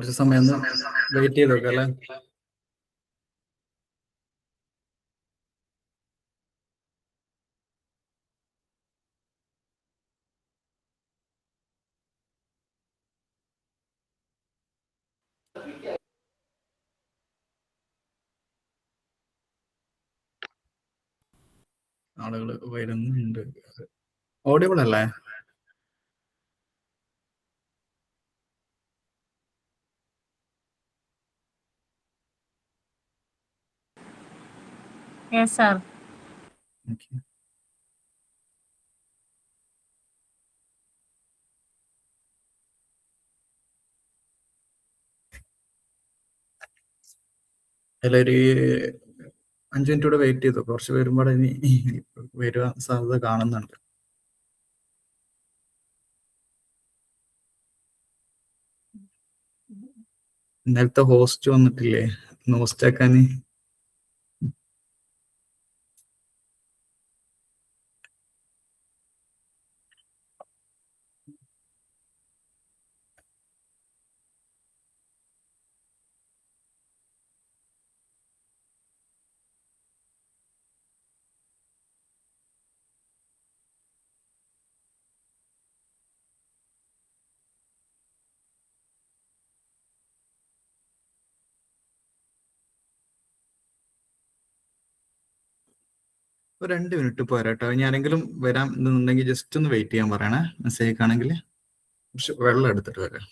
കുറച്ച് സമയം ഒന്ന് വെയിറ്റ് ചെയ്ത് നോക്കാം അല്ലേ? ആളുകൾ വരുന്നുണ്ട്. ഓഡിയബിൾ അല്ലേ? Yes, sir. Okay. അതിലൊരു 5 മിനിറ്റ് കൂടെ വെയിറ്റ് ചെയ്തു. കുറച്ച് വരുമ്പോൾ ഇനി വരുവാൻ സാധ്യത കാണുന്നുണ്ട്. ഇന്നലത്തെ ഹോസ്റ്റ് വന്നിട്ടില്ലേ ഹോസ്റ്റ് ആക്കാൻ? ഒരു 2 മിനിറ്റ് പോരാട്ടോ. ഇനി ആരെങ്കിലും വരാൻ എന്നുണ്ടെങ്കിൽ ജസ്റ്റ് ഒന്ന് വെയിറ്റ് ചെയ്യാൻ പറയണേ. മെസ്സേജ് ആണെങ്കിൽ കുറച്ച് വെള്ളം എടുത്തിട്ട് വരാം.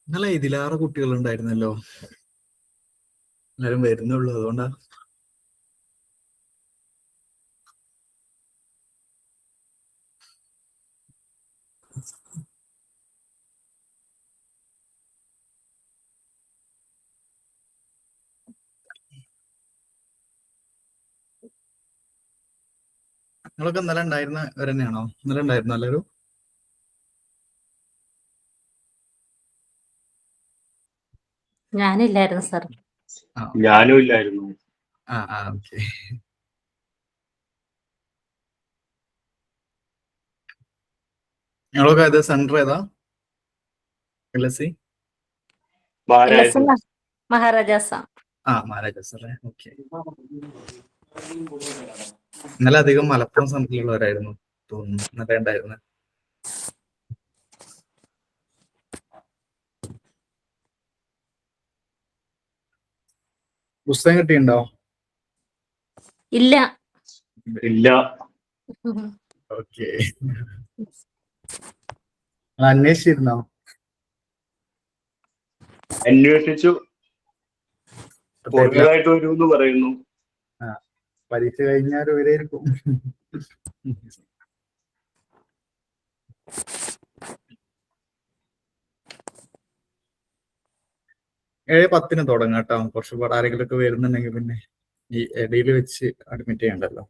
ഇന്നലെ ഇതിലാറ് കുട്ടികൾ ഉണ്ടായിരുന്നല്ലോ. എല്ലാരും വരുന്നുള്ളൂ, അതുകൊണ്ടാ. നിങ്ങളൊക്കെ ഇന്നലെ ഉണ്ടായിരുന്നവരെന്നെയാണോ? ഇന്നലെ ഉണ്ടായിരുന്നോ എല്ലാവരും? ഞാനില്ലായിരുന്നു സർ. ഞാനും ഇല്ലായിരുന്നു. ഓക്കെ. നിങ്ങളൊക്കെ ഇത് സെന്റർ ഏതാ? LSE മഹാരാജാസ. മഹാരാജാസ് അല്ലേ? ഓക്കെ. ഇന്നലെ അധികം മലപ്പുറം സെന്ററിലുള്ളവരായിരുന്നു തോന്നുന്നു ഇന്നലെ ഉണ്ടായിരുന്നത്. പുസ്തകം കിട്ടിയിട്ടുണ്ടോ? ഇല്ല. ഓക്കെ. അന്വേഷിച്ചിരുന്നോ? അന്വേഷിച്ചു. പുതിയതായിട്ട് വരുമെന്ന് പറയുന്നു. പരീക്ഷ കഴിഞ്ഞാൽ വരെയിരിക്കും. 7:10 തുടങ്ങാം കേട്ടോ. കുറച്ച് പാട് ആരെങ്കിലും ഒക്കെ വരുന്നുണ്ടെങ്കിൽ പിന്നെ ഈ ഇടയിൽ വെച്ച് അഡ്മിറ്റ് ചെയ്യണ്ടല്ലോ.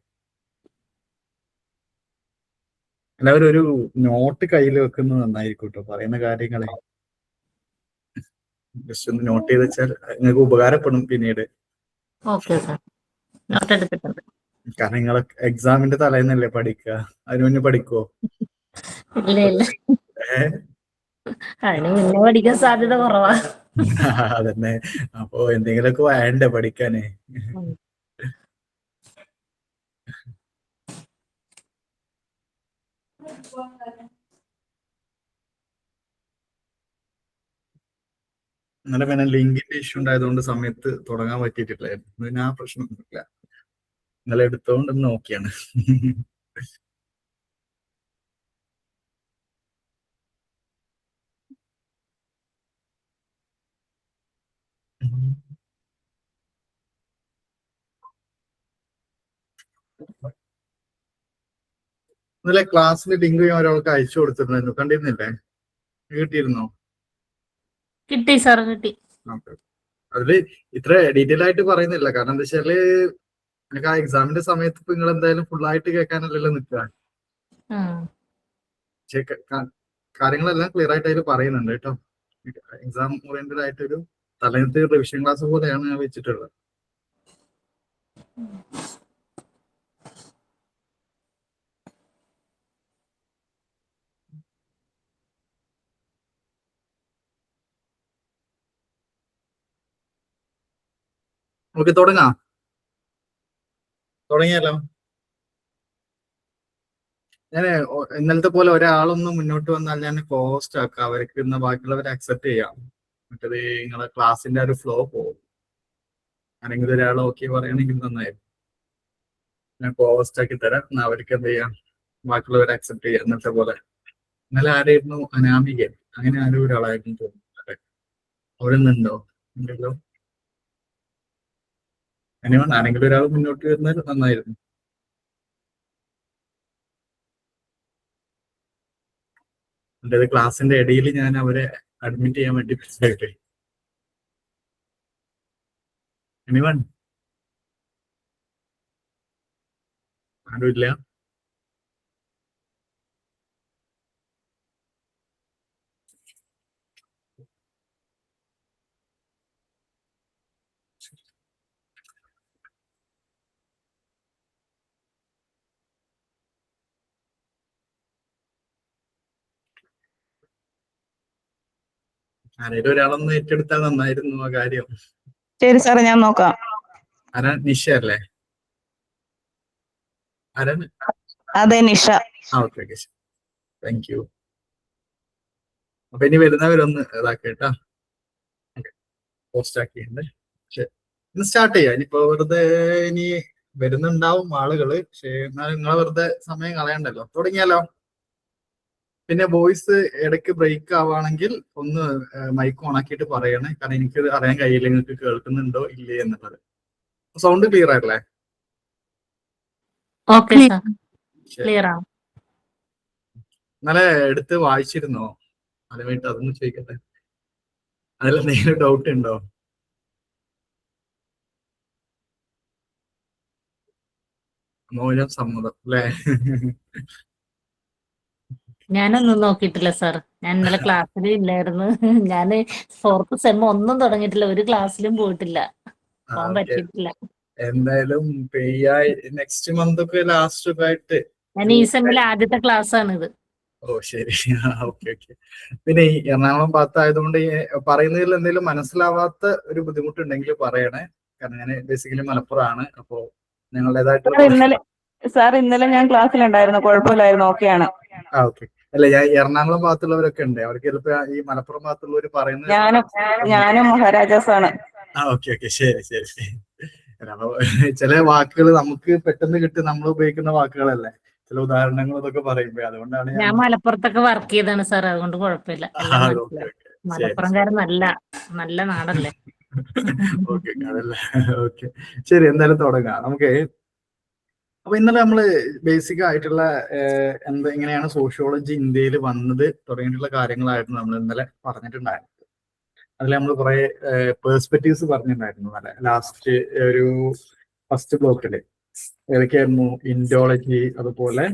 എല്ലാവരും ഒരു നോട്ട് കയ്യിൽ വെക്കുന്നത് നന്നായിരിക്കും കേട്ടോ. പറയുന്ന കാര്യങ്ങളെ ജസ്റ്റ് ഒന്ന് നോട്ട് ചെയ്ത് വെച്ചാൽ നിങ്ങൾക്ക് ഉപകാരപ്പെടും പിന്നീട്. ഓക്കെ സാർ, നോട്ട് എടുത്തിട്ടുണ്ട്. കാരണം നിങ്ങൾ എക്സാമിന്റെ തലേന്നല്ലേ പഠിക്കുക, അതിന് മുന്നേ പഠിക്കുവോ? ഇല്ല ഇല്ല, ഏഹ് അതിന് മുന്നേ പഠിക്കാൻ സാധ്യത കുറവാ. അതന്നെ. അപ്പൊ എന്തെങ്കിലുമൊക്കെ വേണ്ടേ പഠിക്കാനേ. ഇന്നലെ പിന്നെ ലിങ്കിന്റെ ഇഷ്യൂ ഉണ്ടായതുകൊണ്ട് സമയത്ത് തുടങ്ങാൻ പറ്റിയിട്ടില്ലായിരുന്നു. പിന്നെ ആ പ്രശ്നമൊന്നുമില്ല. ഇന്നലെ എടുത്തോണ്ട് നോക്കിയാണ്. ഇന്നലെ ക്ലാസ്സിൽ ലിങ്ക് ഞാൻ ഒരാൾക്ക് അയച്ചു കൊടുത്തിട്ടുണ്ടായിരുന്നു, കണ്ടിരുന്നില്ലേ? കിട്ടിയിരുന്നോ? കിട്ടി സാർ, കിട്ടി. അതില് ഇത്ര ഡീറ്റെയിൽ ആയിട്ട് പറയുന്നില്ല. കാരണം എന്താ വെച്ചാല് എനിക്ക് ആ എക്സാമിന്റെ സമയത്ത് ഇപ്പൊ നിങ്ങൾ എന്തായാലും ഫുൾ ആയിട്ട് കേൾക്കാനല്ലല്ലോ നിൽക്കുക. പക്ഷെ കാര്യങ്ങളെല്ലാം ക്ലിയർ ആയിട്ട് അതിൽ പറയുന്നുണ്ട് കേട്ടോ. എക്സാം ഓറിയന്റഡ് ആയിട്ടൊരു തലേന്നത്തെ റിവിഷൻ ക്ലാസ് പോലെയാണ് ഞാൻ വെച്ചിട്ടുള്ളത്. നമുക്ക് തുടങ്ങിയാലോ? ഞാൻ ഇന്നലത്തെ പോലെ ഒരാളൊന്നും മുന്നോട്ട് വന്നാൽ ഞാൻ പോസ്റ്റ് ആക്കാം, അവർക്ക് ഇന്ന് ബാക്കിയുള്ളവരെ അക്സെപ്റ്റ് ചെയ്യാം. മറ്റേത് നിങ്ങളെ ക്ലാസ്സിന്റെ ഒരു ഫ്ലോ പോകും. ആരെങ്കിലും ഒരാൾ ഓക്കെ പറയുകയാണെങ്കിൽ നന്നായിരുന്നു. ഞാൻ പോസ്റ്റ് ആക്കി തരാം, എന്നാൽ അവർക്ക് എന്ത് ചെയ്യാം, ബാക്കിയുള്ളവരെ അക്സെപ്റ്റ് ചെയ്യാം. ഇന്നത്തെ പോലെ ഇന്നലെ ആരായിരുന്നു? അനാമിക, അങ്ങനെ ആരും ഒരാളായിരുന്നു തോന്നുന്നു. അവിടെ നിന്നുണ്ടോ? ഉണ്ടല്ലോ. ആരെങ്കിലും ഒരാൾ മുന്നോട്ട് വരുന്നാൽ നന്നായിരുന്നു. എൻ്റെ ക്ലാസ്സിന്റെ ഇടയിൽ ഞാൻ അവരെ അഡ്മിറ്റ് ചെയ്യാൻ വേണ്ടി മനസ്സിലായിട്ടെ. എനിവൺ? ആരുമില്ല? ആരെങ്കിലും ഒരാളൊന്ന് ഏറ്റെടുത്താൽ നന്നായിരുന്നു ആ കാര്യം. ശരി സാറേ, ഞാൻ നോക്കാം. ആരാ? നിഷ അല്ലേ? ആരാണ്? അതെ, Nisha. Okay okay, thank you. അപ്പൊ ഇനി വരുന്നവരൊന്ന് ഇതാക്കേട്ടാ, പോസ്റ്റ് ആക്കിയുണ്ട്. ഇന്ന് സ്റ്റാർട്ട് ചെയ്യാം. ഇനിയിപ്പോ വെറുതെ ഇനി വരുന്നുണ്ടാവും ആളുകള്, പക്ഷെ എന്നാലും നിങ്ങളെ വെറുതെ സമയം കളയണ്ടല്ലോ. തുടങ്ങിയാലോ? പിന്നെ വോയിസ് ഇടയ്ക്ക് ബ്രേക്ക് ആവുകയാണെങ്കിൽ ഒന്ന് മൈക്ക് ഓൺ ആക്കിയിട്ട് പറയണേ, കാരണം എനിക്ക് അറിയാൻ കഴിയില്ല നിങ്ങൾക്ക് കേൾക്കുന്നുണ്ടോ ഇല്ലേ എന്നുള്ളത്. സൗണ്ട് ക്ലിയർ ആയില്ലേ? ഓക്കെ സാർ, ക്ലിയർ ആണ്. ഇന്നലെ എടുത്ത് വായിച്ചിരുന്നോ? അതുമായിട്ട് അതൊന്ന് ചോദിക്കട്ടെ. അതിലെന്തെങ്കിലും ഡൗട്ട് ഉണ്ടോ? മൗനം സമ്മതം അല്ലേ? ഞാനൊന്നും നോക്കിയിട്ടില്ല സാർ, ഞാൻ ഇന്നലെ ക്ലാസ്സിൽ ഇല്ലായിരുന്നു. ഞാൻ 4th സെം ഒന്നും തുടങ്ങിയിട്ടില്ല, ഒരു ക്ലാസ്സിലും പോയിട്ടില്ല, പോകാൻ പറ്റിയിട്ടില്ല. എന്തായാലും നെക്സ്റ്റ് മന്ത് ഒക്കെ ലാസ്റ്റ് ഒക്കെ ആയിട്ട്. ഞാൻ ഈ സെമ്മിലെ ആദ്യത്തെ ക്ലാസ് ആണ് ഇത്. ഓ ശരി, ഓക്കെ ഓക്കെ. പിന്നെ ഈ എറണാകുളം ഭാഗത്തായതുകൊണ്ട് പറയുന്നതിൽ എന്തെങ്കിലും മനസ്സിലാവാത്ത ഒരു ബുദ്ധിമുട്ടുണ്ടെങ്കിൽ പറയണേ, കാരണം ഞാൻ ബേസിക്കലി മലപ്പുറമാണ്. അപ്പോ ഞങ്ങളുടേതായിട്ട് സാർ ഇന്നലെ ഞാൻ ക്ലാസ്സിലുണ്ടായിരുന്നു, കുഴപ്പമില്ലായിരുന്നു, ഓക്കെയാണ്. ഓക്കെ. അല്ല, ഞാൻ എറണാകുളം ഭാഗത്തുള്ളവരൊക്കെ ഉണ്ട്, അവർക്ക് ചിലപ്പോ ഈ മലപ്പുറം ഭാഗത്തുള്ളവർ പറയുന്നത്. ഞാനും മഹാരാജാസ് ആണ്. ഓക്കെ ഓക്കെ, ശരി ശരി. ചില വാക്കുകൾ നമുക്ക് പെട്ടെന്ന് കിട്ടി, നമ്മൾ ഉപയോഗിക്കുന്ന വാക്കുകളല്ലേ, ചില ഉദാഹരണങ്ങൾ ഇതൊക്കെ പറയുമ്പോ, അതുകൊണ്ടാണ് ഞാൻ മലപ്പുറത്തൊക്കെ വർക്ക് ചെയ്താണ് സാർ, അതുകൊണ്ട് കുഴപ്പമില്ല. മലപ്പുറംകാരൻ നല്ല നല്ല നാടല്ലേ. ഓക്കെ അതല്ലേ. ഓക്കെ ശരി, എന്തായാലും തുടങ്ങാം നമുക്ക്. അപ്പൊ ഇന്നലെ നമ്മള് ബേസിക് ആയിട്ടുള്ള എങ്ങനെയാണ് സോഷ്യോളജി ഇന്ത്യയിൽ വന്നത് തുടങ്ങിയിട്ടുള്ള കാര്യങ്ങളായിരുന്നു നമ്മൾ ഇന്നലെ പറഞ്ഞിട്ടുണ്ടായിരുന്നത്. അതിൽ നമ്മൾ കുറെ പേഴ്സ്പെക്റ്റീവ്സ് പറഞ്ഞിട്ടുണ്ടായിരുന്നു അല്ലെ ലാസ്റ്റ് ഒരു ഫസ്റ്റ് ബ്ലോക്കില്. ഏതൊക്കെയായിരുന്നു? ഇൻഡോളജി, അതുപോലെ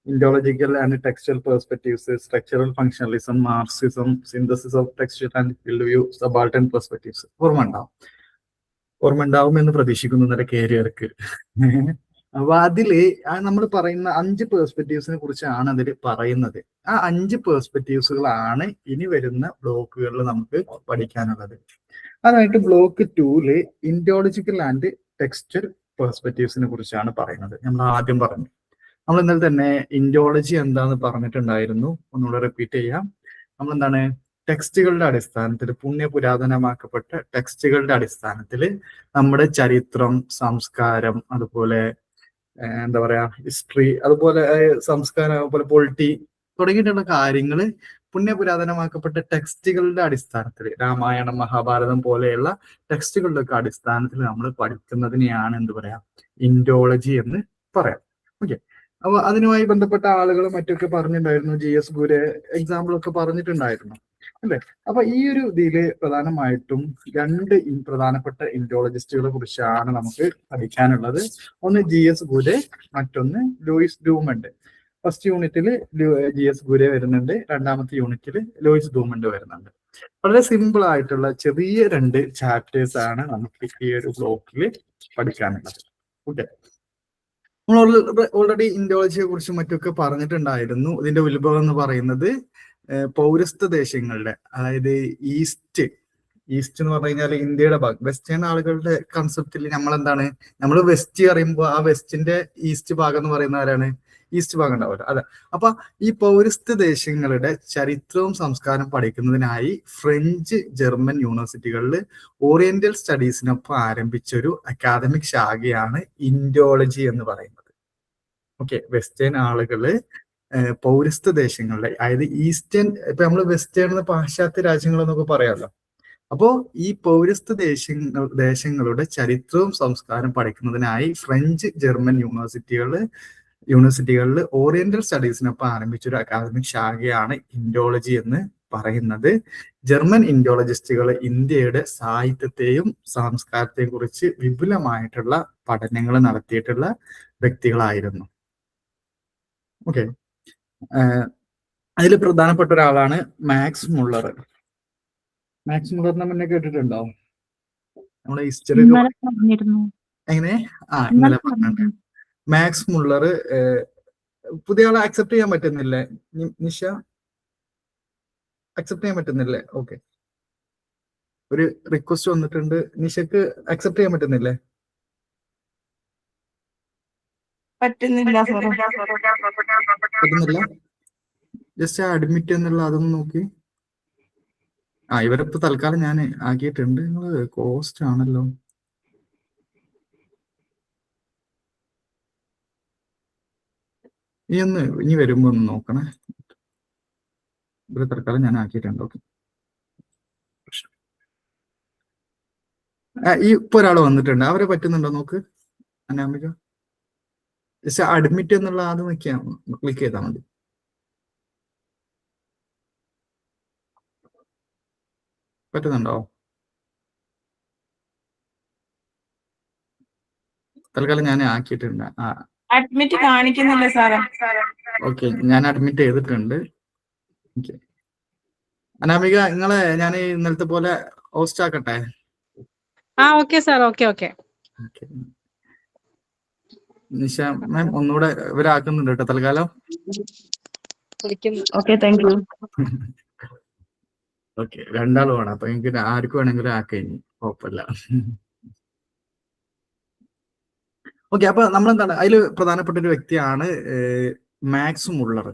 Indological and textual perspectives, structural functionalism, Marxism, synthesis of textual and field view, subaltern perspectives. ഓർമ്മ ഉണ്ടാവും എന്ന് പ്രതീക്ഷിക്കുന്നു ഇന്നലെ കേരിയർക്ക്. അപ്പൊ അതില് നമ്മൾ പറയുന്ന 5 പേഴ്സ്പെക്റ്റീവ്സിനെ കുറിച്ചാണ് അതിൽ പറയുന്നത്. ആ 5 പേഴ്സ്പെക്റ്റീവ്സുകളാണ് ഇനി വരുന്ന ബ്ലോക്കുകളിൽ നമുക്ക് പഠിക്കാനുള്ളത്. അതായിട്ട് ബ്ലോക്ക് 2 ഇൻഡോളജിക്കൽ ആൻഡ് ടെക്സ്റ്റൽ പെർസ്പെക്റ്റീവ്സിനെ കുറിച്ചാണ് പറയുന്നത്. നമ്മൾ ആദ്യം പറഞ്ഞു, നമ്മൾ ഇന്നലെ തന്നെ ഇൻഡോളജി എന്താന്ന് പറഞ്ഞിട്ടുണ്ടായിരുന്നു. ഒന്നുകൂടെ റിപ്പീറ്റ് ചെയ്യാം. നമ്മൾ എന്താണ്, ടെക്സ്റ്റുകളുടെ അടിസ്ഥാനത്തിൽ, പുരാതനമാക്കപ്പെട്ട ടെക്സ്റ്റുകളുടെ അടിസ്ഥാനത്തിൽ നമ്മുടെ ചരിത്രം, സംസ്കാരം, അതുപോലെ എന്താ പറയാ ഹിസ്റ്ററി, അതുപോലെ സംസ്കാരം, അതുപോലെ പൊളിറ്റി തുടങ്ങിയിട്ടുള്ള കാര്യങ്ങൾ പുരാതനമാക്കപ്പെട്ട ടെക്സ്റ്റുകളുടെ അടിസ്ഥാനത്തിൽ, രാമായണം, മഹാഭാരതം പോലെയുള്ള ടെക്സ്റ്റുകളുടെ ഒക്കെ അടിസ്ഥാനത്തിൽ നമ്മൾ പഠിക്കുന്നതിനെയാണ് എന്ത് പറയാ, ഇൻഡോളജി എന്ന് പറയാം. ഓക്കെ. അപ്പൊ അതിനുമായി ബന്ധപ്പെട്ട ആളുകളും മറ്റൊക്കെ പറഞ്ഞിട്ടുണ്ടായിരുന്നു. GS ഗുരെ എക്സാമ്പിൾ ഒക്കെ പറഞ്ഞിട്ടുണ്ടായിരുന്നു അല്ലെ. അപ്പൊ ഈ ഒരു ഇതില് പ്രധാനമായിട്ടും 2 പ്രധാനപ്പെട്ട ഇൻഡോളജിസ്റ്റുകളെ കുറിച്ചാണ് നമുക്ക് പഠിക്കാനുള്ളത്. ഒന്ന് GS ഗുരെ, മറ്റൊന്ന് ലൂയിസ് ഡൂമണ്ട്. ഫസ്റ്റ് യൂണിറ്റിൽ GS ഗുരെ വരുന്നുണ്ട്, രണ്ടാമത്തെ യൂണിറ്റിൽ ലൂയിസ് ഡൂമണ്ട് വരുന്നുണ്ട്. വളരെ സിമ്പിൾ ആയിട്ടുള്ള ചെറിയ 2 ചാപ്റ്റേഴ്സ് ആണ് നമുക്ക് ഈ ഒരു ബ്ലോക്കിൽ പഠിക്കാനുള്ളത്. ഓക്കെ. നമ്മൾ ഓൾറെഡി ഇൻഡോളജിയെ കുറിച്ചും മറ്റൊക്കെ പറഞ്ഞിട്ടുണ്ടായിരുന്നു. ഇതിന്റെ ഉത്ഭവം എന്ന് പറയുന്നത് പൗരസ്ത്യ ദേശങ്ങളുടെ, അതായത് ഈസ്റ്റ് എന്ന് പറഞ്ഞു കഴിഞ്ഞാൽ ഇന്ത്യയുടെ ഭാഗം, വെസ്റ്റേൺ ആളുകളുടെ കൺസെപ്റ്റിൽ നമ്മൾ എന്താണ്, നമ്മൾ വെസ്റ്റ് പറയുമ്പോൾ ആ വെസ്റ്റിന്റെ ഈസ്റ്റ് ഭാഗം എന്ന് പറയുന്ന ആരാണ്? ഈസ്റ്റ് ഭാഗം ഉണ്ടാവില്ല അതെ. അപ്പൊ ഈ പൗരസ്ത്യ ദേശങ്ങളുടെ ചരിത്രവും സംസ്കാരം പഠിക്കുന്നതിനായി ഫ്രഞ്ച്, ജർമ്മൻ യൂണിവേഴ്സിറ്റികളിൽ ഓറിയന്റൽ സ്റ്റഡീസിനൊപ്പം ആരംഭിച്ച ഒരു അക്കാദമിക് ശാഖയാണ് ഇൻഡോളജി എന്ന് പറയുന്നത്. ഓക്കെ. വെസ്റ്റേൺ ആളുകള് പൗരസ്ത്യ ദേശങ്ങളുടെ, അതായത് ഈസ്റ്റേൺ, ഇപ്പൊ നമ്മൾ വെസ്റ്റേൺ പാശ്ചാത്യ രാജ്യങ്ങൾ എന്നൊക്കെ പറയാമല്ലോ. അപ്പോ ഈ പൗരസ്ത്യ ദേശങ്ങളുടെ ചരിത്രവും സംസ്കാരം പഠിക്കുന്നതിനായി ഫ്രഞ്ച്, ജർമ്മൻ യൂണിവേഴ്സിറ്റികളിൽ ഓറിയന്റൽ സ്റ്റഡീസിനൊപ്പം ആരംഭിച്ച ഒരു അക്കാദമിക് ശാഖയാണ് ഇൻഡോളജി എന്ന് പറയുന്നത്. ജർമ്മൻ ഇൻഡോളജിസ്റ്റുകൾ ഇന്ത്യയുടെ സാഹിത്യത്തെയും സംസ്കാരത്തെയും കുറിച്ച് വിപുലമായിട്ടുള്ള പഠനങ്ങൾ നടത്തിയിട്ടുള്ള വ്യക്തികളായിരുന്നു. ഓക്കെ. അതിൽ പ്രധാനപ്പെട്ട ഒരാളാണ് മാക്സ് മുള്ളർ. മാക്സ് മുള്ളറിനെ മുന്നേ കേട്ടിട്ടുണ്ടോ? നമ്മുടെ ഹിസ്റ്ററി എങ്ങനെ? ഇന്നലെ പറഞ്ഞിട്ടുണ്ട്. മാക്സ് മുള്ളർ പുതിയ ആളെ അക്സെപ്റ്റ് ചെയ്യാൻ പറ്റുന്നില്ലേ? നിഷ അക്സെപ്റ്റ് ചെയ്യാൻ പറ്റുന്നില്ലേ? ഓക്കെ. ഒരു റിക്വസ്റ്റ് വന്നിട്ടുണ്ട്. നിഷക്ക് അക്സെപ്റ്റ് ചെയ്യാൻ പറ്റുന്നില്ലേ? പറ്റുന്നില്ല. ജസ്റ്റ് അഡ്മിറ്റ് എന്നുള്ള അതൊന്ന് നോക്കി. ഇവരിപ്പോ തൽക്കാലം ഞാൻ ആക്കിയിട്ടുണ്ട്. നിങ്ങള് കോസ്റ്റ് ആണല്ലോ. ഇനി വരുമ്പോ ഒന്ന് നോക്കണേ. ഇവരെ തൽക്കാലം ഞാൻ ആക്കിയിട്ടുണ്ട്. ഓക്കെ. ഇപ്പൊ ഒരാൾ വന്നിട്ടുണ്ട്. അവരെ പറ്റുന്നുണ്ടോ നോക്ക് അനാമിക. ജസ്റ്റ് അഡ്മിറ്റ് എന്നുള്ള അത് നോക്കിയാൽ ക്ലിക്ക് ചെയ്താൽ മതി. പറ്റുന്നുണ്ടോ? തൽക്കാലം ഞാൻ ആക്കിയിട്ടുണ്ട്. അഡ്മിറ്റ് കാണിക്കുന്നില്ല സാറേ. ഓക്കെ, ഞാൻ അഡ്മിറ്റ് ചെയ്തിട്ടുണ്ട്. ഓക്കെ. അനാമിക, നിങ്ങളെ ഞാൻ ഇന്നലത്തെ പോലെ ഹോസ്റ്റ് ആക്കട്ടെ? Okay sir. Okay. Nisha ma'am ഒന്നുകൂടെ ഇവരാക്കുന്നുണ്ട് കേട്ടോ തൽക്കാലം. Okay, thank you. ഓക്കെ, രണ്ടാളും വേണം. അപ്പൊ എനിക്ക് ആർക്കും വേണമെങ്കിലും ആക്കാം, ഇനി കുഴപ്പമില്ല. ഓക്കെ. അപ്പൊ നമ്മളെന്താണ്, അതിൽ പ്രധാനപ്പെട്ട ഒരു വ്യക്തിയാണ് മാക്സ് മുള്ളർ.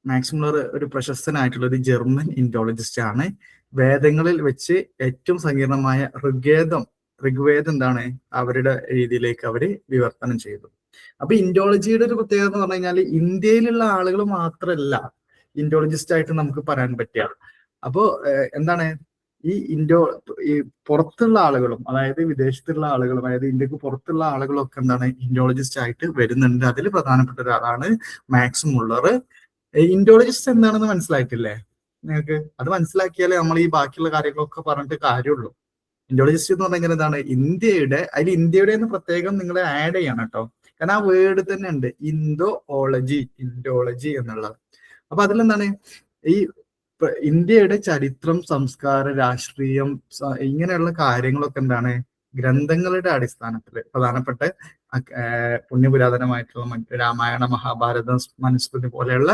മാക്സ് മുള്ളർ ഒരു പ്രശസ്തനായിട്ടുള്ള ഒരു ജർമ്മൻ ഇൻഡോളജിസ്റ്റ് ആണ്. വേദങ്ങളിൽ വെച്ച് ഏറ്റവും സങ്കീർണമായ ഋഗ്വേദം എന്താണ് അവരുടെ രീതിയിലേക്ക് അവര് വിവർത്തനം ചെയ്തു. അപ്പൊ ഇൻഡോളജിയുടെ ഒരു പ്രത്യേകത എന്ന് പറഞ്ഞു കഴിഞ്ഞാൽ ഇന്ത്യയിലുള്ള ആളുകൾ മാത്രമല്ല ഇൻഡോളജിസ്റ്റ് ആയിട്ട് നമുക്ക് പറയാൻ പറ്റുക. അപ്പോ എന്താണ്, ഈ പുറത്തുള്ള ആളുകളും, അതായത് വിദേശത്തുള്ള ആളുകളും, അതായത് ഇന്ത്യക്ക് പുറത്തുള്ള ആളുകളും ഒക്കെ എന്താണ് ഇൻഡോളജിസ്റ്റ് ആയിട്ട് വരുന്നുണ്ട്. അതിൽ പ്രധാനപ്പെട്ട ഒരാളാണ് മാക്സ് മുള്ളർ. ഇൻഡോളജിസ്റ്റ് എന്താണെന്ന് മനസ്സിലായിട്ടില്ലേ? നിങ്ങൾക്ക്? അത് മനസ്സിലാക്കിയാലേ നമ്മൾ ഈ ബാക്കിയുള്ള കാര്യങ്ങളൊക്കെ പറഞ്ഞിട്ട് കാര്യമുള്ളൂ. ഇൻഡോളജിസ്റ്റ് എന്ന് പറഞ്ഞാൽ എന്താണ്, ഇന്ത്യയുടെ എന്ന് പ്രത്യേകം നിങ്ങൾ ആഡ് ചെയ്യണം കേട്ടോ. കാരണം ആ വേർഡ് തന്നെ ഉണ്ട്, ഇൻഡോളജി എന്നുള്ളത്. അപ്പൊ അതിലെന്താണ് ഈ ഇന്ത്യയുടെ ചരിത്രം, സംസ്കാരം, രാഷ്ട്രീയം, ഇങ്ങനെയുള്ള കാര്യങ്ങളൊക്കെ എന്താണ് ഗ്രന്ഥങ്ങളുടെ അടിസ്ഥാനത്തിൽ പ്രധാനപ്പെട്ട പുണ്യപുരാതനമായിട്ടുള്ള രാമായണ, മഹാഭാരതം, മനുസ്മൃതി പോലെയുള്ള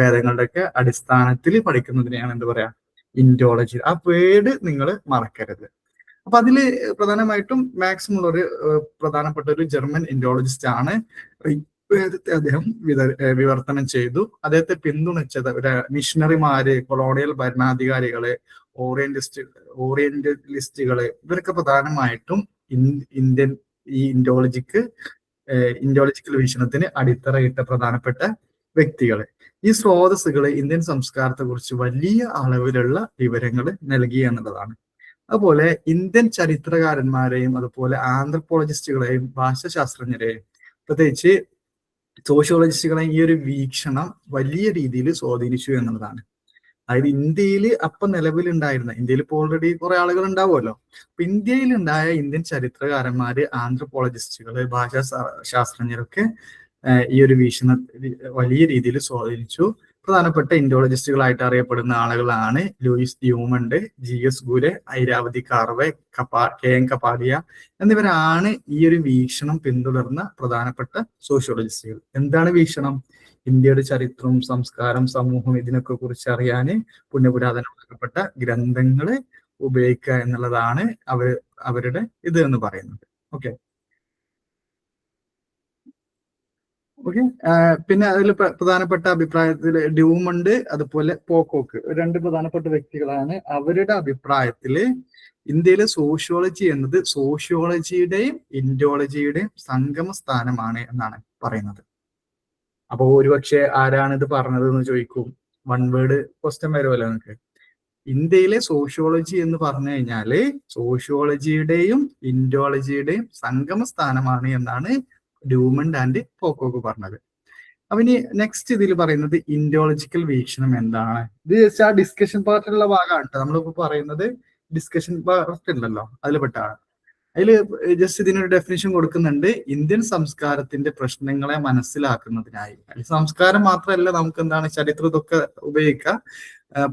വേദങ്ങളുടെയൊക്കെ അടിസ്ഥാനത്തിൽ പഠിക്കുന്നതിനെയാണ് എന്ത് പറയാ, ഇൻഡോളജി. ആ വേർഡ് നിങ്ങൾ മറക്കരുത്. അപ്പൊ അതില് പ്രധാനമായിട്ടും മാക്സിമം ഒരു പ്രധാനപ്പെട്ട ഒരു ജർമ്മൻ ഇൻഡോളജിസ്റ്റ് ആണ്. വേദത്തെ അദ്ദേഹം വിവർത്തനം ചെയ്തു. അദ്ദേഹത്തെ പിന്തുണച്ചത് മിഷണറിമാര്, കൊളോണിയൽ ഭരണാധികാരികള്, ഓറിയന്റലിസ്റ്റുകള്, ഇവരൊക്കെ പ്രധാനമായിട്ടും ഇന്ത്യൻ ഈ ഇൻഡോളജിക്കൽ വീക്ഷണത്തിന് അടിത്തറയിട്ട പ്രധാനപ്പെട്ട വ്യക്തികള്. ഈ സ്രോതസ്സുകള് ഇന്ത്യൻ സംസ്കാരത്തെ കുറിച്ച് വലിയ അളവിലുള്ള വിവരങ്ങൾ നൽകി എന്നുള്ളതാണ്. അതുപോലെ ഇന്ത്യൻ ചരിത്രകാരന്മാരെയും അതുപോലെ ആന്ത്രപ്പോളജിസ്റ്റുകളെയും ഭാഷാശാസ്ത്രജ്ഞരെയും പ്രത്യേകിച്ച് സോഷ്യോളജിസ്റ്റുകളെയും ഈ ഒരു വീക്ഷണം വലിയ രീതിയിൽ സ്വാധീനിച്ചു എന്നുള്ളതാണ്. അതായത് ഇന്ത്യയിൽ ഇന്ത്യയിൽ ഇപ്പോൾ ഓൾറെഡി കുറെ ആളുകൾ ഉണ്ടാവുമല്ലോ. അപ്പൊ ഇന്ത്യയിലുണ്ടായ ഇന്ത്യൻ ചരിത്രകാരന്മാര്, ആന്ത്രപ്പോളജിസ്റ്റുകള്, ഭാഷാശാസ്ത്രജ്ഞരൊക്കെ ഈ ഒരു വീക്ഷണം വലിയ രീതിയിൽ സ്വാധീനിച്ചു. പ്രധാനപ്പെട്ട ഇൻഡോളജിസ്റ്റുകളായിട്ട് അറിയപ്പെടുന്ന ആളുകളാണ് Louis Dumont, GS Ghurye, Irawati Karve, KM Kapadia എന്നിവരാണ് ഈ ഒരു വീക്ഷണം പിന്തുടർന്ന പ്രധാനപ്പെട്ട സോഷ്യോളജിസ്റ്റുകൾ. എന്താണ് വീക്ഷണം? ഇന്ത്യയുടെ ചരിത്രം, സംസ്കാരം, സമൂഹം ഇതിനൊക്കെ കുറിച്ച് അറിയാന് പുണ്യപുരാതനമാക്കപ്പെട്ട ഗ്രന്ഥങ്ങള് ഉപയോഗിക്കുക എന്നുള്ളതാണ് അവരുടെ ഇത് എന്ന് പറയുന്നത്. ഓക്കെ. പിന്നെ അതിൽ പ്രധാനപ്പെട്ട അഭിപ്രായത്തിൽ ഡ്യൂമണ്ട് അതുപോലെ പോക്കോക്ക് രണ്ട് പ്രധാനപ്പെട്ട വ്യക്തികളാണ്. അവരുടെ അഭിപ്രായത്തില് ഇന്ത്യയിലെ സോഷ്യോളജി എന്നത് സോഷ്യോളജിയുടെയും ഇൻഡോളജിയുടെയും സംഗമ സ്ഥാനമാണ് എന്നാണ് പറയുന്നത്. അപ്പൊ ഒരുപക്ഷെ ആരാണ് ഇത് പറഞ്ഞത് എന്ന് ചോദിക്കും. വൺ വേർഡ് ക്വസ്റ്റ്യൻ വരുമല്ലോ നിങ്ങൾക്ക്. ഇന്ത്യയിലെ സോഷ്യോളജി എന്ന് പറഞ്ഞു കഴിഞ്ഞാല് സോഷ്യോളജിയുടെയും ഇൻഡോളജിയുടെയും സംഗമ സ്ഥാനമാണ് എന്നാണ് ഡ്യൂമണ്ട് ആൻഡ് പോക്കോക്ക് പറഞ്ഞത്. അപ്പൊ ഇനി നെക്സ്റ്റ് ഇതിൽ പറയുന്നത് ഇൻഡോളജിക്കൽ വീക്ഷണം എന്താണ്? ഇത് ജസ്റ്റ് ആ ഡിസ്കഷൻ പാർട്ടിലുള്ള ഭാഗമാണ് കേട്ടോ. നമ്മളിപ്പോ പറയുന്നത് ഡിസ്കഷൻ പാർട്ട് ഉണ്ടല്ലോ, അതിൽ പെട്ടാണ്. അതിൽ ജസ്റ്റ് ഇതിനൊരു ഡെഫിനിഷൻ കൊടുക്കുന്നുണ്ട്. ഇന്ത്യൻ സംസ്കാരത്തിന്റെ പ്രശ്നങ്ങളെ മനസ്സിലാക്കുന്നതിനായി, സംസ്കാരം മാത്രമല്ല, നമുക്ക് എന്താണ് ചരിത്രം ഇതൊക്കെ ഉപയോഗിക്കാം.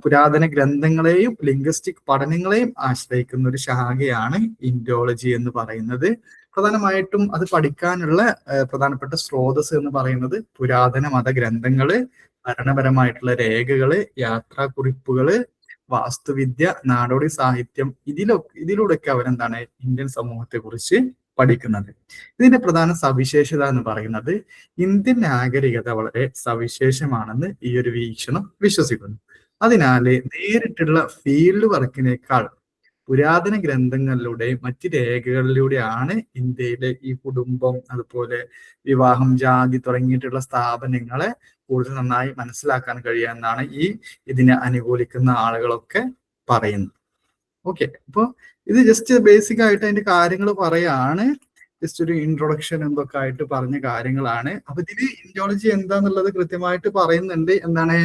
പുരാതന ഗ്രന്ഥങ്ങളെയും ലിംഗ്വിസ്റ്റിക് പഠനങ്ങളെയും ആശ്രയിക്കുന്ന ഒരു ശാഖയാണ് ഇൻഡോളജി എന്ന് പറയുന്നത്. പ്രധാനമായിട്ടും അത് പഠിക്കാനുള്ള പ്രധാനപ്പെട്ട സ്രോതസ് എന്ന് പറയുന്നത് പുരാതന മതഗ്രന്ഥങ്ങള്, ഭരണപരമായിട്ടുള്ള രേഖകള്, യാത്രാക്കുറിപ്പുകള്, വാസ്തുവിദ്യ, നാടോടി സാഹിത്യം, ഇതിലൂടെയൊക്കെ അവരെന്താണ് ഇന്ത്യൻ സമൂഹത്തെ കുറിച്ച് പഠിക്കുന്നത്. ഇതിന്റെ പ്രധാന സവിശേഷത എന്ന് പറയുന്നത് ഇന്ത്യൻ നാഗരികത വളരെ സവിശേഷമാണെന്ന് ഈ ഒരു വീക്ഷണം വിശ്വസിക്കുന്നു. അതിനാല് നേരിട്ടുള്ള ഫീൽഡ് വർക്കിനേക്കാൾ പുരാതന ഗ്രന്ഥങ്ങളിലൂടെയും മറ്റ് രേഖകളിലൂടെയാണ് ഇന്ത്യയിലെ ഈ കുടുംബം, അതുപോലെ വിവാഹം, ജാതി തുടങ്ങിയിട്ടുള്ള സ്ഥാപനങ്ങളെ കൂടുതൽ നന്നായി മനസ്സിലാക്കാൻ കഴിയുക എന്നാണ് ഇതിനെ അനുകൂലിക്കുന്ന ആളുകളൊക്കെ പറയുന്നത്. ഓക്കെ. അപ്പൊ ഇത് ജസ്റ്റ് ബേസിക് ആയിട്ട് അതിന്റെ കാര്യങ്ങൾ പറയാണ്. ജസ്റ്റ് ഒരു ഇൻട്രൊഡക്ഷൻ എന്തൊക്കെ ആയിട്ട് പറഞ്ഞ കാര്യങ്ങളാണ്. അപ്പൊ ഇതില് ഇൻഡോളജി എന്താന്നുള്ളത് കൃത്യമായിട്ട് പറയുന്നുണ്ട്. എന്താണ്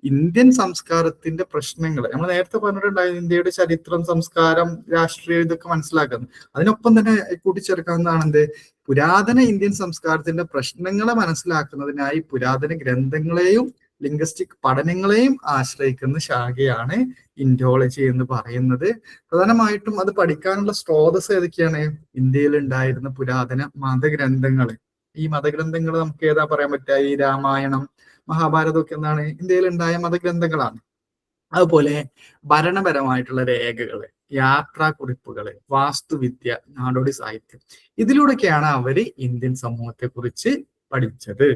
ഇന്ത്യൻ സംസ്കാരത്തിന്റെ പ്രശ്നങ്ങൾ നമ്മൾ നേരത്തെ പറഞ്ഞിട്ടുണ്ടായിരുന്നു. ഇന്ത്യയുടെ ചരിത്രം, സംസ്കാരം, രാഷ്ട്രീയം ഇതൊക്കെ മനസ്സിലാക്കുന്നത്. അതിനൊപ്പം തന്നെ കൂട്ടിച്ചേർക്കാവുന്നതാണ് എന്ത്, പുരാതന ഇന്ത്യൻ സംസ്കാരത്തിന്റെ പ്രശ്നങ്ങളെ മനസ്സിലാക്കുന്നതിനായി പുരാതന ഗ്രന്ഥങ്ങളെയും ലിംഗ്വിസ്റ്റിക് പഠനങ്ങളെയും ആശ്രയിക്കുന്ന ശാഖയാണ് ഇൻഡോളജി എന്ന് പറയുന്നത്. പ്രധാനമായിട്ടും അത് പഠിക്കാനുള്ള സ്രോതസ് ഏതൊക്കെയാണ്? ഇന്ത്യയിൽ ഉണ്ടായിരുന്ന പുരാതന മതഗ്രന്ഥങ്ങള്. ഈ മതഗ്രന്ഥങ്ങൾ നമുക്ക് ഏതാ പറയാൻ പറ്റുക? ഈ രാമായണം, മഹാഭാരതം ഒക്കെ എന്താണ് ഇന്ത്യയിൽ ഉണ്ടായ മതഗ്രന്ഥങ്ങളാണ്. അതുപോലെ ഭരണപരമായിട്ടുള്ള രേഖകള്, യാത്രാക്കുറിപ്പുകള്, വാസ്തുവിദ്യ, നാടോടി സാഹിത്യം, ഇതിലൂടെയൊക്കെയാണ് അവര് ഇന്ത്യൻ സമൂഹത്തെ കുറിച്ച് പഠിച്ചത്.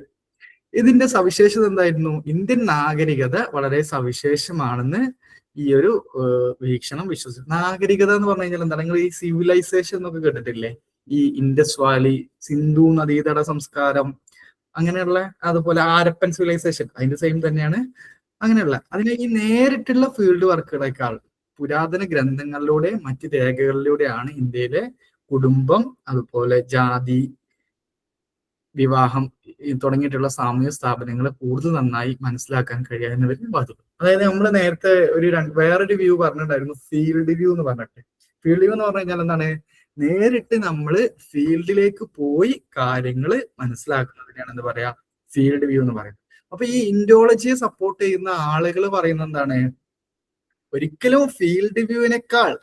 ഇതിന്റെ സവിശേഷത എന്തായിരുന്നു? ഇന്ത്യൻ നാഗരികത വളരെ സവിശേഷമാണെന്ന് ഈ ഒരു വീക്ഷണം വിശ്വസിച്ചു. നാഗരികത എന്ന് പറഞ്ഞു കഴിഞ്ഞാൽ എന്താണ്? നിങ്ങൾ ഈ സിവിലൈസേഷൻ എന്നൊക്കെ കേട്ടിട്ടില്ലേ? ഈ ഇൻഡസ് വാലി, സിന്ധു നദീതട സംസ്കാരം, അങ്ങനെയുള്ള, അതുപോലെ ആരപ്പൻ സിവിലൈസേഷൻ, അതിന്റെ സെയിം തന്നെയാണ്. അങ്ങനെയുള്ള അതിനെ ഈ നേരിട്ടുള്ള ഫീൽഡ് വർക്കുകളേക്കാൾ പുരാതന ഗ്രന്ഥങ്ങളിലൂടെ മറ്റ് രേഖകളിലൂടെയാണ് ഇന്ത്യയിലെ കുടുംബം, അതുപോലെ ജാതി, വിവാഹം, തുടങ്ങിയിട്ടുള്ള സാമൂഹ്യ സ്ഥാപനങ്ങളെ കൂടുതൽ നന്നായി മനസ്സിലാക്കാൻ കഴിയാവുന്നവരെ ബാധിക്കും. അതായത് നമ്മൾ നേരത്തെ വേറൊരു വ്യൂ പറഞ്ഞിട്ടുണ്ടായിരുന്നു, ഫീൽഡ് വ്യൂ എന്ന് പറഞ്ഞിട്ട്. ഫീൽഡ് വ്യൂ എന്ന് പറഞ്ഞു കഴിഞ്ഞാൽ എന്താണ്, നേരിട്ട് നമ്മൾ ഫീൽഡിലേക്ക് പോയി കാര്യങ്ങൾ മനസ്സിലാക്കുന്നതിനാണ് എന്താ പറയാ, ഫീൽഡ് വ്യൂ എന്ന് പറയുന്നത്. അപ്പൊ ഈ ഇൻഡോളജിയെ സപ്പോർട്ട് ചെയ്യുന്ന ആളുകൾ പറയുന്നത് എന്താണ്, ഒരിക്കലും ഫീൽഡ് വ്യൂവിനേക്കാൾ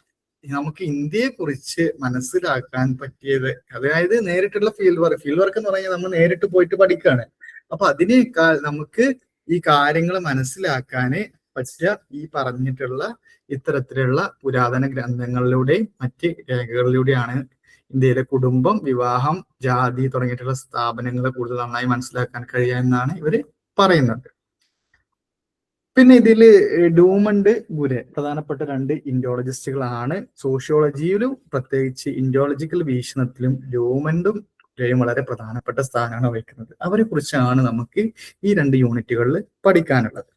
നമുക്ക് ഇന്ത്യയെ കുറിച്ച് മനസ്സിലാക്കാൻ പറ്റിയത്, അതായത് നേരിട്ടുള്ള ഫീൽഡ് വർക്ക് എന്ന് പറഞ്ഞാൽ നമ്മൾ നേരിട്ട് പോയിട്ട് പഠിക്കുകയാണ്. അപ്പൊ അതിനേക്കാൾ നമുക്ക് ഈ കാര്യങ്ങൾ മനസ്സിലാക്കാന് പറ്റുക ഈ പറഞ്ഞിട്ടുള്ള ഇത്തരത്തിലുള്ള പുരാതന ഗ്രന്ഥങ്ങളിലൂടെയും മറ്റ് രേഖകളിലൂടെയാണ്. ഇന്ത്യയിലെ കുടുംബം, വിവാഹം, ജാതി തുടങ്ങിയിട്ടുള്ള സ്ഥാപനങ്ങളെ കൂടുതൽ നന്നായി മനസ്സിലാക്കാൻ കഴിയാമെന്നാണ് ഇവര് പറയുന്നത്. പിന്നെ ഇതില് ഡൂമണ്ട്, ഗുരെ പ്രധാനപ്പെട്ട 2 ഇൻഡോളജിസ്റ്റുകളാണ്. സോഷ്യോളജിയിലും പ്രത്യേകിച്ച് ഇൻഡോളജിക്കൽ വീക്ഷണത്തിലും ഡൂമണ്ടും ഗുരെയും വളരെ പ്രധാനപ്പെട്ട സ്ഥാനമാണ് വഹിക്കുന്നത്. അവരെ കുറിച്ചാണ് നമുക്ക് ഈ 2 യൂണിറ്റുകളിൽ പഠിക്കാനുള്ളത്.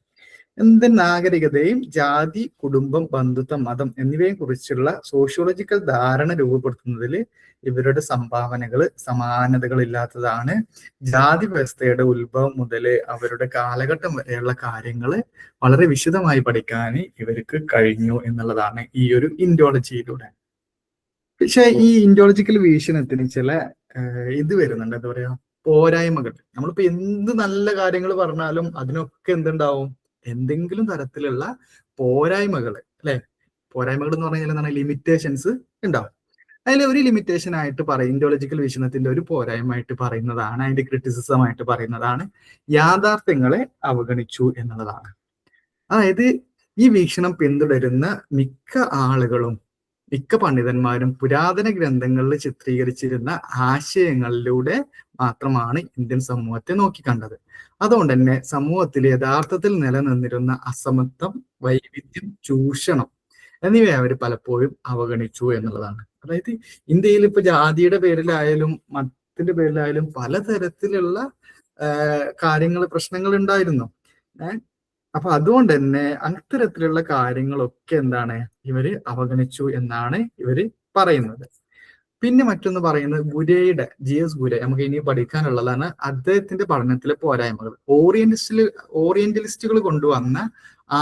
ഇന്ത്യൻ നാഗരികതയും ജാതി, കുടുംബം, ബന്ധുത്വം, മതം എന്നിവയെ കുറിച്ചുള്ള സോഷ്യോളജിക്കൽ ധാരണ രൂപപ്പെടുത്തുന്നതിൽ ഇവരുടെ സംഭാവനകൾ സമാനതകളില്ലാത്തതാണ്. ജാതി വ്യവസ്ഥയുടെ ഉത്ഭവം മുതൽ അവരുടെ കാലഘട്ടം വരെയുള്ള കാര്യങ്ങൾ വളരെ വിശദമായി പഠിക്കാൻ ഇവർക്ക് കഴിഞ്ഞു എന്നുള്ളതാണ് ഈ ഒരു ഇൻഡോളജിയിലൂടെ. പക്ഷെ ഈ ഇൻഡോളജിക്കൽ വീക്ഷണത്തിന് ചില ഇത് വരുന്നുണ്ട്, എന്താ പറയാ, പോരായ്മകൾ. നമ്മളിപ്പോ എന്ത് നല്ല കാര്യങ്ങൾ പറഞ്ഞാലും അതിനൊക്കെ എന്തുണ്ടാവും, എന്തെങ്കിലും തരത്തിലുള്ള പോരായ്മകൾ, അല്ലെ? പോരായ്മകൾ എന്ന് പറഞ്ഞാൽ എന്താണ്, ലിമിറ്റേഷൻസ് ഉണ്ടാവും. അതിൽ ഒരു ലിമിറ്റേഷൻ ആയിട്ട് ഇൻഡോളജിക്കൽ വീക്ഷണത്തിന്റെ ഒരു പോരായ്മയായിട്ട് പറയുന്നതാണ്, അതിന്റെ ക്രിറ്റിസിസം ആയിട്ട് പറയുന്നതാണ്, യാഥാർത്ഥ്യങ്ങളെ അവഗണിച്ചു എന്നുള്ളതാണ്. അതായത് ഈ വീക്ഷണം പിന്തുടരുന്ന മിക്ക ആളുകളും, മിക്ക പണ്ഡിതന്മാരും പുരാതന ഗ്രന്ഥങ്ങളിൽ ചിത്രീകരിച്ചിരുന്ന ആശയങ്ങളിലൂടെ മാത്രമാണ് ഇന്ത്യൻ സമൂഹത്തെ നോക്കിക്കണ്ടത്. അതുകൊണ്ട് തന്നെ സമൂഹത്തിൽ യഥാർത്ഥത്തിൽ നിലനിന്നിരുന്ന അസമത്വം, വൈവിധ്യം, ചൂഷണം എന്നിവയെ അവർ പലപ്പോഴും അവഗണിച്ചു എന്നുള്ളതാണ്. അതായത് ഇന്ത്യയിൽ ഇപ്പൊ ജാതിയുടെ പേരിലായാലും മതത്തിന്റെ പേരിലായാലും പലതരത്തിലുള്ള കാര്യങ്ങൾ, പ്രശ്നങ്ങൾ ഉണ്ടായിരുന്നു. അപ്പൊ അതുകൊണ്ട് തന്നെ അത്തരത്തിലുള്ള കാര്യങ്ങളൊക്കെ എന്താണ് ഇവര് അവഗണിച്ചു എന്നാണ് ഇവര് പറയുന്നത്. പിന്നെ മറ്റൊന്ന് പറയുന്നത് ഗുരയുടെ, GS ഗുരെ, നമുക്ക് ഇനി പഠിക്കാനുള്ളതാണ് അദ്ദേഹത്തിന്റെ പഠനത്തിലെ പോരായ്മകൾ. ഓറിയന്റലിസ്റ്റുകൾ കൊണ്ടുവന്ന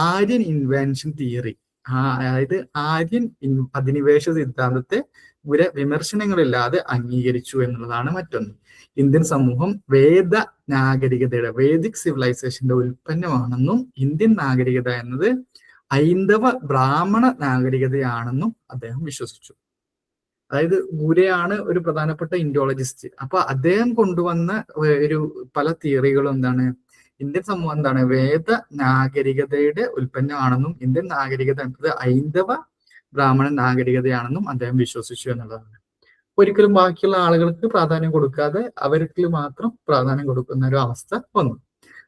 ആര്യൻ ഇൻവെൻഷൻ തിയറി, അതായത് ആര്യൻ അധിനിവേശ സിദ്ധാന്തത്തെ ഗുര വിമർശനങ്ങളില്ലാതെ അംഗീകരിച്ചു എന്നുള്ളതാണ് മറ്റൊന്ന്. ഇന്ത്യൻ സമൂഹം വേദ നാഗരികതയുടെ, വേദിക് സിവിലൈസേഷന്റെ ഉൽപ്പന്നമാണെന്നും ഇന്ത്യൻ നാഗരികത എന്നത് ഹൈന്ദവ ബ്രാഹ്മണ നാഗരികതയാണെന്നും അദ്ദേഹം വിശ്വസിച്ചു. അതായത് ഗുരയാണ് ഒരു പ്രധാനപ്പെട്ട ഇൻഡോളജിസ്റ്റ്. അപ്പൊ അദ്ദേഹം കൊണ്ടുവന്ന ഒരു പല തിയറികളും എന്താണ്, ഇന്ത്യൻ സമൂഹം എന്താണ് വേദ നാഗരികതയുടെ ഉൽപ്പന്നമാണെന്നും ഇന്ത്യൻ നാഗരികത എന്നത് ഹൈന്ദവ ബ്രാഹ്മണ നാഗരികതയാണെന്നും അദ്ദേഹം വിശ്വസിച്ചു എന്നുള്ളതാണ്. ഒരിക്കലും ബാക്കിയുള്ള ആളുകൾക്ക് പ്രാധാന്യം കൊടുക്കാതെ അവർക്ക് മാത്രം പ്രാധാന്യം കൊടുക്കുന്ന ഒരു അവസ്ഥ വന്നു.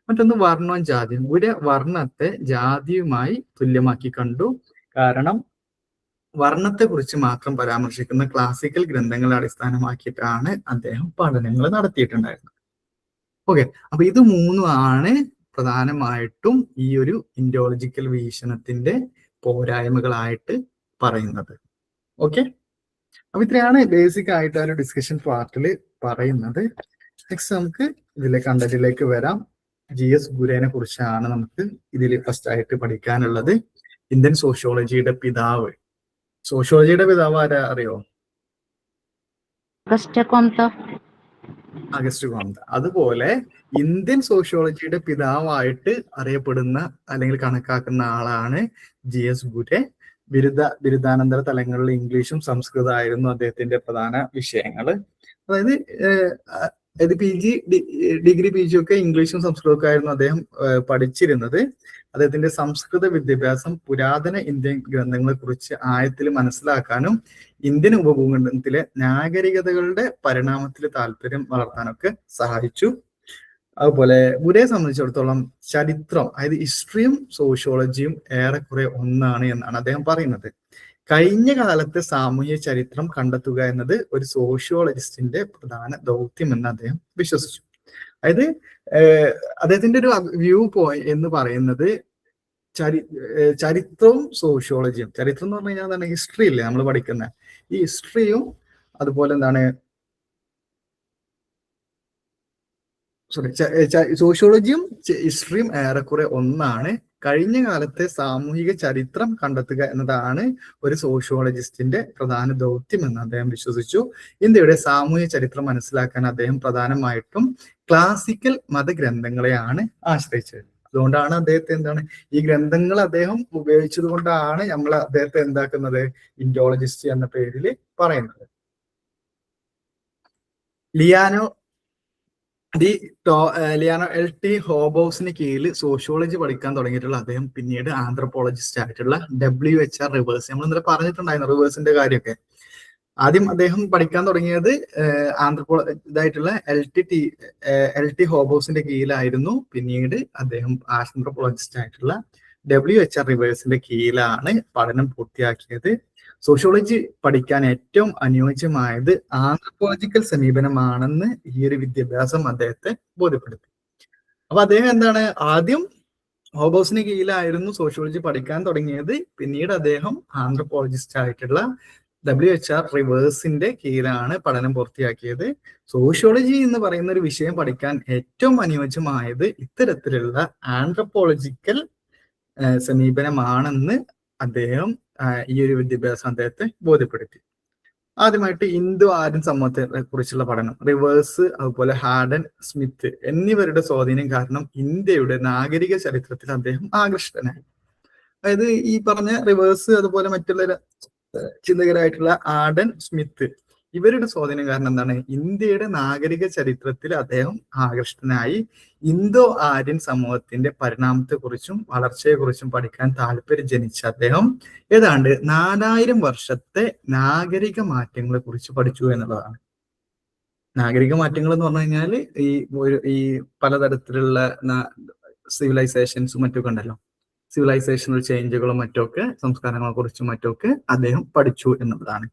മറ്റൊന്ന് വർണ്ണവും ജാതിയും. ഗുര വർണ്ണത്തെ ജാതിയുമായി തുല്യമാക്കി കണ്ടു. കാരണം വർണ്ണത്തെ കുറിച്ച് മാത്രം പരാമർശിക്കുന്ന ക്ലാസിക്കൽ ഗ്രന്ഥങ്ങളെ അടിസ്ഥാനമാക്കിയിട്ടാണ് അദ്ദേഹം പഠനങ്ങൾ നടത്തിയിട്ടുണ്ടായിരുന്നത്. ഓക്കെ, അപ്പൊ ഇത് 3 പ്രധാനമായിട്ടും ഈ ഒരു ഇൻഡോളജിക്കൽ വീക്ഷണത്തിന്റെ പോരായ്മകളായിട്ട് പറയുന്നത്. ഓക്കെ, അപ്പൊ ഇത്രയാണ് ബേസിക് ആയിട്ട് ഒരു ഡിസ്കഷൻ പാർട്ടിൽ പറയുന്നത്. നെക്സ്റ്റ് നമുക്ക് ഇതിലെ കണ്ടന്റിലേക്ക് വരാം. GS ഗുരേനെ കുറിച്ചാണ് നമുക്ക് ഇതിൽ ഫസ്റ്റ് ആയിട്ട് പഠിക്കാനുള്ളത്. ഇന്ത്യൻ സോഷ്യോളജിയുടെ പിതാവ്. സോഷ്യോളജിയുടെ പിതാവ് ആരാ അറിയോ? അഗസ്റ്റ കോംത. അതുപോലെ ഇന്ത്യൻ സോഷ്യോളജിയുടെ പിതാവായിട്ട് അറിയപ്പെടുന്ന അല്ലെങ്കിൽ കണക്കാക്കുന്ന ആളാണ് GS ഗുരെ. ബിരുദാനന്തര തലങ്ങളിൽ ഇംഗ്ലീഷും സംസ്കൃതമായിരുന്നു അദ്ദേഹത്തിന്റെ പ്രധാന വിഷയങ്ങൾ. അതായത് ഡിഗ്രി PG ഒക്കെ ഇംഗ്ലീഷും സംസ്കൃതമൊക്കെ ആയിരുന്നു അദ്ദേഹം പഠിച്ചിരുന്നത്. അദ്ദേഹത്തിന്റെ സംസ്കൃത വിദ്യാഭ്യാസം പുരാതന ഇന്ത്യൻ ഗ്രന്ഥങ്ങളെ കുറിച്ച് ആഴത്തിൽ മനസ്സിലാക്കാനും ഇന്ത്യൻ ഉപഭൂഖണ്ഡത്തിലെ നാഗരികതകളുടെ പരിണാമത്തിൽ താല്പര്യം വളർത്താനൊക്കെ സഹായിച്ചു. അതുപോലെ ഗുരയെ സംബന്ധിച്ചിടത്തോളം ചരിത്രം, അതായത് ഹിസ്റ്ററിയും സോഷ്യോളജിയും ഏറെക്കുറെ ഒന്നാണ് എന്നാണ് അദ്ദേഹം പറയുന്നത്. കഴിഞ്ഞ കാലത്തെ സാമൂഹ്യ ചരിത്രം കണ്ടെത്തുക എന്നത് ഒരു സോഷ്യോളജിസ്റ്റിന്റെ പ്രധാന ദൗത്യം എന്ന് അദ്ദേഹം വിശ്വസിച്ചു. അതായത് അദ്ദേഹത്തിന്റെ ഒരു വ്യൂ എന്ന് പറയുന്നത് ചരിത്രവും സോഷ്യോളജിയും, ചരിത്രം എന്ന് പറഞ്ഞു കഴിഞ്ഞാൽ എന്താണ്, ഹിസ്റ്ററി ഇല്ലേ നമ്മൾ പഠിക്കുന്ന ഈ ഹിസ്റ്ററിയും അതുപോലെ എന്താണ് സോഷ്യോളജിയും ഹിസ്റ്ററിയും ഏറെക്കുറെ ഒന്നാണ്. കഴിഞ്ഞ കാലത്തെ സാമൂഹിക ചരിത്രം കണ്ടെത്തുക എന്നതാണ് ഒരു സോഷ്യോളജിസ്റ്റിന്റെ പ്രധാന ദൗത്യം എന്ന് അദ്ദേഹം വിശ്വസിച്ചു. ഇന്ത്യയുടെ സാമൂഹിക ചരിത്രം മനസ്സിലാക്കാൻ അദ്ദേഹം പ്രധാനമായിട്ടും ക്ലാസിക്കൽ മതഗ്രന്ഥങ്ങളെയാണ് ആശ്രയിച്ചത്. അതുകൊണ്ടാണ് അദ്ദേഹത്തെ ഈ ഗ്രന്ഥങ്ങൾ അദ്ദേഹം ഉപയോഗിച്ചത് കൊണ്ടാണ് നമ്മൾ അദ്ദേഹത്തെ എന്താക്കുന്നത്, ഇൻഡോളജിസ്റ്റ് എന്ന പേരിൽ പറയുന്നത്. ലിയാനോ LT ഹോബോസിന് കീഴിൽ സോഷ്യോളജി പഠിക്കാൻ തുടങ്ങിയിട്ടുള്ള അദ്ദേഹം പിന്നീട് ആന്ത്രപ്പോളജിസ്റ്റ് ആയിട്ടുള്ള WHR റിവേഴ്സ്, നമ്മൾ ഇന്നലെ പറഞ്ഞിട്ടുണ്ടായിരുന്നു റിവേഴ്സിന്റെ കാര്യമൊക്കെ. ആദ്യം അദ്ദേഹം പഠിക്കാൻ തുടങ്ങിയത് ഇതായിട്ടുള്ള LT ഹോബോസിന്റെ കീഴിലായിരുന്നു. പിന്നീട് അദ്ദേഹം ആന്ത്രപ്പോളജിസ്റ്റ് ആയിട്ടുള്ള WHR റിവേഴ്സിന്റെ കീഴിലാണ് പഠനം പൂർത്തിയാക്കിയത്. സോഷ്യോളജി പഠിക്കാൻ ഏറ്റവും അനുയോജ്യമായത് ആന്ത്രപ്പോളജിക്കൽ സമീപനമാണെന്ന് ഈ ഒരു വിദ്യാഭ്യാസം അദ്ദേഹത്തെ ബോധ്യപ്പെടുത്തി. അപ്പൊ അദ്ദേഹം ആദ്യം ഹോബോസിന് കീഴിലായിരുന്നു സോഷ്യോളജി പഠിക്കാൻ തുടങ്ങിയത്. പിന്നീട് അദ്ദേഹം ആന്ത്രപ്പോളജിസ്റ്റ് ആയിട്ടുള്ള WHR റിവേഴ്സിന്റെ കീഴിലാണ് പഠനം പൂർത്തിയാക്കിയത്. സോഷ്യോളജി എന്ന് പറയുന്ന ഒരു വിഷയം പഠിക്കാൻ ഏറ്റവും അനുയോജ്യമായത് ഇത്തരത്തിലുള്ള ആന്ത്രപ്പോളജിക്കൽ സമീപനമാണെന്ന് അദ്ദേഹം ഈ ഒരു വിദ്യാഭ്യാസം അദ്ദേഹത്തെ ബോധ്യപ്പെടുത്തി. ആദ്യമായിട്ട് ഇന്തോ ആര്യൻ സമൂഹത്തെ കുറിച്ചുള്ള പഠനം റിവേഴ്സ്, അതുപോലെ ഹാഡൻ, സ്മിത്ത് എന്നിവരുടെ സ്വാധീനം കാരണം ഇന്ത്യയുടെ നാഗരിക ചരിത്രത്തിൽ അദ്ദേഹം ആകൃഷ്ടനായി. അതായത് ഈ പറഞ്ഞ റിവേഴ്സ്, അതുപോലെ മറ്റുള്ള ചിന്തകരായിട്ടുള്ള ആഡൻ, സ്മിത്ത് ഇവരുടെ സ്വാധീനം കാരണം ഇന്ത്യയുടെ നാഗരിക ചരിത്രത്തിൽ അദ്ദേഹം ആകൃഷ്ടനായി. ഇന്തോ ആര്യൻ സമൂഹത്തിന്റെ പരിണാമത്തെക്കുറിച്ചും വളർച്ചയെക്കുറിച്ചും പഠിക്കാൻ താല്പര്യം ജനിച്ച അദ്ദേഹം ഏതാണ്ട് 4000 വർഷത്തെ നാഗരിക മാറ്റങ്ങളെ കുറിച്ച് പഠിച്ചു എന്നുള്ളതാണ്. നാഗരിക മാറ്റങ്ങൾ എന്ന് പറഞ്ഞു കഴിഞ്ഞാൽ ഈ പലതരത്തിലുള്ള സിവിലൈസേഷൻസും മറ്റൊക്കെ ഉണ്ടല്ലോ, സിവിലൈസേഷണൽ ചേഞ്ചുകളും മറ്റൊക്കെ, സംസ്കാരങ്ങളെ കുറിച്ചും മറ്റൊക്കെ അദ്ദേഹം പഠിച്ചു എന്നുള്ളതാണ്.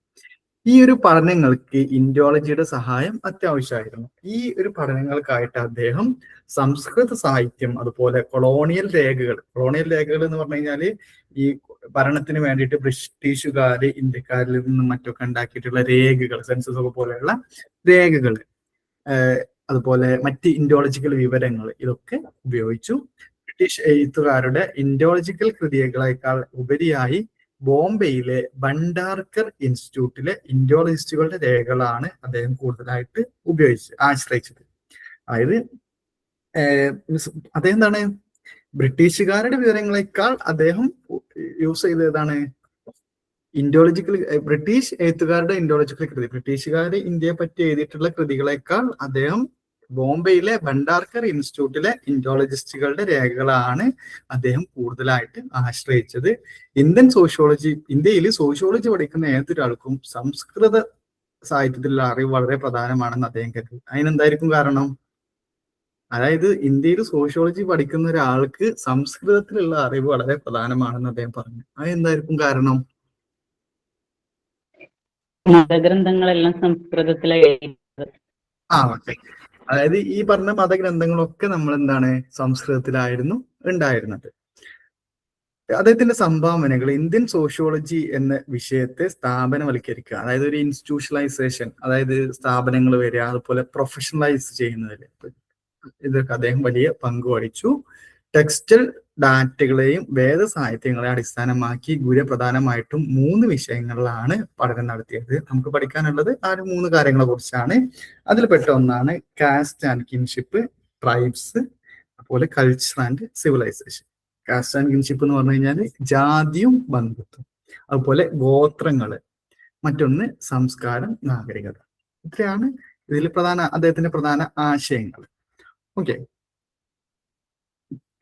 ഈ ഒരു പഠനങ്ങൾക്ക് ഇൻഡോളജിയുടെ സഹായം അത്യാവശ്യമായിരുന്നു. ഈ ഒരു പഠനങ്ങൾക്കായിട്ട് അദ്ദേഹം സംസ്കൃത സാഹിത്യം, അതുപോലെ കൊളോണിയൽ രേഖകൾ എന്ന് പറഞ്ഞു കഴിഞ്ഞാല് ഈ ഭരണത്തിന് വേണ്ടിയിട്ട് ബ്രിട്ടീഷുകാര് ഇന്ത്യക്കാരിൽ നിന്നും മറ്റൊക്കെ ഉണ്ടാക്കിയിട്ടുള്ള രേഖകൾ, സെൻസസ് ഒക്കെ പോലെയുള്ള രേഖകൾ, അതുപോലെ മറ്റ് ഇൻഡോളജിക്കൽ വിവരങ്ങൾ, ഇതൊക്കെ ഉപയോഗിച്ചു. ബ്രിട്ടീഷ് എഴുത്തുകാരുടെ ഇൻഡോളജിക്കൽ കൃതികളേക്കാൾ ഉപരിയായി ബോംബെയിലെ ഭണ്ഡാർക്കർ ഇൻസ്റ്റിറ്റ്യൂട്ടിലെ ഇൻഡോളജിസ്റ്റുകളുടെ രേഖകളാണ് അദ്ദേഹം കൂടുതലായിട്ട് ആശ്രയിച്ചത്. അതായത് അദ്ദേഹം ബ്രിട്ടീഷുകാരുടെ വിവരങ്ങളെക്കാൾ അദ്ദേഹം യൂസ് ചെയ്തതാണ് ബ്രിട്ടീഷ് എഴുത്തുകാരുടെ ഇൻഡോളജിക്കൽ കൃതി. ബ്രിട്ടീഷുകാർ ഇന്ത്യയെ പറ്റി എഴുതിയിട്ടുള്ള കൃതികളെക്കാൾ അദ്ദേഹം ബോംബെയിലെ ഭണ്ഡാർക്കർ ഇൻസ്റ്റിറ്റ്യൂട്ടിലെ ഇൻഡോളജിസ്റ്റുകളുടെ രേഖകളാണ് അദ്ദേഹം കൂടുതലായിട്ട് ആശ്രയിച്ചത്. ഇന്ത്യയിൽ സോഷ്യോളജി പഠിക്കുന്ന ഏതൊരാൾക്കും സംസ്കൃത സാഹിത്യത്തിലുള്ള അറിവ് വളരെ പ്രധാനമാണെന്ന് അദ്ദേഹം കരുതി. അതിനെന്തായിരിക്കും കാരണം? അതായത് ഇന്ത്യയിൽ സോഷ്യോളജി പഠിക്കുന്ന ഒരാൾക്ക് സംസ്കൃതത്തിലുള്ള അറിവ് വളരെ പ്രധാനമാണെന്ന് അദ്ദേഹം പറഞ്ഞു. അതെന്തായിരിക്കും കാരണം? മതഗ്രന്ഥങ്ങളെല്ലാം സംസ്കൃതത്തിലാണ്. ഓക്കെ. അതായത് ഈ പറഞ്ഞ മതഗ്രന്ഥങ്ങളൊക്കെ നമ്മൾ സംസ്കൃതത്തിലായിരുന്നു ഉണ്ടായിരുന്നത്. അദ്ദേഹത്തിന്റെ സംഭാവനകൾ ഇന്ത്യൻ സോഷ്യോളജി എന്ന വിഷയത്തെ സ്ഥാപനവൽക്കരിക്കുക, അതായത് ഒരു ഇൻസ്റ്റിറ്റ്യൂഷണലൈസേഷൻ, അതായത് സ്ഥാപനങ്ങൾ വരിക, അതുപോലെ പ്രൊഫഷണലൈസ് ചെയ്യുന്നതിൽ ഇതൊക്കെ അദ്ദേഹം വലിയ പങ്ക് വഹിച്ചു. ടെക്സ്റ്റൽ ഡാറ്റകളെയും വേദസാഹിത്യങ്ങളെ അടിസ്ഥാനമാക്കി ഗുരു പ്രധാനമായിട്ടും 3 വിഷയങ്ങളിലാണ് പഠനം നടത്തിയത്. നമുക്ക് പഠിക്കാനുള്ളത് ആ 3 കാര്യങ്ങളെ കുറിച്ചാണ്. അതിൽപ്പെട്ട ഒന്നാണ് കാസ്റ്റ് ആൻഡ് കിൻഷിപ്പ്, ട്രൈബ്സ്, അതുപോലെ culture and civilisation. Caste and kinship എന്ന് പറഞ്ഞു കഴിഞ്ഞാൽ ജാതിയും ബന്ധുത്വം, അതുപോലെ ഗോത്രങ്ങള്, മറ്റൊന്ന് സംസ്കാരം, നാഗരികത. ഇത്രയാണ് ഇതിൽ അദ്ദേഹത്തിന്റെ പ്രധാന ആശയങ്ങൾ. ഓക്കെ.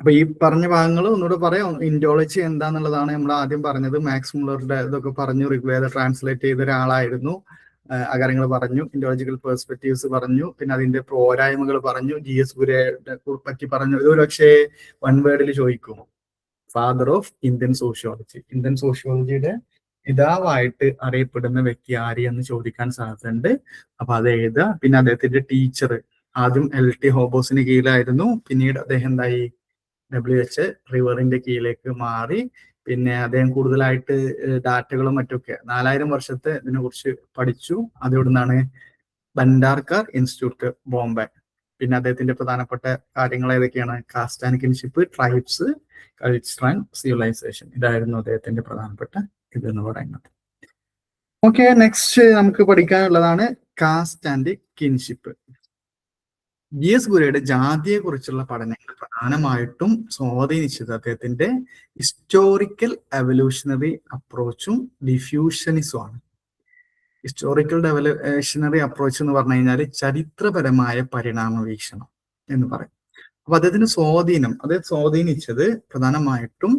അപ്പൊ ഈ പറഞ്ഞ ഭാഗങ്ങൾ ഒന്നുകൂടെ പറയാം. ഇൻഡോളജി എന്താന്നുള്ളതാണ് നമ്മൾ ആദ്യം പറഞ്ഞത്. മാക്സ് മുള്ളറുടെ ഇതൊക്കെ പറഞ്ഞു, ഋഗ്വേദ ട്രാൻസ്ലേറ്റ് ചെയ്ത ഒരാളായിരുന്നു. ആ കാര്യങ്ങൾ പറഞ്ഞു, ഇൻഡോളജിക്കൽ പെർസ്പെക്റ്റീവ്സ് പറഞ്ഞു, പിന്നെ അതിന്റെ പോരായ്മകൾ പറഞ്ഞു, GS ഗുരയെ പറ്റി പറഞ്ഞു. ഇത് പക്ഷേ 1 വേർഡിൽ ചോദിക്കും, father of Indian sociology. Indian സോഷ്യോളജിയുടെ പിതാവായിട്ട് അറിയപ്പെടുന്ന വ്യക്തി ആര് എന്ന് ചോദിക്കാൻ സാധ്യതയുണ്ട്. അപ്പൊ അത് എഴുതുക. പിന്നെ അദ്ദേഹത്തിന്റെ ടീച്ചർ ആദ്യം LT ഹോബോസിന് കീഴിലായിരുന്നു. പിന്നീട് അദ്ദേഹം എന്തായി, WH റിവറിന്റെ കീഴിലേക്ക് മാറി. പിന്നെ അദ്ദേഹം കൂടുതലായിട്ട് ഡാറ്റകളും മറ്റൊക്കെ 4000 വർഷത്തെ ഇതിനെ കുറിച്ച് പഠിച്ചു. അത് എവിടുന്നാണ്? ഭണ്ഡാർക്കർ ഇൻസ്റ്റിറ്റ്യൂട്ട്, ബോംബെ. പിന്നെ അദ്ദേഹത്തിന്റെ പ്രധാനപ്പെട്ട കാര്യങ്ങൾ ഏതൊക്കെയാണ്? Caste and kinship, tribes, culture and civilisation. ഇതായിരുന്നു അദ്ദേഹത്തിന്റെ പ്രധാനപ്പെട്ട ഇതെന്ന് പറയുന്നത്. ഓക്കെ, നെക്സ്റ്റ് നമുക്ക് പഠിക്കാനുള്ളതാണ് കാസ്റ്റ് ആൻഡ് കിൻഷിപ്പ്. GS ഗുരയുടെ ജാതിയെ കുറിച്ചുള്ള പഠനങ്ങൾ പ്രധാനമായിട്ടും സ്വാധീനിച്ചത് അദ്ദേഹത്തിന്റെ ഹിസ്റ്റോറിക്കൽ എവല്യൂഷണറി അപ്രോച്ചും ഡിഫ്യൂഷനിസമാണ്. ഹിസ്റ്റോറിക്കൽ ഡെവല്യൂഷണറി അപ്രോച്ച് എന്ന് പറഞ്ഞു കഴിഞ്ഞാൽ ചരിത്രപരമായ പരിണാമ വീക്ഷണം എന്ന് പറയും. അപ്പൊ അദ്ദേഹത്തിന് അദ്ദേഹം സ്വാധീനിച്ചത് പ്രധാനമായിട്ടും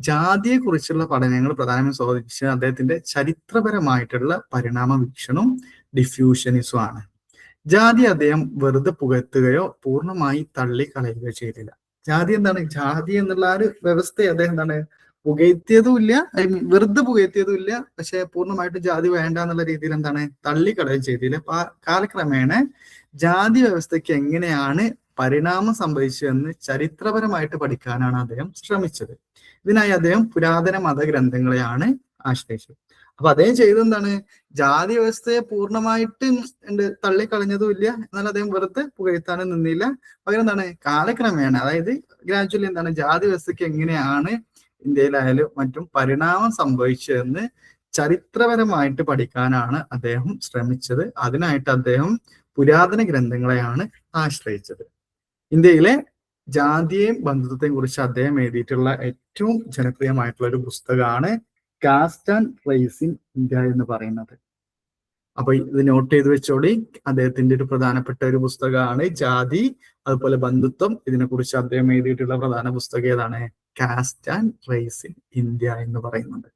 ജാതിയെ കുറിച്ചുള്ള പഠനങ്ങൾ പ്രധാനമായും സ്വാധീനിച്ചത് അദ്ദേഹത്തിന്റെ ചരിത്രപരമായിട്ടുള്ള പരിണാമ വീക്ഷണവും ഡിഫ്യൂഷനിസവും ആണ്. ജാതി അദ്ദേഹം വെറുതെ പുകഴ്ത്തുകയോ പൂർണ്ണമായി തള്ളിക്കളയുകയോ ചെയ്തില്ല. ജാതി എന്താണ്? ജാതി എന്നുള്ള ആ ഒരു വ്യവസ്ഥയെ അദ്ദേഹം എന്താണ് പുകഴ്ത്തിയതുമില്ല, വെറുതെ പുകഴ്ത്തിയതുമില്ല, പക്ഷെ പൂർണ്ണമായിട്ടും ജാതി വേണ്ട എന്നുള്ള രീതിയിൽ എന്താണ് തള്ളിക്കളയുകയും ചെയ്തില്ല. കാലക്രമേണ ജാതി വ്യവസ്ഥയ്ക്ക് എങ്ങനെയാണ് പരിണാമം സംഭവിച്ചതെന്ന് ചരിത്രപരമായിട്ട് പഠിക്കാനാണ് അദ്ദേഹം ശ്രമിച്ചത്. ഇതിനായി അദ്ദേഹം പുരാതന മതഗ്രന്ഥങ്ങളെയാണ് ആശ്രയിച്ചത്. അപ്പൊ അദ്ദേഹം ചെയ്തെന്താണ്? ജാതി വ്യവസ്ഥയെ പൂർണ്ണമായിട്ട് തള്ളിക്കളഞ്ഞതുമില്ല, എന്നാൽ അദ്ദേഹം വെറുതെ പുകഴ്ത്താനും നിന്നില്ല. പകരം എന്താണ് കാലക്രമേണ, അതായത് ഗ്രാജുവലി എന്താണ് ജാതി വ്യവസ്ഥയ്ക്ക് എങ്ങനെയാണ് ഇന്ത്യയിലായാലും മറ്റും പരിണാമം സംഭവിച്ചതെന്ന് ചരിത്രപരമായിട്ട് പഠിക്കാനാണ് അദ്ദേഹം ശ്രമിച്ചത്. അതിനായിട്ട് അദ്ദേഹം പുരാതന ഗ്രന്ഥങ്ങളെയാണ് ആശ്രയിച്ചത്. ഇന്ത്യയിലെ ജാതിയെയും ബന്ധുത്വത്തെയും കുറിച്ച് അദ്ദേഹം എഴുതിയിട്ടുള്ള ഏറ്റവും ജനപ്രിയമായിട്ടുള്ള ഒരു പുസ്തകമാണ് caste and race in India എന്ന് പറയുന്നത്. അപ്പൊ ഇത് നോട്ട് ചെയ്ത് വെച്ചോളി. അദ്ദേഹത്തിന്റെ ഒരു പ്രധാനപ്പെട്ട ഒരു പുസ്തകമാണ് ജാതി, അതുപോലെ ബന്ധുത്വം. ഇതിനെക്കുറിച്ച് അദ്ദേഹം എഴുതിയിട്ടുള്ള പ്രധാന പുസ്തകം ഏതാണ്? Caste and race in India എന്ന് പറയുന്നത്.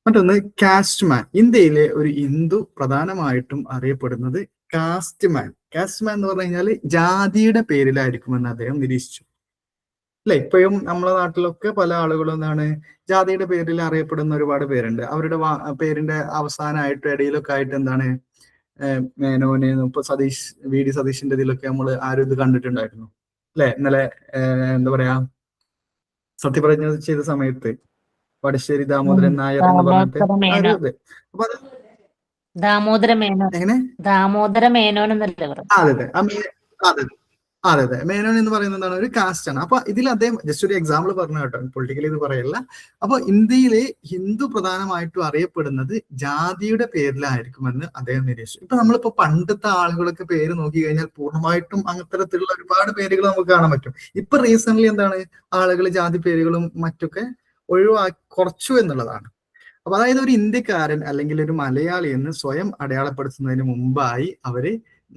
മറ്റൊന്ന് കാസ്റ്റ് മാൻ. ഇന്ത്യയിലെ ഒരു ഹിന്ദു പ്രധാനമായിട്ടും അറിയപ്പെടുന്നത് കാസ്റ്റ് മാൻ. കാസ്റ്റ് മാൻ എന്ന് പറഞ്ഞു കഴിഞ്ഞാൽ ജാതിയുടെ പേരിലായിരിക്കുമെന്ന് അദ്ദേഹം നിരീക്ഷിച്ചു. അല്ലെ, ഇപ്പോഴും നമ്മളെ നാട്ടിലൊക്കെ പല ആളുകളും എന്താണ് ജാതിയുടെ പേരിൽ അറിയപ്പെടുന്ന ഒരുപാട് പേരുണ്ട്. അവരുടെ പേരിന്റെ അവസാനമായിട്ട് ഇടയിലൊക്കെ ആയിട്ട് എന്താണ് മേനോന്, ഇപ്പൊ VD സതീഷിന്റെ ഇതിലൊക്കെ നമ്മൾ ആരും ഇത് കണ്ടിട്ടുണ്ടായിരുന്നു അല്ലെ. ഇന്നലെ എന്താ പറയാ സത്യപ്രതിജ്ഞ ചെയ്ത സമയത്ത് വടശ്ശേരി ദാമോദരൻ നായർ എന്ന് പറഞ്ഞിട്ട് അപ്പൊ അത് ദാമോദര മേനോൻ, എങ്ങനെ ദാമോദര മേനോൻ എന്നല്ലേ അതെ അതെ മേനോൻ എന്ന് പറയുന്നത് എന്താണ്? ഒരു കാസ്റ്റ് ആണ്. അപ്പൊ ഇതിൽ അദ്ദേഹം ജസ്റ്റ് ഒരു എക്സാമ്പിൾ പറഞ്ഞു കേട്ടോ, പൊളിറ്റിക്കലി ഇത് പറയല്ല. അപ്പൊ ഇന്ത്യയിലെ ഹിന്ദു പ്രധാനമായിട്ടും അറിയപ്പെടുന്നത് ജാതിയുടെ പേരിലായിരിക്കുമെന്ന് അദ്ദേഹം നിരീക്ഷിച്ചു. ഇപ്പൊ നമ്മളിപ്പോ പണ്ടത്തെ ആളുകളൊക്കെ പേര് നോക്കി കഴിഞ്ഞാൽ പൂർണ്ണമായിട്ടും അങ്ങനത്തരത്തിലുള്ള ഒരുപാട് പേരുകൾ നമുക്ക് കാണാൻ പറ്റും. ഇപ്പൊ റീസെന്റ് എന്താണ് ആളുകൾ ജാതി പേരുകളും മറ്റൊക്കെ കുറച്ചു എന്നുള്ളതാണ്. അപ്പൊ അതായത് ഒരു ഇന്ത്യക്കാരൻ അല്ലെങ്കിൽ ഒരു മലയാളി എന്ന് സ്വയം അടയാളപ്പെടുത്തുന്നതിന് മുമ്പായി അവര്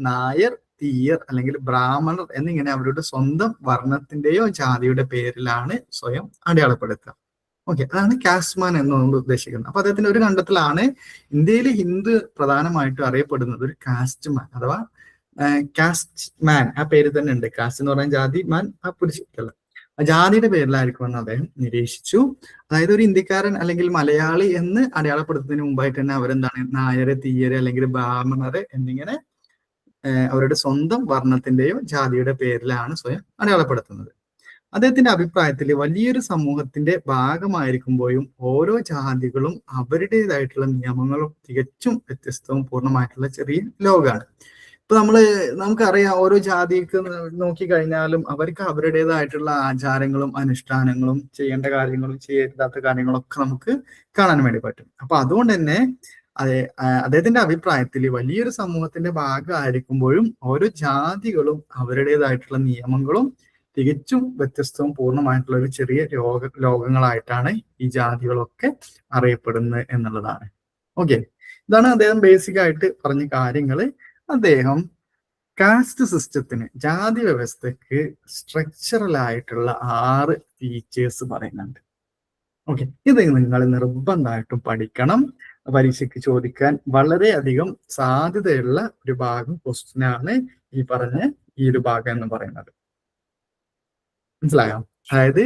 നായർ, തീയർ അല്ലെങ്കിൽ ബ്രാഹ്മണർ എന്നിങ്ങനെ അവരുടെ സ്വന്തം വർണ്ണത്തിന്റെയോ ജാതിയുടെ പേരിലാണ് സ്വയം അടയാളപ്പെടുത്തുക. ഓക്കെ, അതാണ് കാസ്റ്റ് മാൻ എന്നുകൊണ്ട് ഉദ്ദേശിക്കുന്നത്. അപ്പൊ അദ്ദേഹത്തിന്റെ ഒരു കണ്ടെത്തലാണ് ഇന്ത്യയിലെ ഹിന്ദു പ്രധാനമായിട്ടും അറിയപ്പെടുന്നത് ഒരു കാസ്റ്റ് മാൻ അഥവാ കാസ്റ്റ് മാൻ. ആ പേര് തന്നെ ഉണ്ട്. കാസ്റ്റ് എന്ന് പറഞ്ഞാൽ ജാതി, മാൻ ആ പുരുഷല്ല, ജാതിയുടെ പേരിലായിരിക്കുമെന്ന് അദ്ദേഹം നിരീക്ഷിച്ചു. അതായത് ഒരു ഇന്ത്യക്കാരൻ അല്ലെങ്കിൽ മലയാളി എന്ന് അടയാളപ്പെടുത്തുന്നതിന് മുമ്പായിട്ട് തന്നെ അവരെന്താണ് നായര്, തീയര് അല്ലെങ്കിൽ ബ്രാഹ്മണര് എന്നിങ്ങനെ അവരുടെ സ്വന്തം വർണ്ണത്തിന്റെയോ ജാതിയുടെ പേരിലാണ് സ്വയം അടയാളപ്പെടുത്തുന്നത്. അദ്ദേഹത്തിന്റെ അഭിപ്രായത്തിൽ വലിയൊരു സമൂഹത്തിന്റെ ഭാഗമായിരിക്കുമ്പോഴും ഓരോ ജാതികളും അവരുടേതായിട്ടുള്ള നിയമങ്ങളും തികച്ചും വ്യത്യസ്തവും പൂർണ്ണമായിട്ടുള്ള ചെറിയ ലോകമാണ്. ഇപ്പൊ നമുക്കറിയാം, ഓരോ ജാതിക്ക് നോക്കിക്കഴിഞ്ഞാലും അവർക്ക് അവരുടേതായിട്ടുള്ള ആചാരങ്ങളും അനുഷ്ഠാനങ്ങളും ചെയ്യേണ്ട കാര്യങ്ങളും ചെയ്യരുതാത്ത കാര്യങ്ങളൊക്കെ നമുക്ക് കാണാൻ വേണ്ടി പറ്റും. അപ്പൊ അതുകൊണ്ട് തന്നെ അദ്ദേഹത്തിന്റെ അഭിപ്രായത്തിൽ വലിയൊരു സമൂഹത്തിന്റെ ഭാഗമായിരിക്കുമ്പോഴും ഓരോ ജാതികളും അവരുടേതായിട്ടുള്ള നിയമങ്ങളും തികച്ചും വ്യത്യസ്തവും പൂർണ്ണമായിട്ടുള്ള ഒരു ചെറിയ ലോകങ്ങളായിട്ടാണ് ഈ ജാതികളൊക്കെ അറിയപ്പെടുന്നത് എന്നുള്ളതാണ്. ഓക്കെ, ഇതാണ് അദ്ദേഹം ബേസിക് ആയിട്ട് പറഞ്ഞ കാര്യങ്ങള്. അദ്ദേഹം കാസ്റ്റ് സിസ്റ്റത്തിന്, ജാതി വ്യവസ്ഥക്ക് സ്ട്രക്ചറൽ ആയിട്ടുള്ള 6 ഫീച്ചേഴ്സ് പറയുന്നുണ്ട്. ഓക്കെ, ഇത് നിങ്ങൾ നിർബന്ധമായിട്ടും പഠിക്കണം. പരീക്ഷയ്ക്ക് ചോദിക്കാൻ വളരെയധികം സാധ്യതയുള്ള ഒരു ഭാഗം ക്വസ്റ്റ്യനാണ് ഈ ഒരു ഭാഗം എന്ന് പറയുന്നത്. മനസ്സിലായോ? അതായത്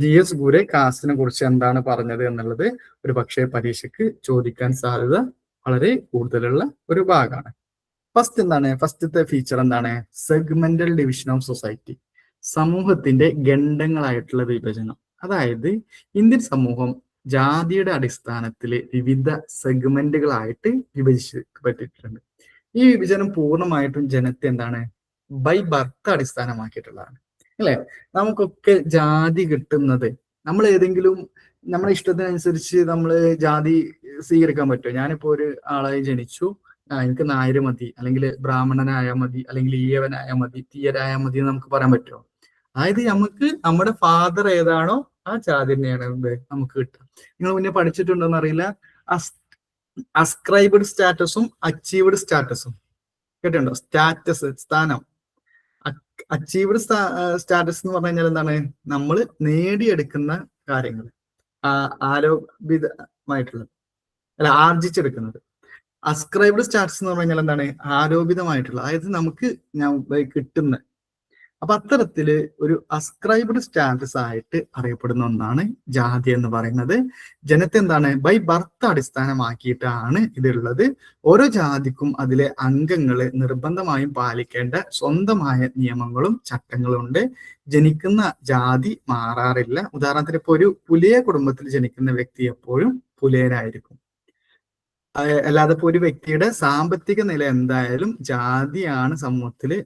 GS ഗുരെ കാസ്റ്റിനെ കുറിച്ച് എന്താണ് പറഞ്ഞത് എന്നുള്ളത് ഒരു പക്ഷേ പരീക്ഷയ്ക്ക് ചോദിക്കാൻ സാധ്യത വളരെ കൂടുതലുള്ള ഒരു ഭാഗമാണ്. ഫസ്റ്റത്തെ ഫീച്ചർ എന്താണ്? Segmental division of society. സമൂഹത്തിന്റെ ഖണ്ഡങ്ങളായിട്ടുള്ള വിഭജനം. അതായത് ഇന്ത്യൻ സമൂഹം ജാതിയുടെ അടിസ്ഥാനത്തിൽ വിവിധ സെഗ്മെന്റുകളായിട്ട് വിഭജിക്കപ്പെട്ടിട്ടുണ്ട്. ഈ വിഭജനം പൂർണ്ണമായിട്ടും ജനത്തെ ബൈ ബർത്ത് അടിസ്ഥാനമാക്കിയിട്ടുള്ളതാണ് അല്ലെ. നമുക്കൊക്കെ ജാതി കിട്ടുന്നത് നമ്മൾ ഏതെങ്കിലും നമ്മുടെ ഇഷ്ടത്തിനനുസരിച്ച് നമ്മൾ ജാതി സ്വീകരിക്കാൻ പറ്റുമോ? ഞാനിപ്പോ ഒരു ആളായി ജനിച്ചു, എനിക്ക് നായർ മതി, അല്ലെങ്കിൽ ബ്രാഹ്മണനായാൽ മതി, അല്ലെങ്കിൽ ഈയവനായാൽ മതി, തീയരായാൽ മതി എന്ന് നമുക്ക് പറയാൻ പറ്റുമോ? അതായത് നമുക്ക് നമ്മുടെ ഫാദർ ഏതാണോ ആ ജാതി തന്നെയാണ് നമുക്ക് കിട്ടുക. നിങ്ങൾ മുന്നേ പഠിച്ചിട്ടുണ്ടോന്ന് അറിയില്ല, അസ്ക്രൈബ്ഡ് സ്റ്റാറ്റസും അച്ചീവ്ഡ് സ്റ്റാറ്റസും കേട്ടിട്ടുണ്ടോ? സ്റ്റാറ്റസ് സ്ഥാനം, അച്ചീവ്ഡ് സ്റ്റാറ്റസ് എന്ന് പറഞ്ഞു കഴിഞ്ഞാൽ എന്താണ്? നമ്മൾ നേടിയെടുക്കുന്ന കാര്യങ്ങൾ, ആരോപിതമായിട്ടുള്ളത് അല്ല ആർജിച്ചെടുക്കുന്നത്. അസ്ക്രൈബ്ഡ് സ്റ്റാറ്റസ് എന്ന് പറഞ്ഞു കഴിഞ്ഞാൽ എന്താണ്? ആരോപിതമായിട്ടുള്ള, അതായത് നമുക്ക് കിട്ടുന്ന. അപ്പൊ അത്തരത്തില് ഒരു അസ്ക്രൈബ്ഡ് സ്റ്റാറ്റസ് ആയിട്ട് അറിയപ്പെടുന്ന ഒന്നാണ് ജാതി എന്ന് പറയുന്നത്. ജനത്തെ എന്താണ്? ബൈ ബർത്ത് അടിസ്ഥാനമാക്കിയിട്ടാണ് ഇതുള്ളത്. ഓരോ ജാതിക്കും അതിലെ അംഗങ്ങള് നിർബന്ധമായും പാലിക്കേണ്ട സ്വന്തമായ നിയമങ്ങളും ചട്ടങ്ങളും ഉണ്ട്. ജനിക്കുന്ന ജാതി മാറാറില്ല. ഉദാഹരണത്തിന് ഇപ്പൊ ഒരു പുലിയ കുടുംബത്തിൽ ജനിക്കുന്ന വ്യക്തി എപ്പോഴും പുലയനായിരിക്കും. അല്ലാതെ ഇപ്പൊ ഒരു വ്യക്തിയുടെ സാമ്പത്തിക നില എന്തായാലും ജാതിയാണ് സമൂഹത്തില്.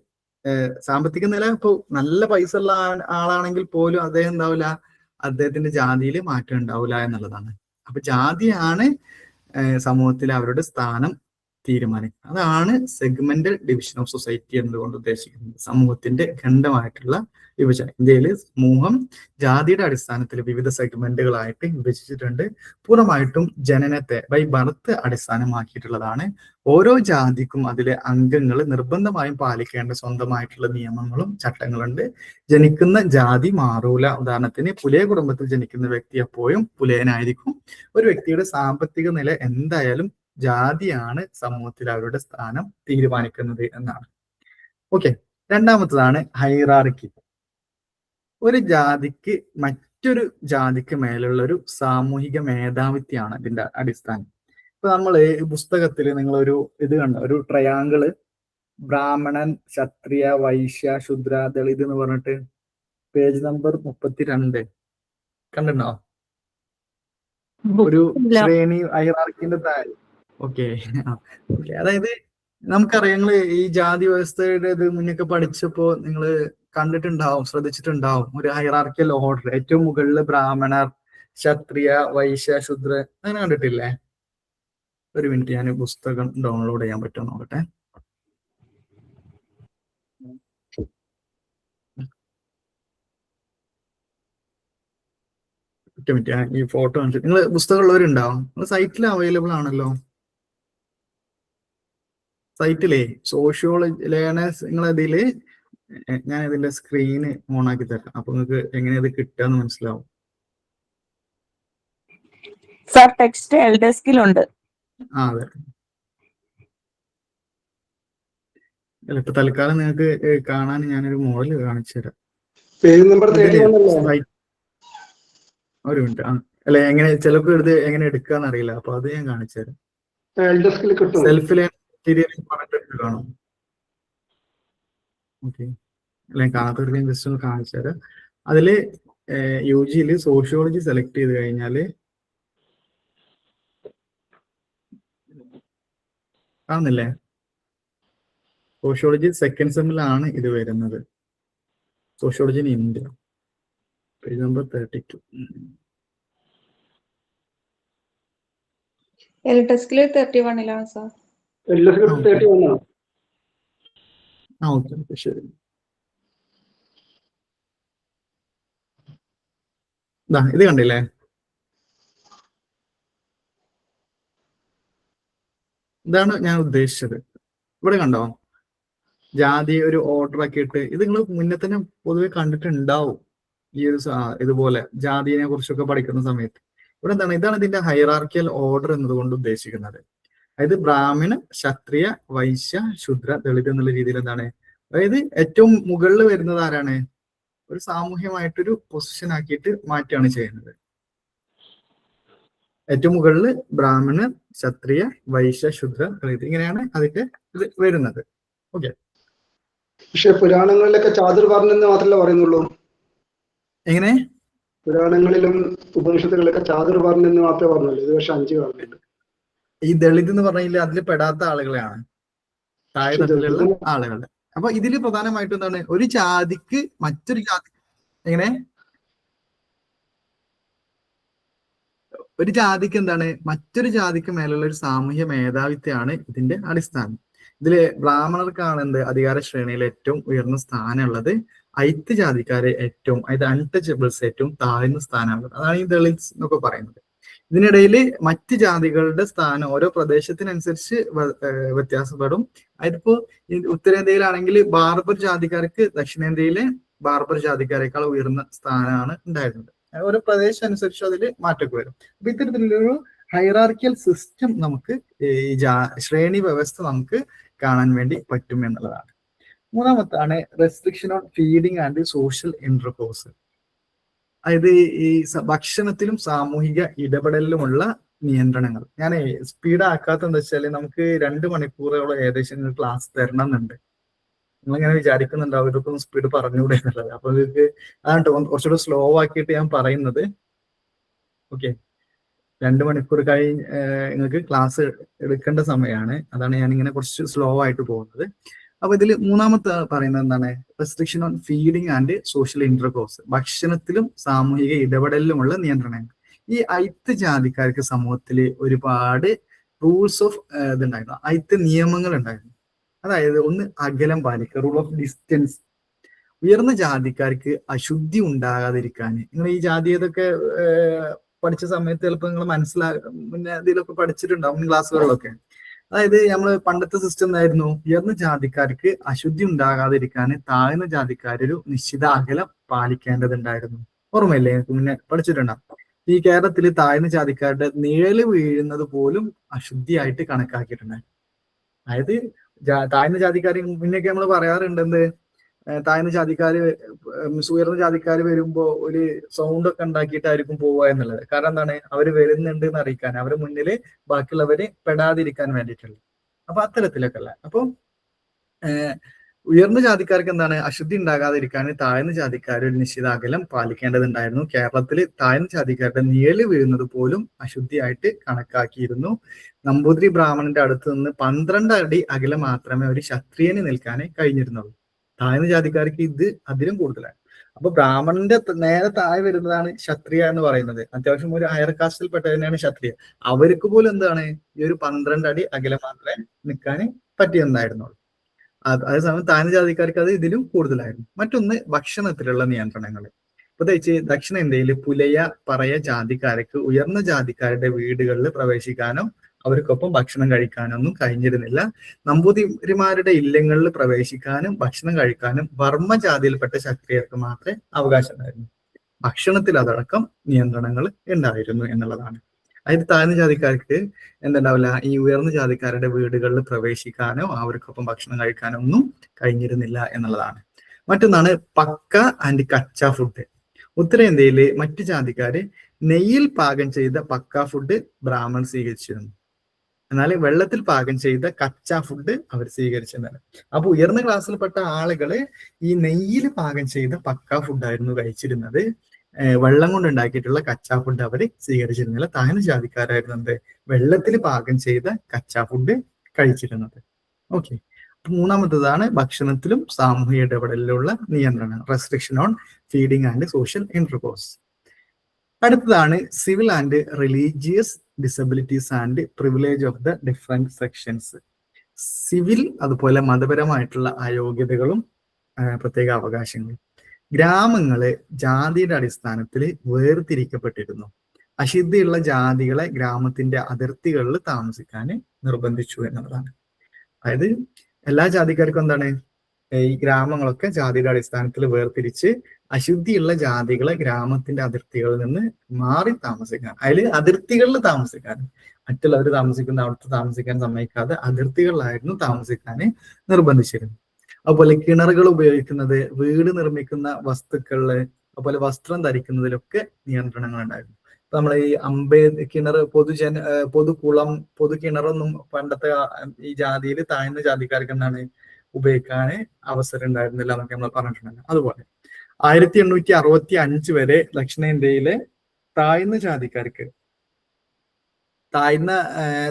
സാമ്പത്തിക നില ഇപ്പൊ നല്ല പൈസ ഉള്ള ആളാണെങ്കിൽ പോലും അദ്ദേഹം എന്താവില്ല, അദ്ദേഹത്തിന്റെ ജാതിയിൽ മാറ്റം ഉണ്ടാവില്ല എന്നുള്ളതാണ്. അപ്പൊ ജാതിയാണ് സമൂഹത്തിൽ അവരുടെ സ്ഥാനം തീരുമാനിക്കുന്നത്. അതാണ് സെഗ്മെന്റൽ ഡിവിഷൻ ഓഫ് സൊസൈറ്റി എന്നതുകൊണ്ട് ഉദ്ദേശിക്കുന്നത്. സമൂഹത്തിന്റെ ഖണ്ഡമായിട്ടുള്ള വിഭജനം. ഇന്ത്യയിൽ സമൂഹം ജാതിയുടെ അടിസ്ഥാനത്തിൽ വിവിധ സെഗ്മെന്റുകളായിട്ട് വിഭജിച്ചിട്ടുണ്ട്. പൂർണ്ണമായിട്ടും ജനനത്തെ ബൈ ബർത്ത് അടിസ്ഥാനമാക്കിയിട്ടുള്ളതാണ്. ഓരോ ജാതിക്കും അതിലെ അംഗങ്ങൾ നിർബന്ധമായും പാലിക്കേണ്ട സ്വന്തമായിട്ടുള്ള നിയമങ്ങളും ചട്ടങ്ങളുണ്ട്. ജനിക്കുന്ന ജാതി മാറൂല. ഉദാഹരണത്തിന് പുലയ കുടുംബത്തിൽ ജനിക്കുന്ന വ്യക്തി എപ്പോഴും പുലയനായിരിക്കും. ഒരു വ്യക്തിയുടെ സാമ്പത്തിക നില എന്തായാലും ജാതിയാണ് സമൂഹത്തിൽ അവരുടെ സ്ഥാനം തീരുമാനിക്കുന്നത് എന്നാണ്. ഓക്കെ, രണ്ടാമത്തതാണ് ഹൈറാർക്കി. ഒരു ജാതിക്ക് മറ്റൊരു ജാതിക്ക് മേലുള്ള ഒരു സാമൂഹിക മേധാവിത്വമാണ് ഇതിന്റെ അടിസ്ഥാനം. ഇപ്പൊ നമ്മള് പുസ്തകത്തിൽ നിങ്ങളൊരു ഇത് കണ്ട ഒരു ട്രയാങ്കിള്, ബ്രാഹ്മണൻ, ക്ഷത്രിയ, വൈശ്യ, ശൂദ്ര, ദളിത് എന്ന് പറഞ്ഞിട്ട് പേജ് നമ്പർ 32 കണ്ടിട്ടുണ്ടോ? ഒരു ശ്രേണി ഹൈറാർക്കിന്റെ താഴെ. ഓക്കെ, അതായത് നമുക്കറിയാം, നിങ്ങള് ഈ ജാതി വ്യവസ്ഥയുടെ ഇത് മുന്നൊക്കെ പഠിച്ചപ്പോ നിങ്ങള് കണ്ടിട്ടുണ്ടാവും, ശ്രദ്ധിച്ചിട്ടുണ്ടാവും. ഒരു ഹൈറാർക്കിയൽ ഓർഡർ, ഏറ്റവും മുകളിൽ ബ്രാഹ്മണർ, ക്ഷത്രിയ, വൈശ്യ, ശൂദ്ര, അങ്ങനെ കണ്ടിട്ടില്ലേ? ഒരു മിനിറ്റ്, ഞാൻ പുസ്തകം ഡൗൺലോഡ് ചെയ്യാൻ പറ്റുമോ നോക്കട്ടെ. ഒറ്റ മിനിറ്റ്, ഞാൻ ഈ ഫോട്ടോ കാണിച്ചു. നിങ്ങൾ പുസ്തകം ഉള്ളവരുണ്ടാവും, നിങ്ങൾ സൈറ്റിൽ അവൈലബിൾ ആണല്ലോ. സൈറ്റിലെ സോഷ്യോളജി ലേണേഴ്സ്, നിങ്ങളതില് ഞാൻ ഇതിന്റെ സ്ക്രീന് ഓൺ ആക്കി തരാം. അപ്പൊ നിങ്ങൾക്ക് എങ്ങനെയാ ഇത് കിട്ടാന്ന് മനസ്സിലാവും. സാർ ടെക്സ്റ്റ് എൽഡെസ്കിലുണ്ട്. അതെ, അല്ല ഇപ്പൊ തൽക്കാലം നിങ്ങൾക്ക് കാണാൻ ഞാനൊരു മോഡൽ കാണിച്ചു തരാം. പേജ് നമ്പർ 31 ഒരു മിനിറ്റ്. അല്ല, എങ്ങനെ ചിലപ്പോൾ ഇത് എങ്ങനെ എടുക്കാന്ന് അറിയില്ല, അപ്പൊ അത് ഞാൻ കാണിച്ചു തരാം. സെൽഫിലെ പറഞ്ഞിട്ട് കാണും. ഓക്കെ, അല്ലെ കാണാത്തവർക്ക് ജസ്റ്റ് ഒന്ന് കാണിച്ചു തരാം. അതില് UG സോഷ്യോളജി സെലക്ട് ചെയ്ത് കഴിഞ്ഞാല് കാണുന്നില്ലേ? സോഷ്യോളജി സെക്കൻഡ് സെമ്മിലാണ് ഇത് വരുന്നത്. Sociology in India, page number 32. എൽഡെസ്കിൽ 31 sir. Okay, ശരി. ഇത് കണ്ടില്ലേ? ഇതാണ് ഞാൻ ഉദ്ദേശിച്ചത്. ഇവിടെ കണ്ടോ? ജാതി ഒരു ഓർഡർ ഒക്കെ ഇട്ട്, ഇത് നിങ്ങൾ മുന്നേ തന്നെ പൊതുവെ കണ്ടിട്ടുണ്ടാവും. ഈ ഒരു ഇതുപോലെ ജാതിയെ കുറിച്ചൊക്കെ പഠിക്കുന്ന സമയത്ത് ഇവിടെ എന്താണ്, ഇതാണ് ഇതിന്റെ ഹൈറാർക്കിയൽ ഓർഡർ എന്നതുകൊണ്ട് ഉദ്ദേശിക്കുന്നത്. അതായത് ബ്രാഹ്മണ, ക്ഷത്രിയ, വൈശ്യ, ശൂദ്ര, ദളിത് എന്നുള്ള രീതിയിൽ എന്താണ്, അതായത് ഏറ്റവും മുകളിൽ വരുന്നത് ആരാണ്? ഒരു സാമൂഹ്യമായിട്ടൊരു പൊസിഷൻ ആക്കിയിട്ട് മാറ്റുകയാണ് ചെയ്യുന്നത്. ഏറ്റവും മുകളിൽ ബ്രാഹ്മണൻ, ക്ഷത്രിയ, വൈശ്യ, ശൂദ്ര, ദളിത്, ഇങ്ങനെയാണ് അതിന്റെ ഇത് വരുന്നത്. ഓക്കെ, പക്ഷെ പുരാണങ്ങളിലൊക്കെ ചാതുർവർണ്ണം എന്ന് മാത്രമല്ലേ പറയുന്നുള്ളൂ. എങ്ങനെ? പുരാണങ്ങളിലും ഉപനിഷത്തുകളിലൊക്കെ ചാതുർവർണ്ണം എന്ന് മാത്രമേ പറഞ്ഞുള്ളൂ. ഇത് പക്ഷെ 5 കാണുന്നുണ്ട്. ഈ ദളിത് എന്ന് പറഞ്ഞാൽ അതിൽ പെടാത്ത ആളുകളെയാണ്, താഴെ തട്ടിലുള്ള ആളുകളുടെ. അപ്പൊ ഇതില് പ്രധാനമായിട്ടും എന്താണ്, ഒരു ജാതിക്ക് മറ്റൊരു ജാതി എങ്ങനെ ഒരു ജാതിക്ക് എന്താണ് മറ്റൊരു ജാതിക്ക് മേലുള്ള ഒരു സാമൂഹ്യ മേധാവിത്വമാണ് ഇതിന്റെ അടിസ്ഥാനം. ഇതില് ബ്രാഹ്മണർക്കാണ് അധികാര ശ്രേണിയിൽ ഏറ്റവും ഉയർന്ന സ്ഥാനമുള്ളത്. ഐത്ത് ജാതിക്കാരെ ഏറ്റവും, അതായത് അൺടച്ചബിൾസ് ഏറ്റവും താഴ്ന്ന സ്ഥാനമുള്ളത്. അതാണ് ഈ ദളിത്സ് എന്നൊക്കെ പറയുന്നത്. ഇതിനിടയിൽ മറ്റ് ജാതികളുടെ സ്ഥാനം ഓരോ പ്രദേശത്തിനനുസരിച്ച് വ്യത്യാസപ്പെടും. അതിപ്പോ ഉത്തരേന്ത്യയിലാണെങ്കിൽ ബാർബർ ജാതിക്കാർക്ക് ദക്ഷിണേന്ത്യയിലെ ബാർബർ ജാതിക്കാരെക്കാൾ ഉയർന്ന സ്ഥാനമാണ് ഉണ്ടായിരുന്നത്. ഓരോ പ്രദേശം അനുസരിച്ച് അതിൽ മാറ്റമൊക്കെ വരും. അപ്പൊ ഇത്തരത്തിലൊരു ഹൈറാർക്കിയൽ സിസ്റ്റം നമുക്ക് ഈ ശ്രേണി വ്യവസ്ഥ നമുക്ക് കാണാൻ വേണ്ടി പറ്റും എന്നുള്ളതാണ്. മൂന്നാമത്താണ് restriction on feeding and social intercourse. അതായത് ഈ ഭക്ഷണത്തിലും സാമൂഹിക ഇടപെടലിലുമുള്ള നിയന്ത്രണങ്ങൾ. ഞാൻ സ്പീഡ് ആക്കാത്ത എന്താ വെച്ചാൽ നമുക്ക് 2 മണിക്കൂറോളം ഏകദേശം ക്ലാസ് തരണം എന്നുണ്ട്. നിങ്ങളിങ്ങനെ വിചാരിക്കുന്നുണ്ടാവും ഇതൊക്കെ ഒന്ന് സ്പീഡ് പറഞ്ഞുകൂടെ എന്നുള്ളത്. അപ്പൊ നിങ്ങൾക്ക് അതാണ് കുറച്ചുകൂടെ സ്ലോ ആക്കിയിട്ട് ഞാൻ പറയുന്നത്. ഓക്കെ, 2 മണിക്കൂർ നിങ്ങൾക്ക് ക്ലാസ് എടുക്കേണ്ട സമയമാണ്. അതാണ് ഞാൻ ഇങ്ങനെ കുറച്ച് സ്ലോ ആയിട്ട് പോകുന്നത്. അപ്പൊ ഇതിൽ മൂന്നാമത്തെ പറയുന്നത് എന്താണ്, restriction on feeding and social intercourse. ഭക്ഷണത്തിലും സാമൂഹിക ഇടപെടലിലുമുള്ള നിയന്ത്രണങ്ങൾ. ഈ ഐത്ത് ജാതിക്കാർക്ക് സമൂഹത്തിൽ ഒരുപാട് റൂൾസ് ഓഫ് ഇതുണ്ടായിരുന്നു, ഐത്ത് നിയമങ്ങൾ ഉണ്ടായിരുന്നു. അതായത് ഒന്ന് അകലം പാലിക്കുക, റൂൾ ഓഫ് ഡിസ്റ്റൻസ്. ഉയർന്ന ജാതിക്കാർക്ക് അശുദ്ധി ഉണ്ടാകാതിരിക്കാൻ, നിങ്ങൾ ഈ ജാതീയതൊക്കെ പഠിച്ച സമയത്ത് ചിലപ്പോൾ നിങ്ങൾ പിന്നെ ഇതിലൊക്കെ പഠിച്ചിട്ടുണ്ടാവും ക്ലാസ്സുകളിലൊക്കെ. അതായത് നമ്മൾ പണ്ടത്തെ സിസ്റ്റം എന്തായിരുന്നു, ഉയർന്ന ജാതിക്കാർക്ക് അശുദ്ധി ഉണ്ടാകാതിരിക്കാൻ താഴ്ന്ന ജാതിക്കാരൊരു നിശ്ചിത അകലം പാലിക്കേണ്ടതുണ്ടായിരുന്നു. ഓർമ്മയില്ലേ, മുന്നേ പഠിച്ചിട്ടുണ്ടാവും. ഈ കേരളത്തിൽ താഴ്ന്ന ജാതിക്കാരുടെ നിഴല് വീഴുന്നത് പോലും അശുദ്ധിയായിട്ട് കണക്കാക്കിയിട്ടുണ്ടായിരുന്നു. അതായത് താഴ്ന്ന ജാതിക്കാർ മുന്നേക്ക് നമ്മൾ പറയാറുണ്ട്, താഴ്ന്ന ജാതിക്കാര് ഉയർന്ന ജാതിക്കാര് വരുമ്പോ ഒരു സൗണ്ട് ഒക്കെ ഉണ്ടാക്കിയിട്ടായിരിക്കും പോവുക എന്നുള്ളത്. കാരണം എന്താണ്, അവര് വരുന്നുണ്ട് എന്ന് അറിയിക്കാൻ, അവരുടെ മുന്നിൽ ബാക്കിയുള്ളവര് പെടാതിരിക്കാൻ വേണ്ടിയിട്ടുള്ളത്. അപ്പൊ അത്തരത്തിലൊക്കെ അല്ല. അപ്പൊ ഉയർന്ന ജാതിക്കാർക്ക് എന്താണ്, അശുദ്ധി ഉണ്ടാകാതിരിക്കാൻ താഴ്ന്ന ജാതിക്കാർ ഒരു നിശ്ചിത അകലം പാലിക്കേണ്ടതുണ്ടായിരുന്നു. കേരളത്തിൽ താഴ്ന്ന ജാതിക്കാരുടെ നിഴല് വീഴുന്നത് പോലും അശുദ്ധിയായിട്ട് കണക്കാക്കിയിരുന്നു. നമ്പൂതിരി ബ്രാഹ്മണന്റെ അടുത്ത് നിന്ന് 12 അടി അകലം മാത്രമേ ഒരു ക്ഷത്രിയന് നിൽക്കാൻ കഴിഞ്ഞിരുന്നുള്ളൂ. താഴ്ന്ന ജാതിക്കാർക്ക് ഇത് അതിലും കൂടുതലാണ്. അപ്പൊ ബ്രാഹ്മണന്റെ നേരെ താഴെ വരുന്നതാണ് ക്ഷത്രിയ എന്ന് പറയുന്നത്. അത്യാവശ്യം ഒരു ഹയർ കാസ്റ്റിൽ പെട്ട തന്നെയാണ് ക്ഷത്രിയ. അവർക്ക് പോലും എന്താണ്, ഈ ഒരു 12 അടി അകലം മാത്രമേ നിൽക്കാൻ പറ്റിയെന്നായിരുന്നുള്ളൂ. അതേസമയം താഴ്ന്ന ജാതിക്കാർക്ക് അത് ഇതിലും കൂടുതലായിരുന്നു. മറ്റൊന്ന് ഭക്ഷണത്തിലുള്ള നിയന്ത്രണങ്ങൾ. പ്രത്യേകിച്ച് ദക്ഷിണേന്ത്യയിൽ പുലയ പറയ ജാതിക്കാർക്ക് ഉയർന്ന ജാതിക്കാരുടെ വീടുകളിൽ പ്രവേശിക്കാനോ അവർക്കൊപ്പം ഭക്ഷണം കഴിക്കാനൊന്നും കഴിഞ്ഞിരുന്നില്ല. നമ്പൂതിരിമാരുടെ ഇല്ലങ്ങളിൽ പ്രവേശിക്കാനും ഭക്ഷണം കഴിക്കാനും വർമ്മ ജാതിയിൽപ്പെട്ട ക്ഷത്രിയർക്ക് മാത്രമേ അവകാശമുണ്ടായിരുന്നു. ഭക്ഷണത്തിൽ അതടക്കം നിയന്ത്രണങ്ങൾ ഉണ്ടായിരുന്നു എന്നുള്ളതാണ്. അതായത് താഴ്ന്ന ജാതിക്കാർക്ക് എന്തുണ്ടാവില്ല, ഈ ഉയർന്ന ജാതിക്കാരുടെ വീടുകളിൽ പ്രവേശിക്കാനോ അവർക്കൊപ്പം ഭക്ഷണം കഴിക്കാനോ ഒന്നും കഴിഞ്ഞിരുന്നില്ല എന്നുള്ളതാണ്. മറ്റൊന്നാണ് പക്ക ആൻഡ് കച്ച ഫുഡ്. ഉത്തരേന്ത്യയിലെ മറ്റു ജാതിക്കാര് നെയ്യിൽ പാകം ചെയ്ത പക്ക ഫുഡ് ബ്രാഹ്മൺ സ്വീകരിച്ചിരുന്നു. എന്നാൽ വെള്ളത്തിൽ പാകം ചെയ്ത കച്ച ഫുഡ് അവർ സ്വീകരിച്ചിരുന്നത്. അപ്പൊ ഉയർന്ന ക്ലാസ്സിൽപ്പെട്ട ആളുകള് ഈ നെയ്യിൽ പാകം ചെയ്ത പക്ക ഫുഡായിരുന്നു കഴിച്ചിരുന്നത്. വെള്ളം കൊണ്ട് ഉണ്ടാക്കിയിട്ടുള്ള കച്ച ഫുഡ് അവർ സ്വീകരിച്ചിരുന്നില്ല. താഴ്ന്ന ജാതിക്കാരായിരുന്നു വെള്ളത്തിൽ പാകം ചെയ്ത കച്ച ഫുഡ് കഴിച്ചിരുന്നത്. ഓക്കെ, മൂന്നാമത്തേതാണ് ഭക്ഷണത്തിലും സാമൂഹിക ഇടപെടലിലുള്ള നിയന്ത്രണം, restriction on feeding and social intercourse. അടുത്തതാണ് civil and religious disabilities and privilege of the different sections. Civil അതുപോലെ മതപരമായിട്ടുള്ള അയോഗ്യതകളും പ്രത്യേക അവകാശങ്ങളും. ഗ്രാമങ്ങള് ജാതിയുടെ അടിസ്ഥാനത്തിൽ വേർതിരിക്കപ്പെട്ടിരുന്നു. അശുദ്ധിയുള്ള ജാതികളെ ഗ്രാമത്തിന്റെ അതിർത്തികളിൽ താമസിക്കാൻ നിർബന്ധിച്ചു എന്നുള്ളതാണ്. അതായത് എല്ലാ ജാതിക്കാർക്കും എന്താണ്, ഈ ഗ്രാമങ്ങളൊക്കെ ജാതിയുടെ അടിസ്ഥാനത്തിൽ വേർതിരിച്ച് അശുദ്ധിയുള്ള ജാതികളെ ഗ്രാമത്തിന്റെ അതിർത്തികളിൽ നിന്ന് മാറി താമസിക്കാൻ, അതിൽ അതിർത്തികളിൽ താമസിക്കാൻ, മറ്റുള്ളവർ താമസിക്കുന്ന അവിടുത്തെ താമസിക്കാൻ സമ്മതിക്കാതെ അതിർത്തികളിലായിരുന്നു താമസിക്കാൻ നിർബന്ധിച്ചിരുന്നു. അതുപോലെ കിണറുകൾ ഉപയോഗിക്കുന്നത്, വീട് നിർമ്മിക്കുന്ന വസ്തുക്കളില്, അതുപോലെ വസ്ത്രം ധരിക്കുന്നതിലൊക്കെ നിയന്ത്രണങ്ങൾ ഉണ്ടായിരുന്നു. ഇപ്പൊ നമ്മളെ ഈ കിണർ, പൊതുകുളം, പൊതു കിണറൊന്നും പണ്ടത്തെ ഈ ജാതിയിൽ താഴ്ന്ന ജാതിക്കാർക്ക് എന്താണ് ഉപയോഗിക്കാൻ അവസരം ഉണ്ടായിരുന്നില്ല എന്നൊക്കെ നമ്മൾ പറഞ്ഞിട്ടുണ്ടല്ലോ. അതുപോലെ 1865 വരെ ദക്ഷിണേന്ത്യയിലെ താഴ്ന്ന ജാതിക്കാർക്ക്,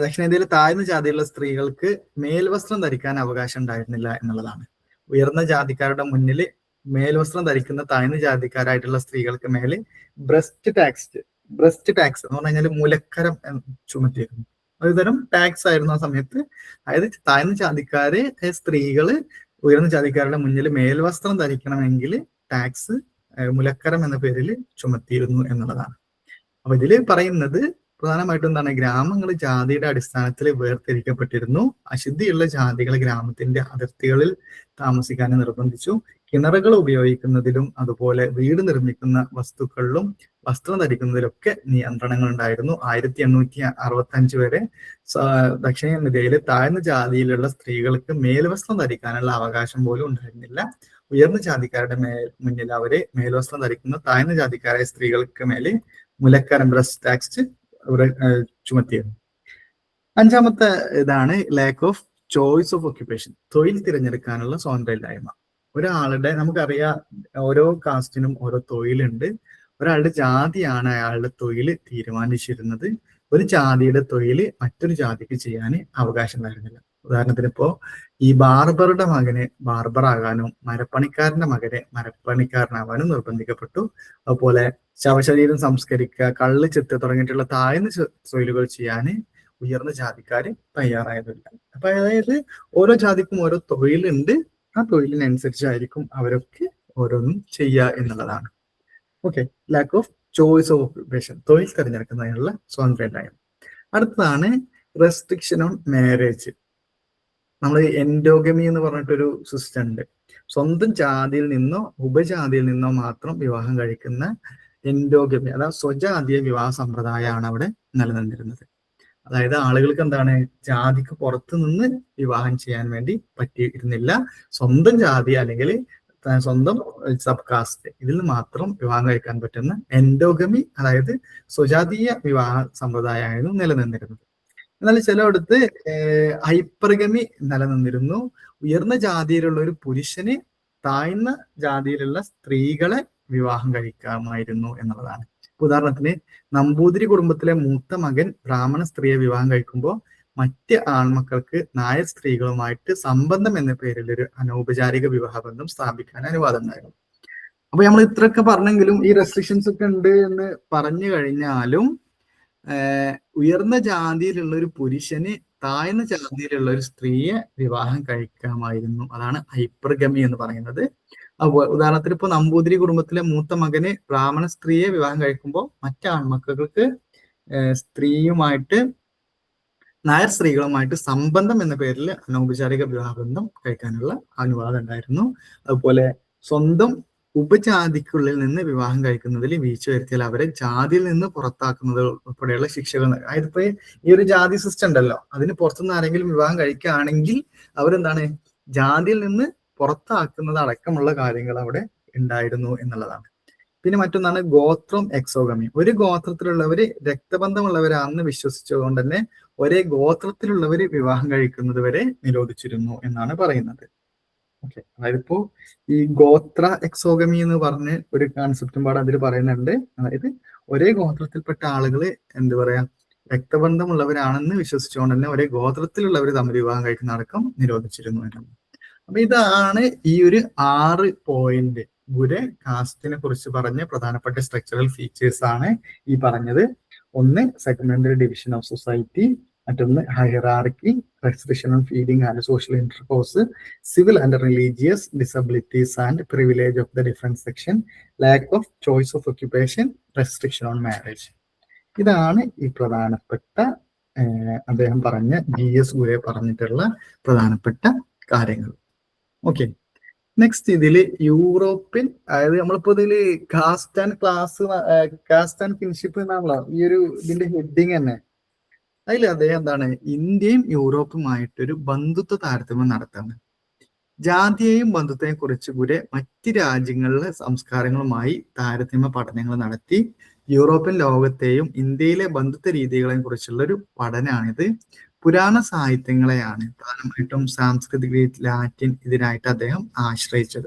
ദക്ഷിണേന്ത്യയിലെ താഴ്ന്ന ജാതിയിലുള്ള സ്ത്രീകൾക്ക് മേൽവസ്ത്രം ധരിക്കാൻ അവകാശം ഉണ്ടായിരുന്നില്ല എന്നുള്ളതാണ്. ഉയർന്ന ജാതിക്കാരുടെ മുന്നിൽ മേൽവസ്ത്രം ധരിക്കുന്ന താഴ്ന്ന ജാതിക്കാരായിട്ടുള്ള സ്ത്രീകൾക്ക് മേലെ ബ്രസ്റ്റ് ടാക്സ് എന്ന് പറഞ്ഞു കഴിഞ്ഞാൽ മുലക്കരം ചുമത്തിയിരുന്നു. ഒരു തരം ടാക്സ് ആയിരുന്നു ആ സമയത്ത്. അതായത് താഴ്ന്ന ജാതിക്കാര് സ്ത്രീകള് ഉയർന്ന ജാതിക്കാരുടെ മുന്നിൽ മേൽവസ്ത്രം ധരിക്കണമെങ്കിൽ ടാക്സ് മുലക്കരം എന്ന പേരിൽ ചുമത്തിയിരുന്നു എന്നുള്ളതാണ്. അപ്പൊ ഇതില് പറയുന്നത് പ്രധാനമായിട്ടും എന്താണ്, ഗ്രാമങ്ങൾ ജാതിയുടെ അടിസ്ഥാനത്തിൽ വേർതിരിക്കപ്പെട്ടിരുന്നു. അശുദ്ധിയുള്ള ജാതികൾ ഗ്രാമത്തിന്റെ അതിർത്തികളിൽ താമസിക്കാൻ നിർബന്ധിച്ചു. കിണറുകൾ ഉപയോഗിക്കുന്നതിലും അതുപോലെ വീട് നിർമ്മിക്കുന്ന വസ്തുക്കളിലും വസ്ത്രം ധരിക്കുന്നതിലൊക്കെ നിയന്ത്രണങ്ങൾ ഉണ്ടായിരുന്നു. 1865 വരെ ദക്ഷിണേന്ത്യയിൽ താഴ്ന്ന ജാതിയിലുള്ള സ്ത്രീകൾക്ക് മേൽവസ്ത്രം ധരിക്കാനുള്ള അവകാശം പോലും ഉണ്ടായിരുന്നില്ല. ഉയർന്ന ജാതിക്കാരുടെ മുന്നിൽ അവരെ മേൽവസ്ത്രം ധരിക്കുന്ന താഴ്ന്ന ജാതിക്കാരായ സ്ത്രീകൾക്ക് മേലെ മുലക്കരം ബ്രസ്റ്റ് ടാക്സ് ചുമത്തിയിരുന്നു. 5-ാമത്തെ ഇതാണ് lack of choice of occupation, തൊഴിൽ തിരഞ്ഞെടുക്കാനുള്ള സ്വാതന്ത്ര്യമില്ലായ്മ. ഒരാളുടെ, നമുക്കറിയാം ഓരോ കാസ്റ്റിനും ഓരോ തൊഴിലുണ്ട്. ഒരാളുടെ ജാതിയാണ് അയാളുടെ തൊഴിൽ തീരുമാനിച്ചിരുന്നത്. ഒരു ജാതിയുടെ തൊഴിൽ മറ്റൊരു ജാതിക്ക് ചെയ്യാൻ അവകാശം ഉണ്ടായിരുന്നില്ല. ഉദാഹരണത്തിന് ഇപ്പോ ഈ ബാർബറുടെ മകന് ബാർബറാകാനും മരപ്പണിക്കാരന്റെ മകനെ മരപ്പണിക്കാരനാവാനും നിർബന്ധിക്കപ്പെട്ടു. അതുപോലെ ശവശരീരം സംസ്കരിക്കുക, കള്ള് ചെത്ത് തുടങ്ങിയിട്ടുള്ള താഴ്ന്ന തൊഴിലുകൾ ചെയ്യാൻ ഉയർന്ന ജാതിക്കാര് തയ്യാറായതില്ല. അപ്പൊ അതായത് ഓരോ ജാതിക്കും ഓരോ തൊഴിലുണ്ട്. ആ തൊഴിലിനനുസരിച്ചായിരിക്കും അവരൊക്കെ ഓരോന്നും ചെയ്യുക എന്നുള്ളതാണ്. Okay, lack of choice of occupation, തൊഴിൽ തിരഞ്ഞെടുക്കുന്നതിനുള്ള സ്വാതന്ത്ര്യമില്ലായ്മ. അടുത്തതാണ് റെസ്ട്രിക്ഷൻ ഓൺ മാരേജ്. നമ്മൾ എൻഡോഗമി എന്ന് പറഞ്ഞിട്ടൊരു സിസ്റ്റം ഉണ്ട്. സ്വന്തം ജാതിയിൽ നിന്നോ ഉപജാതിയിൽ നിന്നോ മാത്രം വിവാഹം കഴിക്കുന്ന എൻഡോഗമി, അതായത് സ്വജാതീയ വിവാഹ സമ്പ്രദായമാണ് അവിടെ നിലനിന്നിരുന്നത്. അതായത് ആളുകൾക്ക് എന്താണ്, ജാതിക്ക് പുറത്തു നിന്ന് വിവാഹം ചെയ്യാൻ വേണ്ടി പറ്റിയിരുന്നില്ല. സ്വന്തം ജാതി അല്ലെങ്കിൽ സ്വന്തം സബ് കാസ്റ്റ് ഇതിൽ മാത്രം വിവാഹം കഴിക്കാൻ പറ്റുന്ന എൻഡോഗമി, അതായത് സ്വജാതീയ വിവാഹ സമ്പ്രദായമായിരുന്നു നിലനിന്നിരുന്നത്. എന്നാൽ ചിലയിടത്ത് ഹൈപ്പർഗമി നിലനിന്നിരുന്നു. ഉയർന്ന ജാതിയിലുള്ള ഒരു പുരുഷന് താഴ്ന്ന ജാതിയിലുള്ള സ്ത്രീകളെ വിവാഹം കഴിക്കാമായിരുന്നു എന്നുള്ളതാണ്. ഉദാഹരണത്തിന് നമ്പൂതിരി കുടുംബത്തിലെ മൂത്ത മകൻ ബ്രാഹ്മണ സ്ത്രീയെ വിവാഹം കഴിക്കുമ്പോൾ മറ്റ് ആൺമക്കൾക്ക് നായർ സ്ത്രീകളുമായിട്ട് സംബന്ധം എന്ന പേരിൽ ഒരു അനൗപചാരിക വിവാഹ ബന്ധം സ്ഥാപിക്കാൻ അനുവാദം ഉണ്ടായിരുന്നു. അപ്പൊ നമ്മൾ ഇത്രയൊക്കെ പറഞ്ഞെങ്കിലും ഈ റെസ്ട്രിക്ഷൻസ് ഒക്കെ ഉണ്ട് എന്ന് പറഞ്ഞു കഴിഞ്ഞാലും ഉയർന്ന ജാതിയിലുള്ള ഒരു പുരുഷന് താഴ്ന്ന ജാതിയിലുള്ള ഒരു സ്ത്രീയെ വിവാഹം കഴിക്കാമായിരുന്നു. അതാണ് ഹൈപ്പർഗമി എന്ന് പറയുന്നത്. ഉദാഹരണത്തിന് ഇപ്പൊ നമ്പൂതിരി കുടുംബത്തിലെ മൂത്ത മകന് ബ്രാഹ്മണ സ്ത്രീയെ വിവാഹം കഴിക്കുമ്പോൾ മറ്റ് ആൺമക്കൾക്ക് സ്ത്രീയുമായിട്ട് നായർ സ്ത്രീകളുമായിട്ട് സംബന്ധം എന്ന പേരിൽ അനൗപചാരിക വിവാഹബന്ധം കഴിക്കാനുള്ള അനുവാദം ഉണ്ടായിരുന്നു. അതുപോലെ സ്വന്തം ഉപജാതിക്കുള്ളിൽ നിന്ന് വിവാഹം കഴിക്കുന്നതിൽ വീഴ്ച വരുത്തിയാൽ അവരെ ജാതിയിൽ നിന്ന് പുറത്താക്കുന്നത് ഉൾപ്പെടെയുള്ള ശിക്ഷകൾ. അതായത് ഇപ്പൊ ഈ ഒരു ജാതി സിസ്റ്റം ഉണ്ടല്ലോ, അതിന് പുറത്തുനിന്ന് ആരെങ്കിലും വിവാഹം കഴിക്കുകയാണെങ്കിൽ അവരെന്താണ്, ജാതിയിൽ നിന്ന് പുറത്താക്കുന്നത് അടക്കമുള്ള കാര്യങ്ങൾ അവിടെ ഉണ്ടായിരുന്നു എന്നുള്ളതാണ്. പിന്നെ മറ്റൊന്നാണ് ഗോത്രം എക്സോഗമി. ഒരു ഗോത്രത്തിലുള്ളവര് രക്തബന്ധമുള്ളവരാണെന്ന് വിശ്വസിച്ചുകൊണ്ട് തന്നെ ഒരേ ഗോത്രത്തിലുള്ളവര് വിവാഹം കഴിക്കുന്നത് വരെ നിരോധിച്ചിരുന്നു എന്നാണ് പറയുന്നത്. ഓക്കെ, അതായത് ഇപ്പോ ഈ ഗോത്ര എക്സോഗമി എന്ന് പറഞ്ഞ് ഒരു കൺസെപ്റ്റും പാടെ അതിൽ പറയുന്നുണ്ട്. അതായത് ഒരേ ഗോത്രത്തിൽപ്പെട്ട ആളുകള് എന്താ പറയാ, രക്തബന്ധമുള്ളവരാണെന്ന് വിശ്വസിച്ചുകൊണ്ട് തന്നെ ഒരേ ഗോത്രത്തിലുള്ളവർ തമ്മിൽ വിവാഹം കഴിക്കുന്ന അടക്കം നിരോധിച്ചിരുന്നു എന്നാണ്. അപ്പൊ ഇതാണ് ഈ ഒരു 6 പോയിന്റ് ഗുരെ കാസ്റ്റിനെ കുറിച്ച് പറഞ്ഞ പ്രധാനപ്പെട്ട സ്ട്രക്ചറൽ ഫീച്ചേഴ്സ് ആണ് ഈ പറഞ്ഞത്. ഒന്ന് സെഗ്മെന്ററി ഡിവിഷൻ ഓഫ് സൊസൈറ്റി, മറ്റൊന്ന് hierarchy, restriction on feeding and social intercourse, civil and religious disabilities and privilege of the different section, lack of choice of occupation, restriction on marriage. ഇതാണ് ഈ പ്രധാനപ്പെട്ട അദ്ദേഹം പറഞ്ഞ GS ഗുരെ പറഞ്ഞിട്ടുള്ള പ്രധാനപ്പെട്ട കാര്യങ്ങൾ. ഓക്കെ, നെക്സ്റ്റ് ഇതില് യൂറോപ്യൻ, അതായത് നമ്മളിപ്പോ ഇതില് caste and class, caste and kinship എന്നാണല്ലോ ഈ ഒരു ഇതിന്റെ ഹെഡിങ് തന്നെ. അതിൽ അദ്ദേഹം എന്താണ്, ഇന്ത്യയും യൂറോപ്പുമായിട്ടൊരു ബന്ധുത്വ താരതമ്യം നടത്തുന്നത്. ജാതിയെയും ബന്ധുത്വത്തെയും കുറിച്ച് കൂടെ മറ്റ് രാജ്യങ്ങളിലെ സംസ്കാരങ്ങളുമായി താരതമ്യ പഠനങ്ങൾ നടത്തി യൂറോപ്യൻ ലോകത്തെയും ഇന്ത്യയിലെ ബന്ധുത്വ രീതികളെയും കുറിച്ചുള്ള ഒരു പഠനമാണിത്. പുരാണ സാഹിത്യങ്ങളെയാണ് പ്രധാനമായിട്ടും സാംസ്കൃതിക ഗ്രീക്ക്, ലാറ്റിൻ ഇതിനായിട്ട് അദ്ദേഹം ആശ്രയിച്ചത്.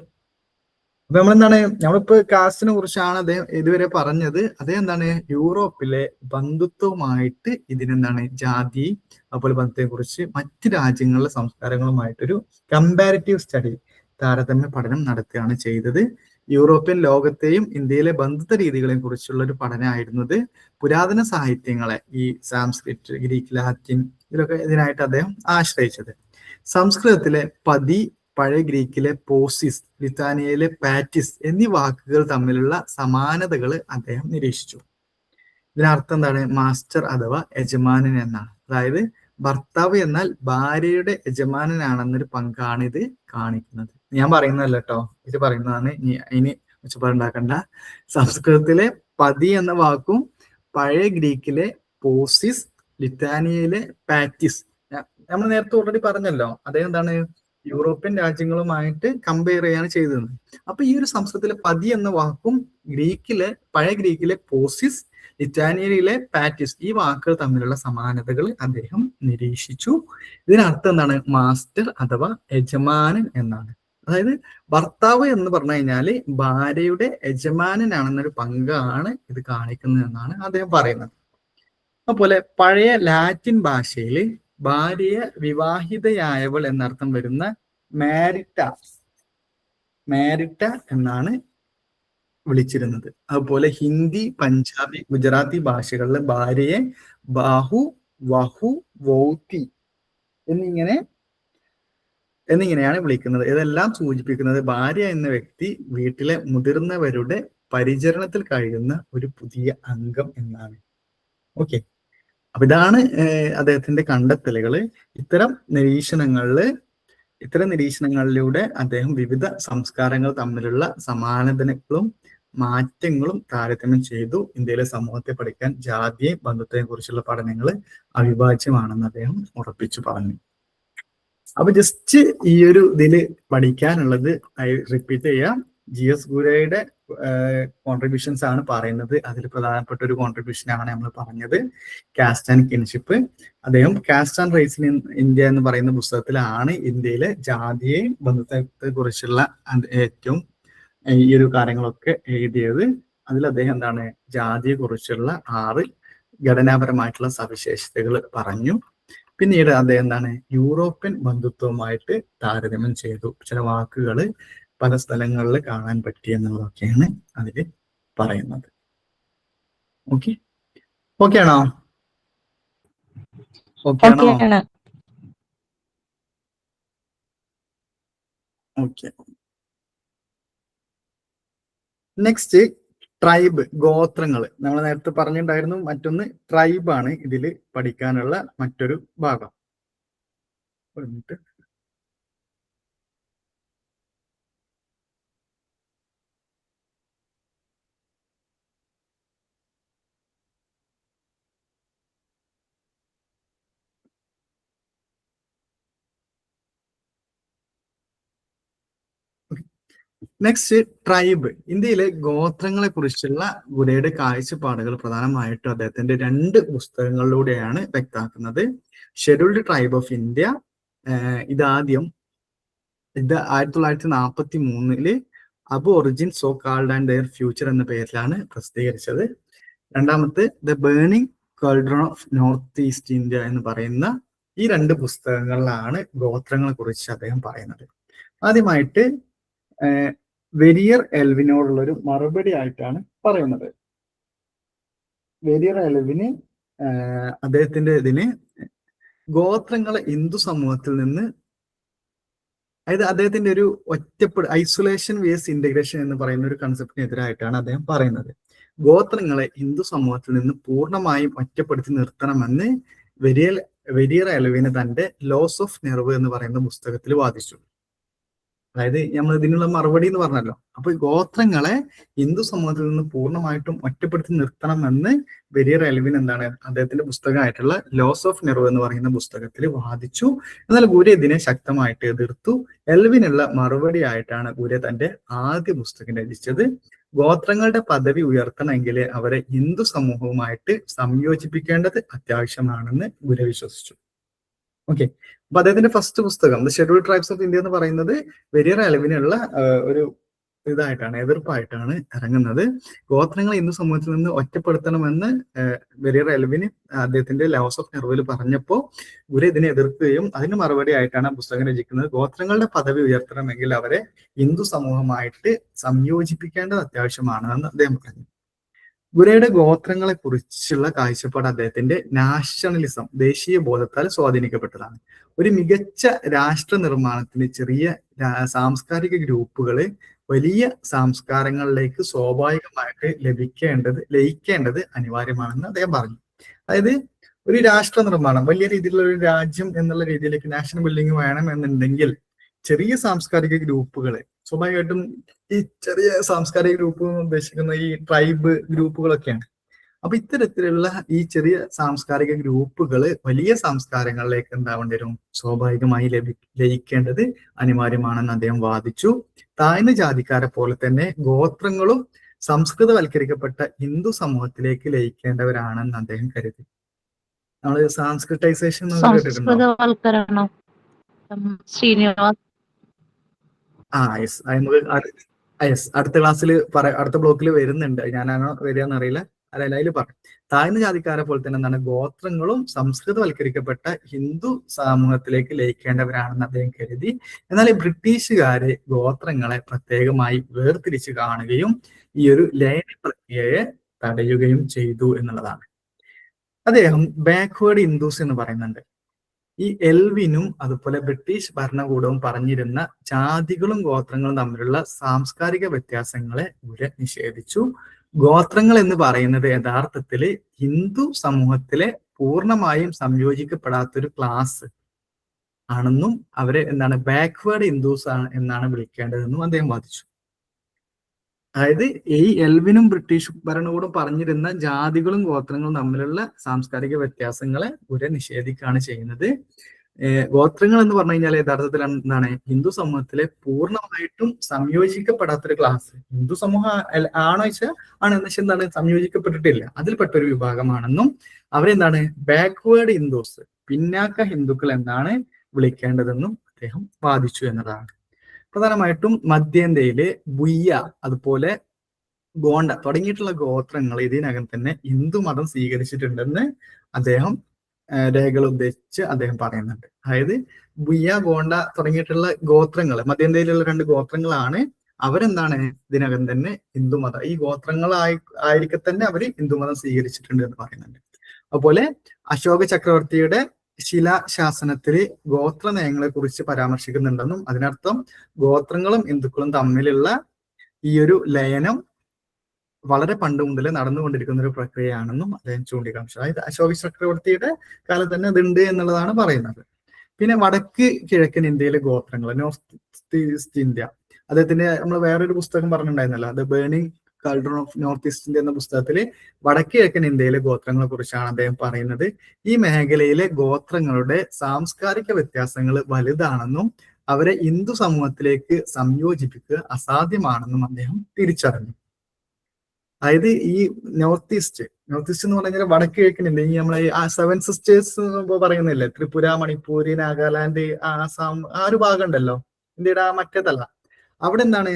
അപ്പൊ നമ്മളിപ്പോ കാസ്റ്റിനെ കുറിച്ചാണ് അദ്ദേഹം ഇതുവരെ പറഞ്ഞത്. അദ്ദേഹം എന്താണ്, യൂറോപ്പിലെ ബന്ധുത്വവുമായിട്ട് ഇതിനെന്താണ്, ജാതി അതുപോലെ ബന്ധത്തെ കുറിച്ച് മറ്റ് രാജ്യങ്ങളിലെ സംസ്കാരങ്ങളുമായിട്ടൊരു കമ്പാരിറ്റീവ് സ്റ്റഡി, താരതമ്യ പഠനം നടത്തുകയാണ് ചെയ്തത്. യൂറോപ്യൻ ലോകത്തെയും ഇന്ത്യയിലെ ബന്ധുത്വ രീതികളെയും കുറിച്ചുള്ള ഒരു പഠനമായിരുന്നത്. പുരാതന സാഹിത്യങ്ങളെ, ഈ സാംസ്ക്രിറ്റ്, ഗ്രീക്ക്, ലാറ്റിൻ ഇതിനായിട്ട് അദ്ദേഹം ആശ്രയിച്ചത്. സംസ്കൃതത്തിലെ പതി, പഴയ ഗ്രീക്കിലെ പോസിസ്, ലിത്താനിയയിലെ പാറ്റിസ് എന്നീ വാക്കുകൾ തമ്മിലുള്ള സമാനതകൾ അദ്ദേഹം നിരീക്ഷിച്ചു. ഇതിനർത്ഥം എന്താണ്? മാസ്റ്റർ അഥവാ യജമാനൻ എന്നാണ്. അതായത് ഭർത്താവ് എന്നാൽ ഭാര്യയുടെ യജമാനനാണെന്നൊരു പങ്കാണ് ഇത് കാണിക്കുന്നത്. ഞാൻ പറയുന്നതല്ല കേട്ടോ, ഇത് പറയുന്നതാണ്. ഇനി മെച്ചപ്പാടുണ്ടാക്കണ്ട. സംസ്കൃതത്തിലെ പതി എന്ന വാക്കും പഴയ ഗ്രീക്കിലെ പോസിസ്, ലിറ്റാനിയയിലെ പാറ്റിസ്, നമ്മൾ നേരത്തെ ഓൾറെഡി പറഞ്ഞല്ലോ, അദ്ദേഹം എന്താണ് യൂറോപ്യൻ രാജ്യങ്ങളുമായിട്ട് കമ്പയർ ചെയ്യാണ് ചെയ്തത്. അപ്പൊ ഈ ഒരു സംസ്കൃതത്തിലെ പതി എന്ന വാക്കും പഴയ ഗ്രീക്കിലെ പോസിസ്, ഇറ്റാലിയയിലെ പാറ്റിസ്, ഈ വാക്കുകൾ തമ്മിലുള്ള സമാനതകൾ അദ്ദേഹം നിരീക്ഷിച്ചു. ഇതിനർത്ഥം എന്താണ്? മാസ്റ്റർ അഥവാ യജമാനൻ എന്നാണ്. അതായത് ഭർത്താവ് എന്ന് പറഞ്ഞു കഴിഞ്ഞാല് ഭാര്യയുടെ യജമാനനാണെന്നൊരു പങ്കാണ് ഇത് കാണിക്കുന്നത് എന്നാണ് അദ്ദേഹം പറയുന്നത്. അതുപോലെ പഴയ ലാറ്റിൻ ഭാഷയിൽ ഭാര്യയെ വിവാഹിതയായവൾ എന്നർത്ഥം വരുന്ന മാരിറ്റ എന്നാണ് വിളിച്ചിരുന്നത്. അതുപോലെ ഹിന്ദി, പഞ്ചാബി, ഗുജറാത്തി ഭാഷകളിലെ ഭാര്യയെ ബാഹു, വഹു, വൗത്തി എന്നിങ്ങനെയാണ് വിളിക്കുന്നത്. ഇതെല്ലാം സൂചിപ്പിക്കുന്നത് ഭാര്യ എന്ന വ്യക്തി വീട്ടിലെ മുതിർന്നവരുടെ പരിചരണത്തിൽ കഴിയുന്ന ഒരു പുതിയ അംഗം എന്നാണ്. ഓക്കെ, അപ്പൊ ഇതാണ് അദ്ദേഹത്തിന്റെ കണ്ടെത്തലുകള്. ഇത്തരം നിരീക്ഷണങ്ങളിലൂടെ അദ്ദേഹം വിവിധ സംസ്കാരങ്ങൾ തമ്മിലുള്ള സമാനതകളും മാറ്റങ്ങളും താരതമ്യം ചെയ്തു. ഇന്ത്യയിലെ സമൂഹത്തെ പഠിക്കാൻ ജാതിയെയും ബന്ധത്തെയും കുറിച്ചുള്ള പഠനങ്ങൾ അവിഭാജ്യമാണെന്ന് അദ്ദേഹം ഉറപ്പിച്ചു പറഞ്ഞു. അപ്പൊ ജസ്റ്റ് ഈ ഒരു ഇതില് പഠിക്കാനുള്ളത് റിപ്പീറ്റ് ചെയ്യാം. GS ഗുരയുടെ കോൺട്രിബ്യൂഷൻസ് ആണ് പറയുന്നത്. അതിൽ പ്രധാനപ്പെട്ട ഒരു കോൺട്രിബ്യൂഷൻ ആണ് നമ്മൾ പറഞ്ഞത്, കാസ്റ്റ് ആൻഡ് കിൻഷിപ്പ്. അദ്ദേഹം caste and race in India എന്ന് പറയുന്ന പുസ്തകത്തിലാണ് ഇന്ത്യയിലെ ജാതിയെയും ബന്ധത്തെ കുറിച്ചുള്ള ഏറ്റവും ഈ ഒരു കാര്യങ്ങളൊക്കെ എഴുതിയത്. അതിൽ അദ്ദേഹം എന്താണ് ജാതിയെ കുറിച്ചുള്ള 6 ഘടനാപരമായിട്ടുള്ള സവിശേഷതകൾ പറഞ്ഞു. പിന്നീട് അദ്ദേഹം എന്താണ് യൂറോപ്യൻ ബന്ധുത്വവുമായിട്ട് താരതമ്യം ചെയ്തു. ചില വാക്കുകൾ പല സ്ഥലങ്ങളിൽ കാണാൻ പറ്റി എന്നുള്ളതൊക്കെയാണ് അതിൽ പറയുന്നത്. ഓക്കെ ആണോ? ഓക്കെ. നെക്സ്റ്റ് ട്രൈബ്, ഗോത്രങ്ങൾ. നമ്മൾ നേരത്തെ പറഞ്ഞിട്ടുണ്ടായിരുന്നു. മറ്റൊന്ന് ട്രൈബാണ് ഇതിൽ പഠിക്കാനുള്ള മറ്റൊരു ഭാഗം. Next tribe. ഇന്ത്യയിലെ ഗോത്രങ്ങളെ കുറിച്ചുള്ള ഗുരയുടെ കാഴ്ചപ്പാടുകൾ പ്രധാനമായിട്ടും അദ്ദേഹത്തിന്റെ 2 പുസ്തകങ്ങളിലൂടെയാണ് വ്യക്തമാക്കുന്നത്. ഷെഡ്യൂൾഡ് ട്രൈബ് ഓഫ് ഇന്ത്യ, ഇത് 1943 aborigine so called and their future എന്ന പേരിലാണ് പ്രസിദ്ധീകരിച്ചത്. രണ്ടാമത്തെ the burning cauldron of north east India എന്ന് പറയുന്ന ഈ 2 പുസ്തകങ്ങളിലാണ് ഗോത്രങ്ങളെ കുറിച്ച് അദ്ദേഹം പറയുന്നത്. ആദ്യമായിട്ട് വെരിയർ എൽവിനോടുള്ളൊരു മറുപടി ആയിട്ടാണ് പറയുന്നത്. വെരിയർ എൽവിന് അദ്ദേഹത്തിന്റെ ഇതിന് ഗോത്രങ്ങളെ ഹിന്ദു സമൂഹത്തിൽ നിന്ന്, അതായത് അദ്ദേഹത്തിന്റെ ഒരു ഐസൊലേഷൻ വേസ് ഇന്റഗ്രേഷൻ എന്ന് പറയുന്ന ഒരു കൺസെപ്റ്റിനെതിരായിട്ടാണ് അദ്ദേഹം പറയുന്നത്. ഗോത്രങ്ങളെ ഹിന്ദു സമൂഹത്തിൽ നിന്ന് പൂർണ്ണമായും ഒറ്റപ്പെടുത്തി നിർത്തണമെന്ന് വെരിയർ എൽവിന് തന്റെ ലോസ് ഓഫ് നെർവ് എന്ന് പറയുന്ന പുസ്തകത്തിൽ വാദിച്ചു. അതായത് നമ്മൾ ഇതിനുള്ള മറുപടി എന്ന് പറഞ്ഞല്ലോ. അപ്പൊ ഗോത്രങ്ങളെ ഹിന്ദു സമൂഹത്തിൽ നിന്ന് പൂർണ്ണമായിട്ടും ഒറ്റപ്പെടുത്തി നിർത്തണമെന്ന് വെരിയർ എൽവിൻ എന്താണ് അദ്ദേഹത്തിന്റെ പുസ്തകമായിട്ടുള്ള ലോസ് ഓഫ് നെർവ് എന്ന് പറയുന്ന പുസ്തകത്തിൽ വാദിച്ചു. എന്നാൽ ഗുരു ഇതിനെ ശക്തമായിട്ട് എതിർത്തു. എൽവിനുള്ള മറുപടി ആയിട്ടാണ് ഗുരു തന്റെ ആദ്യ പുസ്തകം രചിച്ചത്. ഗോത്രങ്ങളുടെ പദവി ഉയർത്തണമെങ്കിൽ അവരെ ഹിന്ദു സമൂഹവുമായിട്ട് സംയോജിപ്പിക്കേണ്ടത് അത്യാവശ്യമാണെന്ന് ഗുരു വിശ്വസിച്ചു. ഓക്കെ, അപ്പൊ അദ്ദേഹത്തിന്റെ ഫസ്റ്റ് പുസ്തകം the scheduled tribes of India എന്ന് പറയുന്നത് വെരിയർ എൽവിനുള്ള ഒരു എതിർപ്പായിട്ടാണ് ഇറങ്ങുന്നത്. ഗോത്രങ്ങളെ ഹിന്ദു സമൂഹത്തിൽ നിന്ന് ഒറ്റപ്പെടുത്തണമെന്ന് വെരിയർ എൽവിന് അദ്ദേഹത്തിന്റെ ലോസ് ഓഫ് നെർവിൽ പറഞ്ഞപ്പോൾ ഗുരു ഇതിനെ എതിർക്കുകയും അതിന് മറുപടി ആയിട്ടാണ് പുസ്തകം രചിക്കുന്നത്. ഗോത്രങ്ങളുടെ പദവി ഉയർത്തണമെങ്കിൽ അവരെ ഹിന്ദു സമൂഹമായിട്ട് സംയോജിപ്പിക്കേണ്ടത് അത്യാവശ്യമാണെന്ന് അദ്ദേഹം പറഞ്ഞു. ഗുരുയുടെ ഗോത്രങ്ങളെ കുറിച്ചുള്ള കാഴ്ചപ്പാട് അദ്ദേഹത്തിന്റെ നാഷണലിസം, ദേശീയ ബോധത്താൽ സ്വാധീനിക്കപ്പെട്ടതാണ്. ഒരു മികച്ച രാഷ്ട്ര നിർമ്മാണത്തിന് ചെറിയ സാംസ്കാരിക ഗ്രൂപ്പുകള് വലിയ സംസ്കാരങ്ങളിലേക്ക് സ്വാഭാവികമായിട്ട് ലയിക്കേണ്ടത് അനിവാര്യമാണെന്ന് അദ്ദേഹം പറഞ്ഞു. അതായത് ഒരു രാഷ്ട്ര നിർമ്മാണം, വലിയ രീതിയിലുള്ള ഒരു രാജ്യം എന്നുള്ള രീതിയിലേക്ക് നാഷണൽ ബിൽഡിംഗ് വേണം എന്നുണ്ടെങ്കിൽ ചെറിയ സാംസ്കാരിക ഗ്രൂപ്പുകളെ, സ്വാഭാവികമായിട്ടും ഈ ചെറിയ സാംസ്കാരിക ഗ്രൂപ്പ് ഉദ്ദേശിക്കുന്ന ഈ ട്രൈബ് ഗ്രൂപ്പുകളൊക്കെയാണ്. അപ്പൊ ഇത്തരത്തിലുള്ള ഈ ചെറിയ സാംസ്കാരിക ഗ്രൂപ്പുകള് വലിയ സംസ്കാരങ്ങളിലേക്ക് എന്താവേണ്ടി വരും, സ്വാഭാവികമായി ലയിക്കേണ്ടത് അനിവാര്യമാണെന്ന് അദ്ദേഹം വാദിച്ചു. താഴ്ന്ന ജാതിക്കാരെ പോലെ തന്നെ ഗോത്രങ്ങളും സംസ്കൃതവൽക്കരിക്കപ്പെട്ട ഹിന്ദു സമൂഹത്തിലേക്ക് ലയിക്കേണ്ടവരാണെന്ന് അദ്ദേഹം കരുതി. നമ്മള് സാംസ്കൃതൈസേഷൻ സംസ്കൃതവൽക്കരണം ശ്രീനിവാസ് അടുത്ത ക്ലാസ്സിൽ അടുത്ത ബ്ലോക്കിൽ വരുന്നുണ്ട്. ഞാനാണോ വരികയെന്നറിയില്ല. അല്ല, അതിൽ പറഞ്ഞു താഴ്ന്ന ജാതിക്കാരെ പോലെ തന്നെ എന്താണ് ഗോത്രങ്ങളും സംസ്കൃതവൽക്കരിക്കപ്പെട്ട ഹിന്ദു സമൂഹത്തിലേക്ക് ലയിക്കേണ്ടവരാണെന്ന് അദ്ദേഹം കരുതി. എന്നാൽ ബ്രിട്ടീഷുകാര് ഗോത്രങ്ങളെ പ്രത്യേകമായി വേർതിരിച്ച് കാണുകയും ഈ ഒരു ലയന പ്രക്രിയയെ തടയുകയും ചെയ്തു എന്നുള്ളതാണ്. അദ്ദേഹം ബാക്ക്വേർഡ് ഹിന്ദുസ് എന്ന് പറയുന്നുണ്ട്. ഈ എൽവിനും അതുപോലെ ബ്രിട്ടീഷ് ഭരണകൂടവും പറഞ്ഞിരുന്ന ജാതികളും ഗോത്രങ്ങളും തമ്മിലുള്ള സാംസ്കാരിക വ്യത്യാസങ്ങളെ ഗുരു നിഷേധിച്ചു. ഗോത്രങ്ങൾ എന്ന് പറയുന്നത് യഥാർത്ഥത്തില് ഹിന്ദു സമൂഹത്തിലെ പൂർണ്ണമായും സംയോജിക്കപ്പെടാത്തൊരു ക്ലാസ് ആണെന്നും അവരെ ബാക്ക്വേർഡ് ഹിന്ദുസ് എന്നാണ് വിളിക്കേണ്ടതെന്നും അദ്ദേഹം വാദിച്ചു. അതായത് ഈ എൽവിനും ബ്രിട്ടീഷ് ഭരണകൂടം പറഞ്ഞിരുന്ന ജാതികളും ഗോത്രങ്ങളും തമ്മിലുള്ള സാംസ്കാരിക വ്യത്യാസങ്ങളെ ഗുരു നിഷേധിക്കുകയാണ് ചെയ്യുന്നത്. ഗോത്രങ്ങൾ എന്ന് പറഞ്ഞു കഴിഞ്ഞാൽ യഥാർത്ഥത്തിൽ ഹിന്ദു സമൂഹത്തിലെ പൂർണ്ണമായിട്ടും സംയോജിക്കപ്പെടാത്തൊരു ക്ലാസ്. ഹിന്ദു സമൂഹം ആണോ വെച്ചാൽ ആണെന്ന് വെച്ചാൽ സംയോജിക്കപ്പെട്ടിട്ടില്ല, അതിൽപ്പെട്ട ഒരു വിഭാഗമാണെന്നും അവരെന്താണ് ബാക്ക്വേർഡ് ഹിന്ദുസ്, പിന്നാക്ക ഹിന്ദുക്കൾ എന്നാണ് വിളിക്കേണ്ടതെന്നും അദ്ദേഹം വാദിച്ചു എന്നതാണ്. പ്രധാനമായിട്ടും മധ്യേന്ത്യയില് ബുയ്യ അതുപോലെ ഗോണ്ട തുടങ്ങിയിട്ടുള്ള ഗോത്രങ്ങൾ ഇതിനകം തന്നെ ഹിന്ദു മതം സ്വീകരിച്ചിട്ടുണ്ടെന്ന് അദ്ദേഹം രേഖകൾ ഉദ്ദേശിച്ച് അദ്ദേഹം പറയുന്നുണ്ട്. അതായത് ബുയ്യ, ഗോണ്ട തുടങ്ങിയിട്ടുള്ള ഗോത്രങ്ങൾ മധ്യേന്ത്യയിലുള്ള 2 ഗോത്രങ്ങളാണ്. അവരെന്താണ് ഇതിനകം തന്നെ ഹിന്ദുമതം, ഈ ഗോത്രങ്ങളായിരിക്കെ തന്നെ അവര് ഹിന്ദുമതം സ്വീകരിച്ചിട്ടുണ്ട് എന്ന് പറയുന്നുണ്ട്. അതുപോലെ അശോക ചക്രവർത്തിയുടെ ശിലാശാസനത്തില് ഗോത്ര നയങ്ങളെ കുറിച്ച് പരാമർശിക്കുന്നുണ്ടെന്നും അതിനർത്ഥം ഗോത്രങ്ങളും ഹിന്ദുക്കളും തമ്മിലുള്ള ഈ ഒരു ലയനം വളരെ പണ്ട് മുതലേ നടന്നുകൊണ്ടിരിക്കുന്ന ഒരു പ്രക്രിയയാണെന്നും അദ്ദേഹം ചൂണ്ടിക്കാണിച്ചു. അതായത് അശോക ചക്രവർത്തിയുടെ കാലത്ത് തന്നെ അതുണ്ട് എന്നുള്ളതാണ് പറയുന്നത്. പിന്നെ വടക്ക് കിഴക്കൻ ഇന്ത്യയിലെ ഗോത്രങ്ങൾ, നോർത്ത് ഈസ്റ്റ് ഇന്ത്യ, അദ്ദേഹത്തിന്റെ നമ്മൾ വേറൊരു പുസ്തകം പറഞ്ഞിട്ടുണ്ടായിരുന്നല്ലോ, the burning culture of north east India എന്ന പുസ്തകത്തില് വടക്ക് കിഴക്കൻ ഇന്ത്യയിലെ ഗോത്രങ്ങളെ കുറിച്ചാണ് അദ്ദേഹം പറയുന്നത്. ഈ മേഖലയിലെ ഗോത്രങ്ങളുടെ സാംസ്കാരിക വ്യത്യാസങ്ങൾ വലുതാണെന്നും അവരെ ഹിന്ദു സമൂഹത്തിലേക്ക് സംയോജിപ്പിക്കുക അസാധ്യമാണെന്നും അദ്ദേഹം തിരിച്ചറിഞ്ഞു. അതായത് ഈ നോർത്ത് ഈസ്റ്റ് എന്ന് പറഞ്ഞാൽ വടക്ക് കിഴക്കൻ ഇന്ത്യ, ഈ നമ്മളെ ആ 7 സിസ്റ്റേഴ്സ് പറയുന്നില്ലേ, ത്രിപുര, മണിപ്പൂര്, നാഗാലാൻഡ്, ആസാം, ആ ഒരു ഭാഗം ഉണ്ടല്ലോ ഇന്ത്യയുടെ ആ മറ്റേതല്ല, അവിടെ എന്താണ്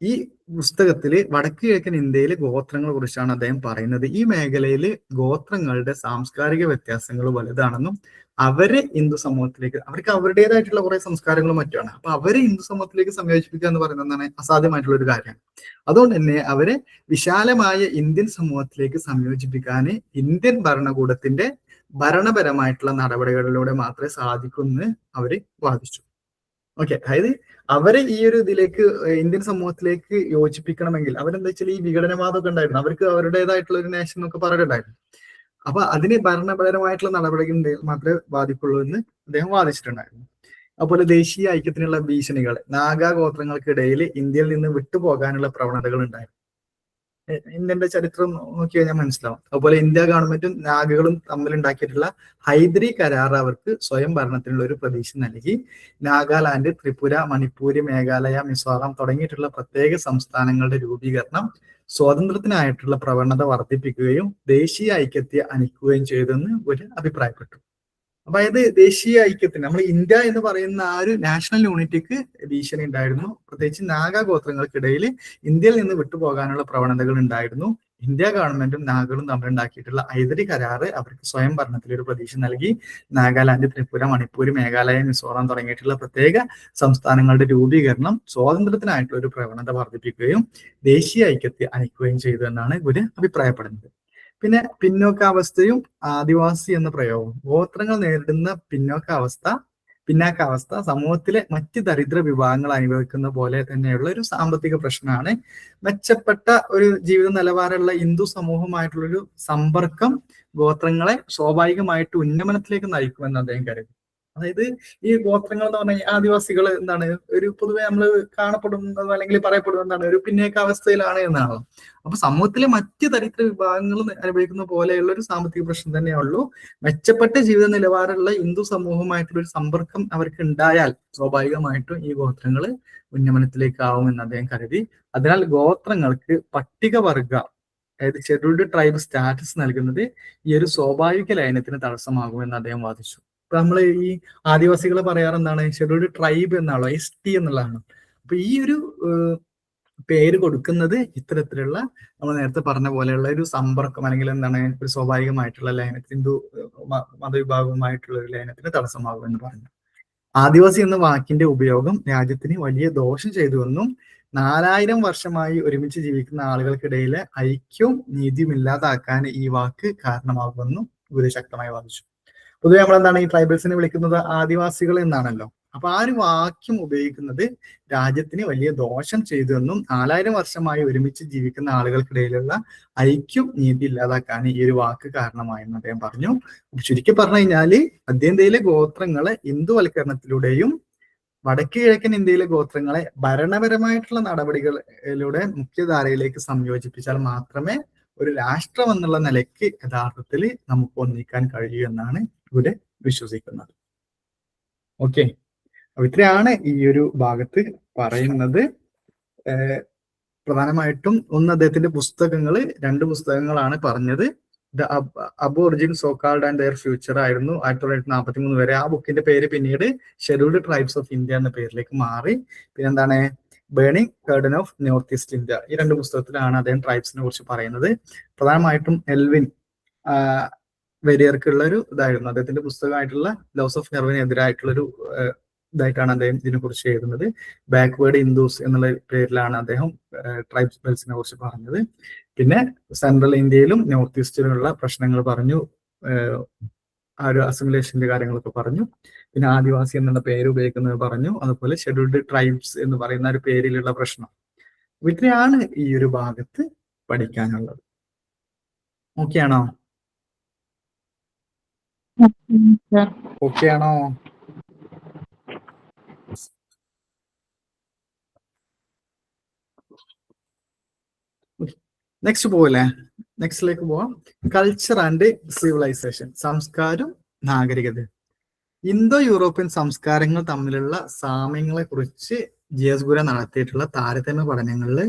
ഈ പുസ്തകത്തില് വടക്ക് കിഴക്കൻ ഇന്ത്യയിലെ ഗോത്രങ്ങളെ കുറിച്ചാണ് അദ്ദേഹം പറയുന്നത്. ഈ മേഖലയിൽ ഗോത്രങ്ങളുടെ സാംസ്കാരിക വ്യത്യാസങ്ങൾ വലുതാണെന്നും അവരെ ഹിന്ദു സമൂഹത്തിലേക്ക്, അവർക്ക് അവരുടേതായിട്ടുള്ള കുറെ സംസ്കാരങ്ങളും മറ്റുമാണ്, അപ്പൊ അവരെ ഹിന്ദു സമൂഹത്തിലേക്ക് സംയോജിപ്പിക്കുക എന്ന് പറയുന്നത് എന്താണ് അസാധ്യമായിട്ടുള്ള ഒരു കാര്യമാണ്. അതുകൊണ്ട് തന്നെ അവരെ വിശാലമായ ഇന്ത്യൻ സമൂഹത്തിലേക്ക് സംയോജിപ്പിക്കാൻ ഇന്ത്യൻ ഭരണകൂടത്തിന്റെ ഭരണപരമായിട്ടുള്ള നടപടികളിലൂടെ മാത്രമേ സാധിക്കൂ എന്ന് അവര് വാദിച്ചു. ഓക്കെ, അതായത് അവരെ ഈ ഒരു ഇതിലേക്ക് ഇന്ത്യൻ സമൂഹത്തിലേക്ക് യോജിപ്പിക്കണമെങ്കിൽ അവരെന്താ വെച്ചാൽ ഈ വിഘടനവാദമൊക്കെ ഉണ്ടായിരുന്നു, അവർക്ക് അവരുടേതായിട്ടുള്ള ഒരു നേഷൻ എന്നൊക്കെ പറഞ്ഞിട്ടുണ്ടായിരുന്നു. അപ്പൊ അതിന് ഭരണപരമായിട്ടുള്ള നടപടികൾ മാത്രമേ ബാധിക്കുള്ളൂ എന്ന് അദ്ദേഹം വാദിച്ചിട്ടുണ്ടായിരുന്നു. അതുപോലെ ദേശീയ ഐക്യത്തിനുള്ള ഭീഷണികൾ, നാഗാ ഗോത്രങ്ങൾക്കിടയിൽ ഇന്ത്യയിൽ നിന്ന് വിട്ടുപോകാനുള്ള പ്രവണതകൾ ഉണ്ടായിരുന്നു. ഇന്ത്യന്റെ ചരിത്രം നോക്കി കഴിഞ്ഞാൽ മനസ്സിലാവും. അതുപോലെ ഇന്ത്യ ഗവൺമെന്റും നാഗകളും തമ്മിലുണ്ടാക്കിയിട്ടുള്ള ഹൈദരി കരാർ അവർക്ക് സ്വയം ഭരണത്തിനുള്ള ഒരു പ്രതീക്ഷ നൽകി. നാഗാലാൻഡ്, ത്രിപുര, മണിപ്പൂര്, മേഘാലയ, മിസോറാം തുടങ്ങിയിട്ടുള്ള പ്രത്യേക സംസ്ഥാനങ്ങളുടെ രൂപീകരണം സ്വാതന്ത്ര്യത്തിനായിട്ടുള്ള പ്രവണത വർദ്ധിപ്പിക്കുകയും ദേശീയ ഐക്യത്തെ അനിക്കുകയും ചെയ്തെന്ന് ഒരു അഭിപ്രായപ്പെട്ടു. അതായത് ദേശീയ ഐക്യത്തിന് നമ്മൾ ഇന്ത്യ എന്ന് പറയുന്ന ആ ഒരു നാഷണൽ യൂണിറ്റിക്ക് ഭീഷണി ഉണ്ടായിരുന്നു. പ്രത്യേകിച്ച് നാഗ ഗോത്രങ്ങൾക്കിടയിൽ ഇന്ത്യയിൽ നിന്ന് വിട്ടുപോകാനുള്ള പ്രവണതകൾ ഉണ്ടായിരുന്നു. ഇന്ത്യ ഗവൺമെന്റും നാഗകളും തമ്മിലുണ്ടാക്കിയിട്ടുള്ള ഐതരി കരാറ് അവർക്ക് സ്വയം ഭരണത്തിൽ ഒരു പ്രതീക്ഷ നൽകി. നാഗാലാൻഡ്, ത്രിപുര, മണിപ്പൂർ, മേഘാലയ, മിസോറാം തുടങ്ങിയിട്ടുള്ള പ്രത്യേക സംസ്ഥാനങ്ങളുടെ രൂപീകരണം സ്വാതന്ത്ര്യത്തിനായിട്ടുള്ള ഒരു പ്രവണത വർദ്ധിപ്പിക്കുകയും ദേശീയ ഐക്യത്തെ അണിക്കുകയും ചെയ്തു എന്നാണ് ഇവര് അഭിപ്രായപ്പെടുന്നത്. പിന്നെ പിന്നോക്കാവസ്ഥയും ആദിവാസി എന്ന പ്രയോഗം. ഗോത്രങ്ങൾ നേരിടുന്ന പിന്നാക്കാവസ്ഥ സമൂഹത്തിലെ മറ്റ് ദരിദ്ര വിഭാഗങ്ങൾ അനുഭവിക്കുന്ന പോലെ തന്നെയുള്ള ഒരു സാമ്പത്തിക പ്രശ്നമാണ്. മെച്ചപ്പെട്ട ഒരു ജീവിത നിലവാരമുള്ള ഹിന്ദു സമൂഹമായിട്ടുള്ളൊരു സമ്പർക്കം ഗോത്രങ്ങളെ സ്വാഭാവികമായിട്ട് ഉന്നമനത്തിലേക്ക് നയിക്കുമെന്ന് അദ്ദേഹം കരുതി. അതായത് ഈ ഗോത്രങ്ങൾ എന്ന് പറഞ്ഞാൽ ആദിവാസികൾ എന്താണ് ഒരു പൊതുവെ നമ്മൾ കാണപ്പെടുന്നത് അല്ലെങ്കിൽ പറയപ്പെടുന്നത് എന്താണ് ഒരു പിന്നേക്കാവസ്ഥയിലാണ് എന്നാണ്. അപ്പൊ സമൂഹത്തിലെ മറ്റ് ദരിദ്ര വിഭാഗങ്ങൾ അനുഭവിക്കുന്ന പോലെയുള്ള ഒരു സാമ്പത്തിക പ്രശ്നം തന്നെയുള്ളൂ. മെച്ചപ്പെട്ട ജീവിത നിലവാരമുള്ള ഹിന്ദു സമൂഹമായിട്ടുള്ള ഒരു സമ്പർക്കം അവർക്ക് ഉണ്ടായാൽ സ്വാഭാവികമായിട്ടും ഈ ഗോത്രങ്ങൾ ഉന്നമനത്തിലേക്കാവുമെന്ന് അദ്ദേഹം കരുതി. അതിനാൽ ഗോത്രങ്ങൾക്ക് പട്ടികവർഗ അതായത് ഷെഡ്യൂൾഡ് ട്രൈബ് സ്റ്റാറ്റസ് നൽകുന്നത് ഈ ഒരു സ്വാഭാവിക ലയനത്തിന് തടസ്സമാകുമെന്ന് അദ്ദേഹം വാദിച്ചു. ഇപ്പൊ നമ്മൾ ഈ ആദിവാസികൾ പറയാറ് എന്താണ് ഷെഡ്യൂൾഡ് ട്രൈബ് എന്നാണോ ST എന്നുള്ളതാണ്. അപ്പൊ ഈ ഒരു പേര് കൊടുക്കുന്നത് ഇത്തരത്തിലുള്ള നമ്മൾ നേരത്തെ പറഞ്ഞ പോലെയുള്ള ഒരു സമ്പർക്കം അല്ലെങ്കിൽ എന്താണ് ഒരു സ്വാഭാവികമായിട്ടുള്ള ലയനത്തിന് ഹിന്ദു മതവിഭാഗവുമായിട്ടുള്ള ഒരു ലയനത്തിന് തടസ്സമാകും എന്ന് പറഞ്ഞു. ആദിവാസി എന്ന വാക്കിന്റെ ഉപയോഗം രാജ്യത്തിന് വലിയ ദോഷം ചെയ്തുവെന്നും 4000 വർഷമായി ഒരുമിച്ച് ജീവിക്കുന്ന ആളുകൾക്കിടയിലെ ഐക്യവും നീതിയും ഇല്ലാതാക്കാൻ ഈ വാക്ക് കാരണമാകുമെന്നും ഇവര് ശക്തമായി വാദിച്ചു. പൊതുവെ നമ്മളെന്താണ് ഈ ട്രൈബൽസിനെ വിളിക്കുന്നത് ആദിവാസികൾ എന്നാണല്ലോ. അപ്പൊ ആ ഒരു വാക്യം ഉപയോഗിക്കുന്നത് രാജ്യത്തിന് വലിയ ദോഷം ചെയ്തുവെന്നും 4000 വർഷമായി ഒരുമിച്ച് ജീവിക്കുന്ന ആളുകൾക്കിടയിലുള്ള ഐക്യം നീതി ഇല്ലാതാക്കാൻ ഈ ഒരു വാക്ക് കാരണമായെന്ന് അദ്ദേഹം പറഞ്ഞു. ചുരുക്കി പറഞ്ഞു കഴിഞ്ഞാല് മധ്യേന്ത്യയിലെ ഗോത്രങ്ങളെ ഹിന്ദുവൽക്കരണത്തിലൂടെയും വടക്ക് കിഴക്കൻ ഇന്ത്യയിലെ ഗോത്രങ്ങളെ ഭരണപരമായിട്ടുള്ള നടപടികളിലൂടെ മുഖ്യധാരയിലേക്ക് സംയോജിപ്പിച്ചാൽ മാത്രമേ ഒരു രാഷ്ട്രം എന്നുള്ള നിലയ്ക്ക് യഥാർത്ഥത്തിൽ നമുക്ക് ഒന്നിക്കാൻ കഴിയൂ എന്നാണ് ഇവിടെ വിശ്വസിക്കുന്നത്. ഓക്കെ, അപ്പൊ ഇത്രയാണ് ഈ ഒരു ഭാഗത്ത് പറയുന്നത്. പ്രധാനമായിട്ടും ഒന്ന് അദ്ദേഹത്തിന്റെ പുസ്തകങ്ങൾ 2 പുസ്തകങ്ങളാണ് പറഞ്ഞത്. The aborigine so called and their future ആയിരുന്നു 1943 വരെ. ആ ബുക്കിന്റെ പേര് പിന്നീട് ഷെഡ്യൂൾഡ് ട്രൈബ്സ് ഓഫ് ഇന്ത്യ എന്ന പേരിലേക്ക് മാറി. പിന്നെന്താണ് burning garden of north east India. ഈ 2 പുസ്തകത്തിലാണ് അദ്ദേഹം ട്രൈബ്സിനെ കുറിച്ച് പറയുന്നത്. പ്രധാനമായിട്ടും എൽവിൻ വെരിയർക്കുള്ള ഒരു ഇതായിരുന്നു അദ്ദേഹത്തിന്റെ പുസ്തകമായിട്ടുള്ള ലോസ് ഓഫ് നെർവിനെതിരായിട്ടുള്ളൊരു ഇതായിട്ടാണ് അദ്ദേഹം ഇതിനെ കുറിച്ച് എഴുതുന്നത്. ബാക്ക്വേർഡ് ഹിന്ദുസ് എന്നുള്ള പേരിലാണ് അദ്ദേഹം ട്രൈബ്സിനെ കുറിച്ച് പറഞ്ഞത്. പിന്നെ സെൻട്രൽ ഇന്ത്യയിലും നോർത്ത് ഈസ്റ്റിലുള്ള പ്രശ്നങ്ങൾ പറഞ്ഞു, ആ ഒരു അസിമുലേഷന്റെ കാര്യങ്ങളൊക്കെ പറഞ്ഞു. പിന്നെ ആദിവാസി എന്നുള്ള പേര് ഉപയോഗിക്കുന്നത് പറഞ്ഞു. അതുപോലെ ഷെഡ്യൂൾഡ് ട്രൈബ്സ് എന്ന് പറയുന്ന ഒരു പേരിലുള്ള പ്രശ്നം. ഇത്രയാണ് ഈ ഒരു ഭാഗത്ത് പഠിക്കാനുള്ളത്. ഓക്കെ ആണോ? ഓക്കെ ആണോ? നെക്സ്റ്റ് പോവല്ലേ? നെക്സ്റ്റിലേക്ക് പോവാം. കൾച്ചർ ആൻഡ് സിവിലൈസേഷൻ, സംസ്കാരം നാഗരികത. ഇന്തോ യൂറോപ്യൻ സംസ്കാരങ്ങൾ തമ്മിലുള്ള സാമ്യങ്ങളെ കുറിച്ച് GS ഗുര നടത്തിയിട്ടുള്ള താരതമ്യ പഠനങ്ങളിൽ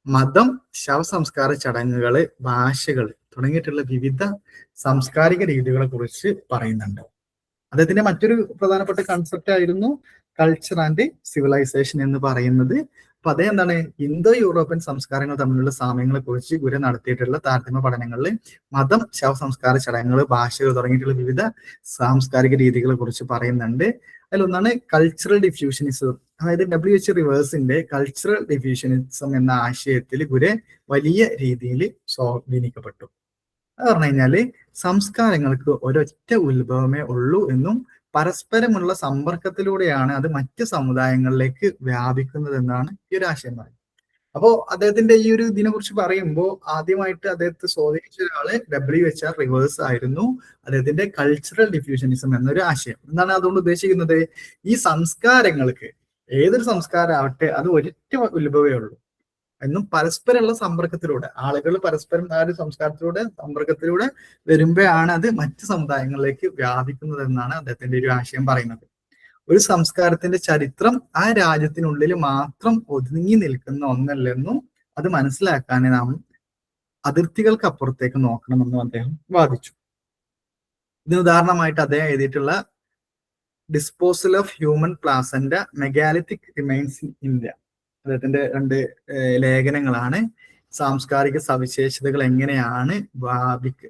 മതം, ശവസംസ്കാര ചടങ്ങുകള്, ഭാഷകൾ തുടങ്ങിയിട്ടുള്ള വിവിധ സാംസ്കാരിക രീതികളെ കുറിച്ച് പറയുന്നുണ്ട്. അദ്ദേഹത്തിന്റെ മറ്റൊരു പ്രധാനപ്പെട്ട കൺസെപ്റ്റ് ആയിരുന്നു കൾച്ചർ ആൻഡ് സിവിലൈസേഷൻ എന്ന് പറയുന്നത്. അപ്പൊ അതേ എന്താണ് ഇന്തോ യൂറോപ്യൻ സംസ്കാരങ്ങൾ തമ്മിലുള്ള സാമ്യങ്ങളെ കുറിച്ച് ഗുരു നടത്തിയിട്ടുള്ള താരതമ്യ പഠനങ്ങളിൽ മതം, ശവസംസ്കാര ചടങ്ങുകൾ, ഭാഷകൾ തുടങ്ങിയിട്ടുള്ള വിവിധ സാംസ്കാരിക രീതികളെ കുറിച്ച് പറയുന്നുണ്ട്. അതിലൊന്നാണ് കൾച്ചറൽ ഡിഫ്യൂഷനിസം. അതായത് WH റിവേഴ്സിന്റെ കൾച്ചറൽ ഡിഫ്യൂഷനിസം എന്ന ആശയത്തിൽ ഗുരു വലിയ രീതിയിൽ സ്വാധീനിക്കപ്പെട്ടു. അത് പറഞ്ഞു കഴിഞ്ഞാല് സംസ്കാരങ്ങൾക്ക് ഒരൊറ്റ ഉത്ഭവമേ ഉള്ളൂ എന്നും പരസ്പരമുള്ള സമ്പർക്കത്തിലൂടെയാണ് അത് മറ്റ് സമുദായങ്ങളിലേക്ക് വ്യാപിക്കുന്നത് എന്നാണ് ഈ ഒരു ആശയം പറയുന്നത്. അപ്പോ അദ്ദേഹത്തിന്റെ ഈ ഒരു ഇതിനെ കുറിച്ച് പറയുമ്പോൾ ആദ്യമായിട്ട് അദ്ദേഹത്തെ സ്വാധീനിച്ച ഒരാള് WH റിവേഴ്സ് ആയിരുന്നു. അദ്ദേഹത്തിന്റെ കൾച്ചറൽ ഡിഫ്യൂഷനിസം എന്നൊരു ആശയം. എന്താണ് അതുകൊണ്ട് ഉദ്ദേശിക്കുന്നത്? ഈ സംസ്കാരങ്ങൾക്ക് ഏതൊരു സംസ്കാരം ആവട്ടെ അത് ഒരൊറ്റ ഉത്ഭവമേ ഉള്ളൂ എന്നും പരസ്പരമുള്ള സമ്പർക്കത്തിലൂടെ ആളുകൾ പരസ്പരം ആ ഒരു സമ്പർക്കത്തിലൂടെ വരുമ്പോഴാണ് അത് മറ്റ് സമുദായങ്ങളിലേക്ക് വ്യാപിക്കുന്നത് എന്നാണ് അദ്ദേഹത്തിന്റെ ഒരു ആശയം പറയുന്നത്. ഒരു സംസ്കാരത്തിന്റെ ചരിത്രം ആ രാജ്യത്തിനുള്ളിൽ മാത്രം ഒതുങ്ങി നിൽക്കുന്ന ഒന്നല്ലെന്നും അത് മനസ്സിലാക്കാൻ നാം അതിർത്തികൾക്ക് അപ്പുറത്തേക്ക് നോക്കണമെന്നും അദ്ദേഹം വാദിച്ചു. ഇതിന് ഉദാഹരണമായിട്ട് അദ്ദേഹം എഴുതിയിട്ടുള്ള disposal of human placenta megalithic remains in India, അദ്ദേഹത്തിന്റെ 2 ലേഖനങ്ങളാണ്. സാംസ്കാരിക സവിശേഷതകൾ എങ്ങനെയാണ്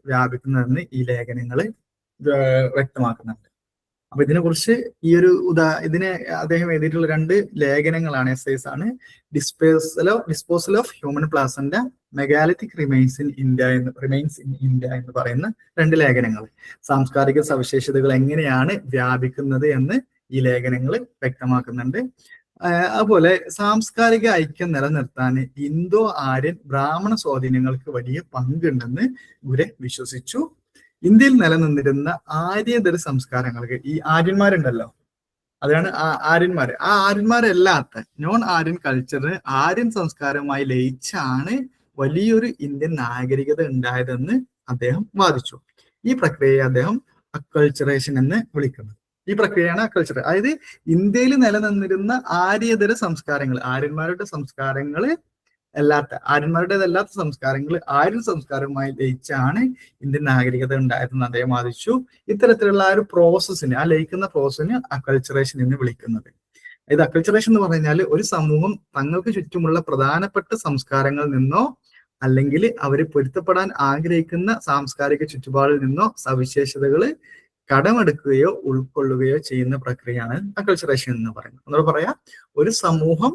വ്യാപിക്കുന്നതെന്ന് ഈ ലേഖനങ്ങൾ വ്യക്തമാക്കുന്നുണ്ട്. അപ്പൊ ഇതിനെക്കുറിച്ച് ഇതിനെ അദ്ദേഹം എഴുതിയിട്ടുള്ള 2 ലേഖനങ്ങളാണ്, എസ്സേസ് ആണ്. Disposal of human placenta megalithic remains in India എന്ന് പറയുന്ന 2 ലേഖനങ്ങൾ. സാംസ്കാരിക സവിശേഷതകൾ എങ്ങനെയാണ് വ്യാപിക്കുന്നത് എന്ന് ഈ ലേഖനങ്ങൾ വ്യക്തമാക്കുന്നുണ്ട്. അതുപോലെ സാംസ്കാരിക ഐക്യം നിലനിർത്താൻ ഇന്തോ ആര്യൻ ബ്രാഹ്മണ സ്വാധീനങ്ങൾക്ക് വലിയ പങ്കുണ്ടെന്ന് ഗുരെ വിശ്വസിച്ചു. ഇന്ത്യയിൽ നിലനിന്നിരുന്ന ആര്യതര സംസ്കാരങ്ങൾക്ക്, ഈ ആര്യന്മാരുണ്ടല്ലോ, അതാണ് ആര്യന്മാര്, ആ ആര്യന്മാരല്ലാത്ത നോൺ ആര്യൻ കൾച്ചറിന് ആര്യൻ സംസ്കാരവുമായി ലയിച്ചാണ് വലിയൊരു ഇന്ത്യൻ നാഗരികത ഉണ്ടായതെന്ന് അദ്ദേഹം വാദിച്ചു. ഈ പ്രക്രിയയെ അദ്ദേഹം അക്കൾച്ചറേഷൻ എന്ന് വിളിക്കുന്നത്. ഈ പ്രക്രിയയാണ് അക്കൾച്ചർ. അതായത് ഇന്ത്യയിൽ നിലനിന്നിരുന്ന ആര്യതര സംസ്കാരങ്ങൾ, ആര്യന്മാരുടെ സംസ്കാരങ്ങൾ ആര്യന്മാരുടേതല്ലാത്ത സംസ്കാരങ്ങൾ ആര്യൻ സംസ്കാരവുമായി ലയിച്ചാണ് ഇന്ത്യൻ നാഗരികത ഉണ്ടായതെന്ന് അദ്ദേഹം വാദിച്ചു. ഇത്തരത്തിലുള്ള ആ ഒരു പ്രോസസ്സിന്, ആ ലയിക്കുന്ന പ്രോസസ്സിന് അക്കൾച്ചറേഷൻ എന്ന് വിളിക്കുന്നത്. ഇത് അക്കൾച്ചറേഷൻ എന്ന് പറഞ്ഞാൽ ഒരു സമൂഹം തങ്ങൾക്ക് ചുറ്റുമുള്ള പ്രധാനപ്പെട്ട സംസ്കാരങ്ങളിൽ നിന്നോ അല്ലെങ്കിൽ അവർ പൊരുത്തപ്പെടാൻ ആഗ്രഹിക്കുന്ന സാംസ്കാരിക ചുറ്റുപാടിൽ നിന്നോ സവിശേഷതകൾ കടമെടുക്കുകയോ ഉൾക്കൊള്ളുകയോ ചെയ്യുന്ന പ്രക്രിയയാണ് അക്കൾച്ചറേഷൻ എന്ന് പറയുന്നത്. എന്നോട് പറയാം, ഒരു സമൂഹം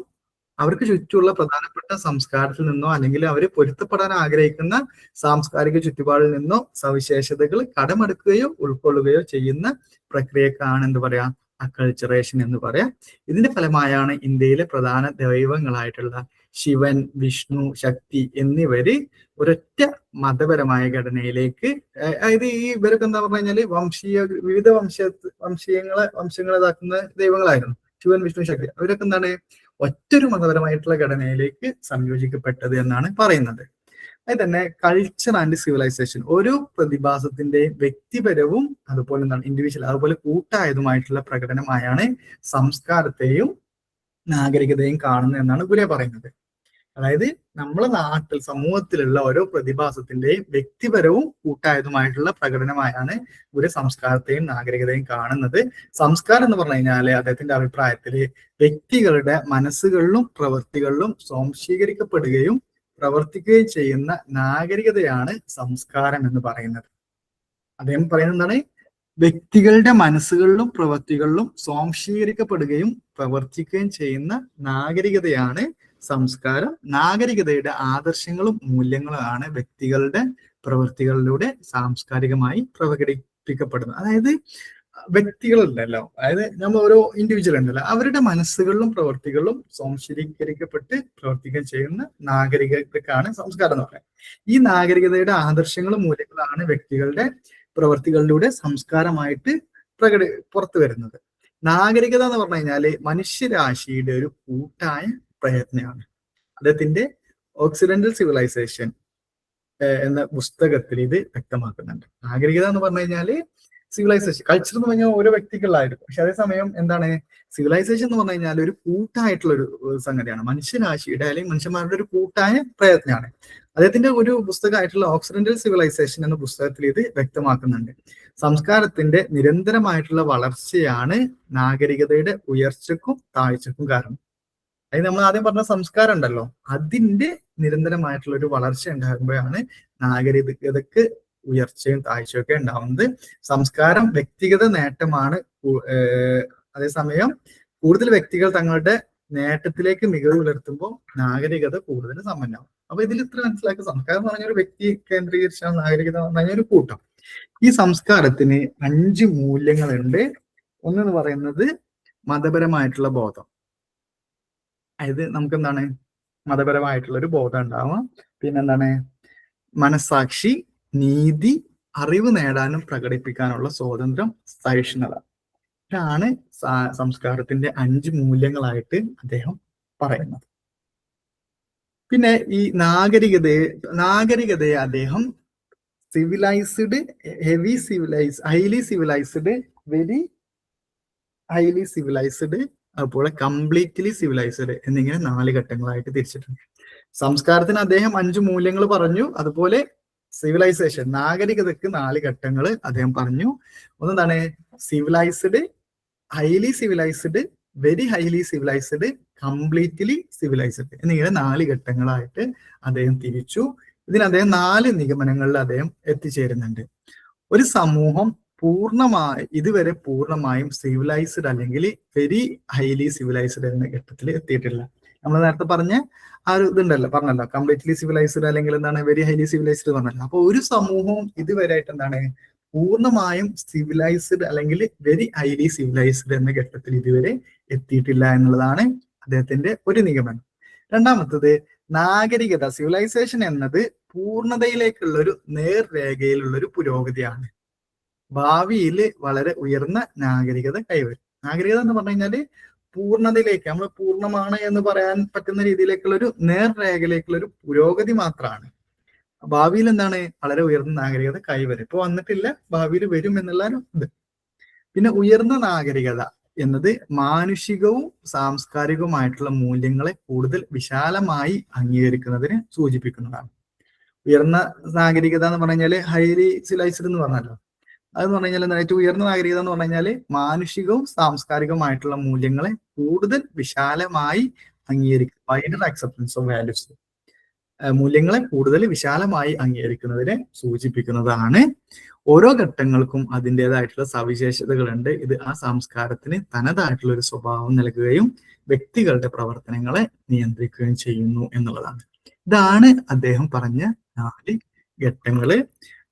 അവർക്ക് ചുറ്റുമുള്ള പ്രധാനപ്പെട്ട സംസ്കാരത്തിൽ നിന്നോ അല്ലെങ്കിൽ അവർ പൊരുത്തപ്പെടാൻ ആഗ്രഹിക്കുന്ന സാംസ്കാരിക ചുറ്റുപാടിൽ നിന്നോ സവിശേഷതകൾ കടമെടുക്കുകയോ ഉൾക്കൊള്ളുകയോ ചെയ്യുന്ന പ്രക്രിയക്കാണ് എന്ത് പറയാ, അക്കൾച്ചറേഷൻ എന്ന് പറയാം. ഇതിന്റെ ഫലമായാണ് ഇന്ത്യയിലെ പ്രധാന ദൈവങ്ങളായിട്ടുള്ള ശിവൻ, വിഷ്ണു, ശക്തി എന്നിവര് ഒരൊറ്റ മതപരമായ ഘടനയിലേക്ക്, അതായത് ഈ ഇവരൊക്കെ എന്താ പറഞ്ഞു കഴിഞ്ഞാല് വിവിധ വംശങ്ങളെ ഇതാക്കുന്ന ദൈവങ്ങളായിരുന്നു ശിവൻ, വിഷ്ണു, ശക്തി. അവരൊക്കെ എന്താണ് ഒറ്റൊരു മതപരമായിട്ടുള്ള ഘടനയിലേക്ക് സംയോജിക്കപ്പെട്ടത് എന്നാണ് പറയുന്നത്. അത് തന്നെ കൾച്ചർ ആൻഡ് സിവിലൈസേഷൻ, ഓരോ പ്രതിഭാസത്തിന്റെയും വ്യക്തിപരവും അതുപോലെ എന്താണ് ഇൻഡിവിജ്വൽ അതുപോലെ കൂട്ടായതുമായിട്ടുള്ള പ്രകടനമായാണ് സംസ്കാരത്തെയും നാഗരികതയും കാണുന്നത് എന്നാണ് ഗുരെ പറയുന്നത്. അതായത് നമ്മളെ നാട്ടിൽ സമൂഹത്തിലുള്ള ഓരോ പ്രതിഭാസത്തിന്റെയും വ്യക്തിപരവും കൂട്ടായതുമായിട്ടുള്ള പ്രകടനമായാണ് ഗുരു സംസ്കാരത്തെയും നാഗരികതയും കാണുന്നത്. സംസ്കാരം എന്ന് പറഞ്ഞു കഴിഞ്ഞാല് അദ്ദേഹത്തിന്റെ അഭിപ്രായത്തില് വ്യക്തികളുടെ മനസ്സുകളിലും പ്രവൃത്തികളിലും സ്വാംശീകരിക്കപ്പെടുകയും പ്രവർത്തിക്കുകയും ചെയ്യുന്ന നാഗരികതയാണ് സംസ്കാരം എന്ന് പറയുന്നത്. അദ്ദേഹം പറയുന്നത് എന്താണ്, വ്യക്തികളുടെ മനസ്സുകളിലും പ്രവൃത്തികളിലും സ്വാംശീകരിക്കപ്പെടുകയും പ്രവർത്തിക്കുകയും ചെയ്യുന്ന നാഗരികതയാണ് സംസ്കാരം. നാഗരികതയുടെ ആദർശങ്ങളും മൂല്യങ്ങളുമാണ് വ്യക്തികളുടെ പ്രവൃത്തികളിലൂടെ സാംസ്കാരികമായി പ്രകടിപ്പിക്കപ്പെടുന്നത്. അതായത് വ്യക്തികളുണ്ടല്ലോ, അതായത് നമ്മൾ ഓരോ ഇൻഡിവിജ്വൽ ഉണ്ടല്ലോ, അവരുടെ മനസ്സുകളിലും പ്രവൃത്തികളിലും സ്വാംശീകരിക്കപ്പെട്ട് പ്രവർത്തിക്കുകയും ചെയ്യുന്ന നാഗരികതക്കാണ് സംസ്കാരം എന്ന് പറയുന്നത്. ഈ നാഗരികതയുടെ ആദർശങ്ങളും മൂല്യങ്ങളാണ് വ്യക്തികളുടെ പ്രവൃത്തികളിലൂടെ സംസ്കാരമായിട്ട് പുറത്തു വരുന്നത്. നാഗരികത എന്ന് പറഞ്ഞു കഴിഞ്ഞാല് മനുഷ്യരാശിയുടെ ഒരു കൂട്ടായ പ്രയത്നമാണ്. അദ്ദേഹത്തിന്റെ ഓക്സിഡന്റൽ സിവിലൈസേഷൻ എന്ന പുസ്തകത്തിൽ ഇത് വ്യക്തമാക്കുന്നുണ്ട്. നാഗരികത എന്ന് പറഞ്ഞു കഴിഞ്ഞാല് സിവിലൈസേഷൻ, കൾച്ചർ എന്ന് പറഞ്ഞാൽ ഓരോ വ്യക്തികളിലായിരിക്കും. പക്ഷെ അതേസമയം എന്താണ് സിവിലൈസേഷൻ എന്ന് പറഞ്ഞു കഴിഞ്ഞാൽ ഒരു കൂട്ടായിട്ടുള്ള ഒരു സംഗതിയാണ്. മനുഷ്യരാശിയുടെ അല്ലെങ്കിൽ മനുഷ്യന്മാരുടെ ഒരു കൂട്ടായ പ്രയത്നമാണ്. അദ്ദേഹത്തിന്റെ ഒരു പുസ്തകമായിട്ടുള്ള ഓക്സിഡന്റൽ സിവിലൈസേഷൻ എന്ന പുസ്തകത്തിൽ ഇത് വ്യക്തമാക്കുന്നുണ്ട്. സംസ്കാരത്തിന്റെ നിരന്തരമായിട്ടുള്ള വളർച്ചയാണ് നാഗരികതയുടെ ഉയർച്ചക്കും താഴ്ചക്കും കാരണം. അതായത് നമ്മൾ ആദ്യം പറഞ്ഞ സംസ്കാരം ഉണ്ടല്ലോ, അതിന്റെ നിരന്തരമായിട്ടുള്ള ഒരു വളർച്ച ഉണ്ടാകുമ്പോഴാണ് നാഗരികതക്ക് ഉയർച്ചയും താഴ്ചയും ഒക്കെ ഉണ്ടാവുന്നത്. സംസ്കാരം വ്യക്തിഗത നേട്ടമാണ്. അതേസമയം കൂടുതൽ വ്യക്തികൾ തങ്ങളുടെ നേട്ടത്തിലേക്ക് മികവ് പുലർത്തുമ്പോൾ നാഗരികത കൂടുതൽ സമ്പന്നമാവും. അപ്പൊ ഇതിൽ ഇത്ര മനസ്സിലാക്കുക, സംസ്കാരം എന്ന് പറഞ്ഞൊരു വ്യക്തി കേന്ദ്രീകരിച്ച നാഗരികത എന്ന് പറഞ്ഞ ഒരു കൂട്ടം. ഈ സംസ്കാരത്തിന് 5 മൂല്യങ്ങളുണ്ട്. ഒന്നെന്ന് പറയുന്നത് മതപരമായിട്ടുള്ള ബോധം. അതായത് നമുക്ക് എന്താണ് മതപരമായിട്ടുള്ള ഒരു ബോധം ഉണ്ടാവാം. പിന്നെന്താണ് മനസാക്ഷി, നീതി, അറിവ് നേടാനും പ്രകടിപ്പിക്കാനുള്ള സ്വാതന്ത്ര്യം, സഹിഷ്ണുത. ഇതാണ് സംസ്കാരത്തിന്റെ 5 മൂല്യങ്ങളായിട്ട് അദ്ദേഹം പറയുന്നത്. പിന്നെ ഈ നാഗരികതയെ അദ്ദേഹം civilised, heavy civilise, highly civilised, very highly civilised, അതുപോലെ കംപ്ലീറ്റ്ലി സിവിലൈസ്ഡ് എന്നിങ്ങനെ 4 ഘട്ടങ്ങളായിട്ട് തിരിച്ചിട്ടുണ്ട്. സംസ്കാരത്തിന് അദ്ദേഹം 5 മൂല്യങ്ങൾ പറഞ്ഞു. അതുപോലെ സിവിലൈസേഷൻ, നാഗരികതയ്ക്ക് 4 ഘട്ടങ്ങൾ അദ്ദേഹം പറഞ്ഞു. ഒന്നെന്താണ്? Civilised, highly civilised, very highly civilised, completely civilised എന്നിങ്ങനെ 4 ഘട്ടങ്ങളായിട്ട് അദ്ദേഹം തിരിച്ചു. ഇതിന് അദ്ദേഹം 4 നിഗമനങ്ങളിൽ അദ്ദേഹം എത്തിച്ചേരുന്നുണ്ട്. ഒരു സമൂഹം ഇതുവരെ പൂർണ്ണമായും സിവിലൈസ്ഡ് അല്ലെങ്കിൽ വെരി ഹൈലി സിവിലൈസ്ഡ് എന്ന ഘട്ടത്തിൽ എത്തിയിട്ടില്ല. നമ്മൾ നേരത്തെ പറഞ്ഞ ആ ഒരു പറഞ്ഞല്ലോ, കംപ്ലീറ്റ്ലി സിവിലൈസ്ഡ് അല്ലെങ്കിൽ എന്താണ് വെരി ഹൈലി സിവിലൈസ്ഡ് പറഞ്ഞല്ലോ. അപ്പൊ ഒരു സമൂഹവും ഇതുവരെ ആയിട്ട് എന്താണ് പൂർണ്ണമായും സിവിലൈസ്ഡ് അല്ലെങ്കിൽ വെരി ഹൈലി സിവിലൈസ്ഡ് എന്ന ഘട്ടത്തിൽ ഇതുവരെ എത്തിയിട്ടില്ല എന്നുള്ളതാണ് അദ്ദേഹത്തിന്റെ ഒരു നിഗമനം. രണ്ടാമത്തത്, നാഗരികത, സിവിലൈസേഷൻ എന്നത് പൂർണ്ണതയിലേക്കുള്ള ഒരു നേർരേഖയിലുള്ള ഒരു പുരോഗതിയാണ്. ഭാവിയിൽ വളരെ ഉയർന്ന നാഗരികത കൈവരും. നാഗരികത എന്ന് പറഞ്ഞു കഴിഞ്ഞാല് പൂർണ്ണതയിലേക്ക്, നമ്മൾ പൂർണ്ണമാണ് എന്ന് പറയാൻ പറ്റുന്ന രീതിയിലേക്കുള്ള ഒരു നേർരേഖയിലേക്കുള്ള ഒരു പുരോഗതി മാത്രമാണ്. ഭാവിയിൽ എന്താണ് വളരെ ഉയർന്ന നാഗരികത കൈവരും. ഇപ്പൊ വന്നിട്ടില്ല, ഭാവിയിൽ വരും എന്നുള്ള ഇത്. പിന്നെ ഉയർന്ന നാഗരികത എന്നത് മാനുഷികവും സാംസ്കാരികവുമായിട്ടുള്ള മൂല്യങ്ങളെ കൂടുതൽ വിശാലമായി അംഗീകരിക്കുന്നതിന് സൂചിപ്പിക്കുന്നതാണ്. ഉയർന്ന നാഗരികത എന്ന് പറഞ്ഞു കഴിഞ്ഞാല് ഹൈലി സിവിലൈസ്ഡ് എന്ന് പറഞ്ഞല്ലോ. അതെന്ന് പറഞ്ഞു കഴിഞ്ഞാൽ ഏറ്റവും ഉയർന്ന നാഗരികത എന്ന് പറഞ്ഞു കഴിഞ്ഞാല് മാനുഷികവും സാംസ്കാരികവുമായിട്ടുള്ള മൂല്യങ്ങളെ കൂടുതൽ വിശാലമായി അംഗീകരിക്കും, വൈഡർ അക്സെപ്റ്റൻസ് ഓഫ് വാല്യൂസ്, മൂല്യങ്ങളെ കൂടുതൽ വിശാലമായി അംഗീകരിക്കുന്നതിനെ സൂചിപ്പിക്കുന്നതാണ്. ഓരോ ഘട്ടങ്ങൾക്കും അതിൻ്റെതായിട്ടുള്ള സവിശേഷതകളുണ്ട്. ഇത് ആ സംസ്കാരത്തിന് തനതായിട്ടുള്ള ഒരു സ്വഭാവം നൽകുകയും വ്യക്തികളുടെ പ്രവർത്തനങ്ങളെ നിയന്ത്രിക്കുകയും ചെയ്യുന്നു എന്നുള്ളതാണ്. ഇതാണ് അദ്ദേഹം പറഞ്ഞ 4 ഘട്ടങ്ങള്.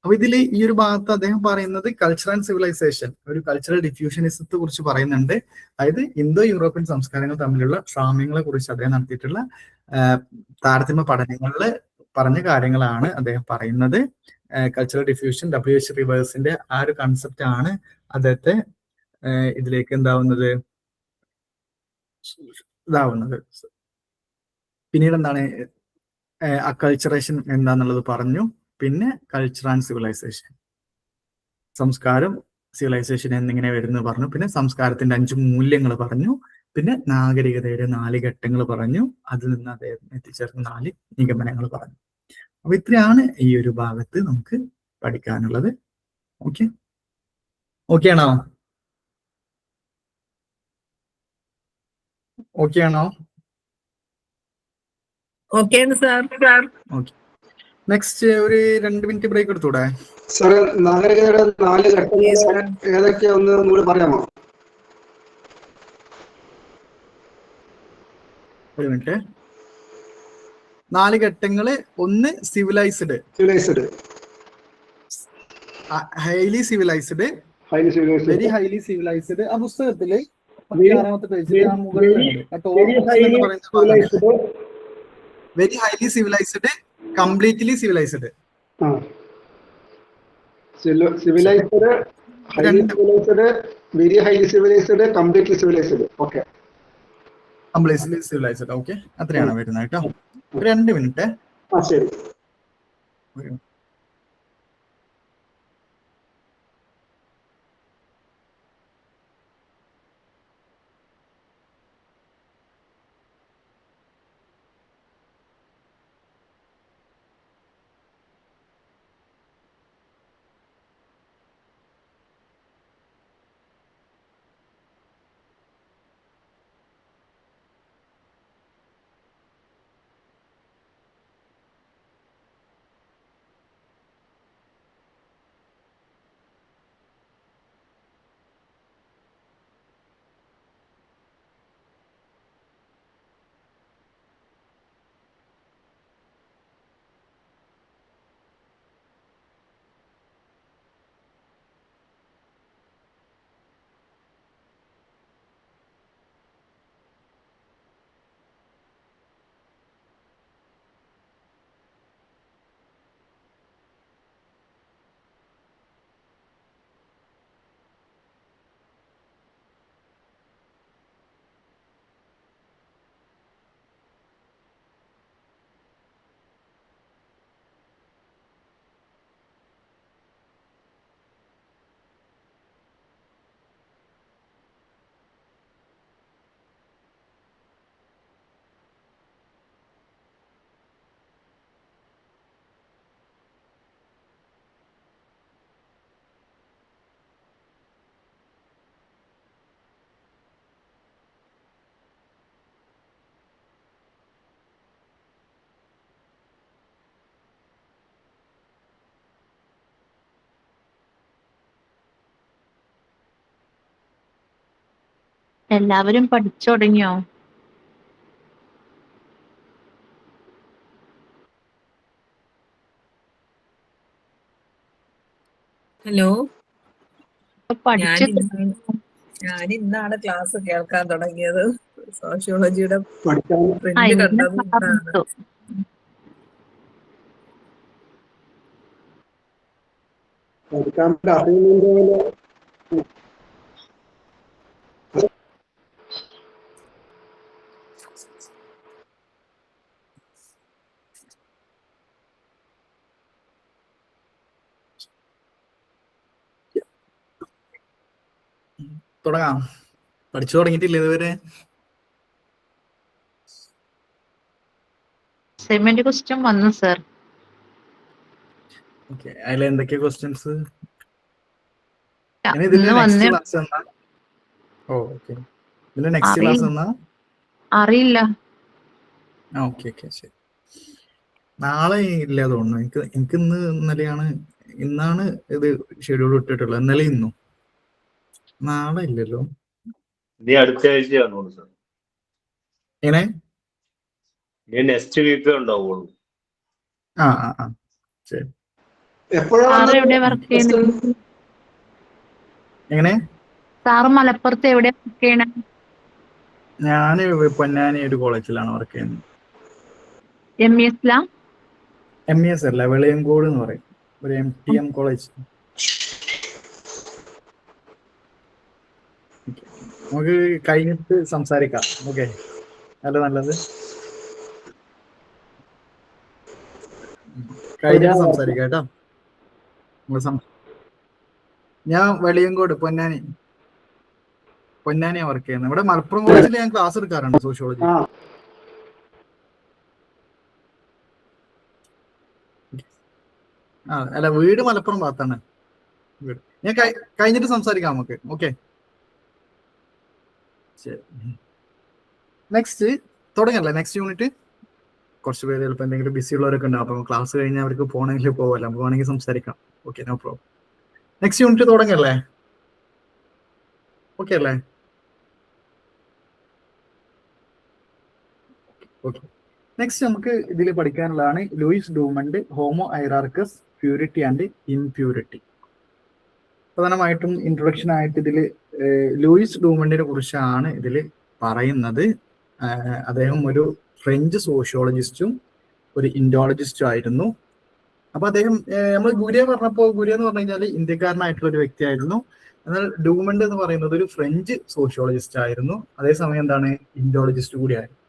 അപ്പൊ ഇതിൽ ഈ ഒരു ഭാഗത്ത് അദ്ദേഹം പറയുന്നത് കൾച്ചർ ആൻഡ് സിവിലൈസേഷൻ, ഒരു കൾച്ചറൽ ഡിഫ്യൂഷനിസത്തെ കുറിച്ച് പറയുന്നുണ്ട്. അതായത് ഇന്തോ യൂറോപ്യൻ സംസ്കാരങ്ങൾ തമ്മിലുള്ള സാമ്യങ്ങളെ കുറിച്ച് അദ്ദേഹം നടത്തിയിട്ടുള്ള താരതമ്യ പഠനങ്ങളിൽ പറഞ്ഞ കാര്യങ്ങളാണ് അദ്ദേഹം പറയുന്നത്. കൾച്ചറൽ ഡിഫ്യൂഷൻ, WH റിവേഴ്സിന്റെ ആ ഒരു കൺസെപ്റ്റ് ആണ് അദ്ദേഹത്തെ ഇതിലേക്ക് ഇതാവുന്നത്. പിന്നീട് എന്താണ് അക്കൾച്ചറേഷൻ എന്താന്നുള്ളത് പറഞ്ഞു. പിന്നെ കൾച്ചർ ആൻഡ് സിവിലൈസേഷൻ, സംസ്കാരം സിവിലൈസേഷൻ എന്നിങ്ങനെ വരുന്നത് പറഞ്ഞു. പിന്നെ സംസ്കാരത്തിന്റെ 5 മൂല്യങ്ങൾ പറഞ്ഞു. പിന്നെ നാഗരികതയുടെ 4 ഘട്ടങ്ങൾ പറഞ്ഞു. അതിൽ നിന്ന് അദ്ദേഹം എത്തിച്ചേർന്ന 4 നിഗമനങ്ങൾ പറഞ്ഞു. അപ്പൊ ഇത്രയാണ് ഈ ഒരു ഭാഗത്ത് നമുക്ക് പഠിക്കാനുള്ളത്. ഓക്കെ ആണോ? ഓക്കെ. നെക്സ്റ്റ് ഒരു 2 മിനിറ്റ് ബ്രേക്ക് എടുത്തൂടെ? സാറേ, നാഗരികതയുടെ 4 ഘട്ടങ്ങൾ ഏതൊക്കെയാ ഒന്ന് പറയാമോ? ഒരു മിനിറ്റ്. 4 ഘട്ടങ്ങള്. ഒന്ന് civilised, highly civilised, very highly civilised. ആ പുസ്തകത്തില് 16ാമത്തെ പേജിൽ ആ മുകളിലുണ്ട്. Very highly civilised, completely civilised. Civilised, highly civilised, very highly civilised, completely civilised. Okay, completely civilised. Okay, അത്രയാണ് വരുന്നത് കേട്ടോ. 2 മിനിറ്റ്. ശരി. എല്ലാവരും പഠിച്ചു തുടങ്ങിയോ? ഹലോ, ഞാൻ പഠിച്ചു ഇന്നാണ് ക്ലാസ് കേൾക്കാൻ തുടങ്ങിയത്. സോഷ്യോളജിയുടെ പഠിക്കാൻ പ്രിന്റ് കണ്ടത് ഇന്നാണ്. പഠിക്കാൻ അസൈൻമെന്റ് പോലെ തുടങ്ങാം. പഠിച്ചു തുടങ്ങിയിട്ടില്ല ഇതുവരെ. അസൈൻമെന്റ് ക്വസ്റ്റ്യൻ വന്നു സർ. ഓക്കെ, അതിൽ എന്തൊക്കെയാ ക്വസ്റ്റ്യൻസ്? ഇന്ന് ഇതിന്റെ നെക്സ്റ്റ് വന്നേ ക്ലാസ് എന്നാ? ഓ ഓക്കെ, ഇതിന്റെ നെക്സ്റ്റ് ക്ലാസ് എന്നാ? അറിയില്ല. ഓക്കെ ഓക്കെ, ശരി. നാളെ ഇല്ല തോന്നുന്നു. എനിക്ക് ഇന്നാണ് ഇത് ഷെഡ്യൂൾ ഇട്ടിട്ടുള്ളത്. ഇന്നലെ ഇന്നും. നാളെ ഇല്ലല്ലോ. ഇനി അടുത്ത ആഴ്ചയാണോ സാർ? എങ്ങനെ? ഇനി നെക്സ്റ്റ് വീക്ക് ഉണ്ടാവുള്ളൂ. ആ ആ ആ, ശരി. സാറ് എവിടെ വർക്ക് ചെയ്യുന്നത്? എങ്ങനെ? സാറ് മലപ്പുറത്ത് എവിടെ വർക്ക് ചെയ്യണേ? ഞാൻ പൊന്നാനി ഒരു കോളേജിലാണ് വർക്ക് ചെയ്യുന്നത്. MES ലാ? MES അല്ല, വെളിയങ്കോട് എന്ന് പറയും, ഒരു MTM കോളേജ്. നമുക്ക് കഴിഞ്ഞിട്ട് സംസാരിക്കാം. ഓക്കെ, അല്ല നല്ലത്. കഴിഞ്ഞിട്ട് സംസാരിക്കാം കേട്ടോ. ഞാൻ വെളിയങ്കോട് പൊന്നാനിയാ വർക്ക് ചെയ്യുന്നത്. ഇവിടെ മലപ്പുറം കോളേജിൽ ഞാൻ ക്ലാസ് എടുക്കാറുണ്ട് സോഷ്യോളജി. ആ അല്ല, വീട് മലപ്പുറം ഭാഗത്താണ് വീട്. ഞാൻ കഴിഞ്ഞിട്ട് സംസാരിക്കാം നമുക്ക്. ഓക്കെ, ശരി. നെക്സ്റ്റ് തുടങ്ങല്ലേ? നെക്സ്റ്റ് യൂണിറ്റ് കുറച്ച് പേര് ചിലപ്പോൾ എന്തെങ്കിലും ബിസി ഉള്ളവരൊക്കെ ഉണ്ടാവും. അപ്പം ക്ലാസ് കഴിഞ്ഞാൽ അവർക്ക് പോകണമെങ്കിൽ പോകല്ല, നമുക്ക് വേണമെങ്കിൽ സംസാരിക്കാം. Okay, no problem. Next unit തുടങ്ങല്ലേ? ഓക്കെ അല്ലേ? ഓക്കെ, നെക്സ്റ്റ് നമുക്ക് ഇതിൽ പഠിക്കാനുള്ളതാണ് Louis Dumont, homo hierarchus, purity and impurity. പ്രധാനമായിട്ടും ഇൻട്രൊഡക്ഷൻ ആയിട്ട് ഇതിൽ ലൂയിസ് ഡൂമണ്ടിനെ കുറിച്ചാണ് ഇതിൽ പറയുന്നത്. അദ്ദേഹം ഒരു ഫ്രഞ്ച് സോഷ്യോളജിസ്റ്റും ഒരു ഇൻഡോളജിസ്റ്റും ആയിരുന്നു. അപ്പൊ അദ്ദേഹം നമ്മൾ ഗുരിയ പറഞ്ഞപ്പോൾ, ഗുരിയ എന്ന് പറഞ്ഞു കഴിഞ്ഞാൽ ഇന്ത്യക്കാരനായിട്ടുള്ള ഒരു വ്യക്തിയായിരുന്നു. എന്നാൽ ഡൂമണ്ട് എന്ന് പറയുന്നത് ഒരു ഫ്രഞ്ച് സോഷ്യോളജിസ്റ്റ് ആയിരുന്നു. അതേസമയം എന്താണ്, ഇൻഡോളജിസ്റ്റ് കൂടിയായിരുന്നു.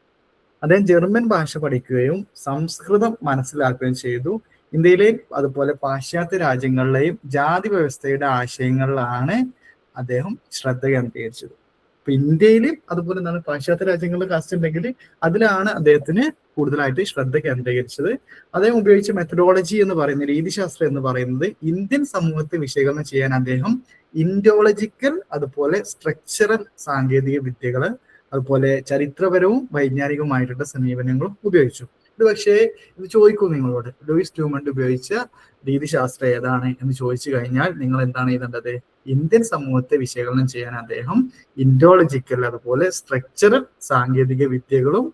അദ്ദേഹം ജർമ്മൻ ഭാഷ പഠിക്കുകയും സംസ്കൃതം മനസ്സിലാക്കുകയും ചെയ്തു. ഇന്ത്യയിലെയും അതുപോലെ പാശ്ചാത്യ രാജ്യങ്ങളിലെയും ജാതി വ്യവസ്ഥയുടെ ആശയങ്ങളിലാണ് അദ്ദേഹം ശ്രദ്ധ കേന്ദ്രീകരിച്ചത്. ഇപ്പൊ ഇന്ത്യയിലും അതുപോലെ എന്താണ് പാശ്ചാത്യ രാജ്യങ്ങളിലെ കാസ്റ്റ് ഉണ്ടെങ്കിൽ അതിലാണ് അദ്ദേഹത്തിന് കൂടുതലായിട്ട് ശ്രദ്ധ കേന്ദ്രീകരിച്ചത്. അദ്ദേഹം ഉപയോഗിച്ച മെത്തഡോളജി എന്ന് പറയുന്ന രീതിശാസ്ത്രം എന്ന് പറയുന്നത് ഇന്ത്യൻ സമൂഹത്തെ വിശകലനം ചെയ്യാൻ അദ്ദേഹം ഇൻഡോളജിക്കൽ അതുപോലെ സ്ട്രക്ചറൽ സാങ്കേതിക വിദ്യകള് അതുപോലെ ചരിത്രപരവും വൈജ്ഞാനികവുമായിട്ടുള്ള സമീപനങ്ങളും ഉപയോഗിച്ചു. ഇത് പക്ഷേ ഇത് ചോദിക്കും നിങ്ങളോട്, ലൂയിസ് ഡൂമണ്ട് ഉപയോഗിച്ച രീതിശാസ്ത്രം ഏതാണ് എന്ന് ചോദിച്ചു കഴിഞ്ഞാൽ നിങ്ങൾ എന്താണ് എഴുതേണ്ടത്? ഇന്ത്യൻ സമൂഹത്തെ വിശകലനം ചെയ്യാൻ അദ്ദേഹം ഇൻഡോളജിക്കൽ അതുപോലെ സ്ട്രക്ചറൽ സാങ്കേതിക വിദ്യകളും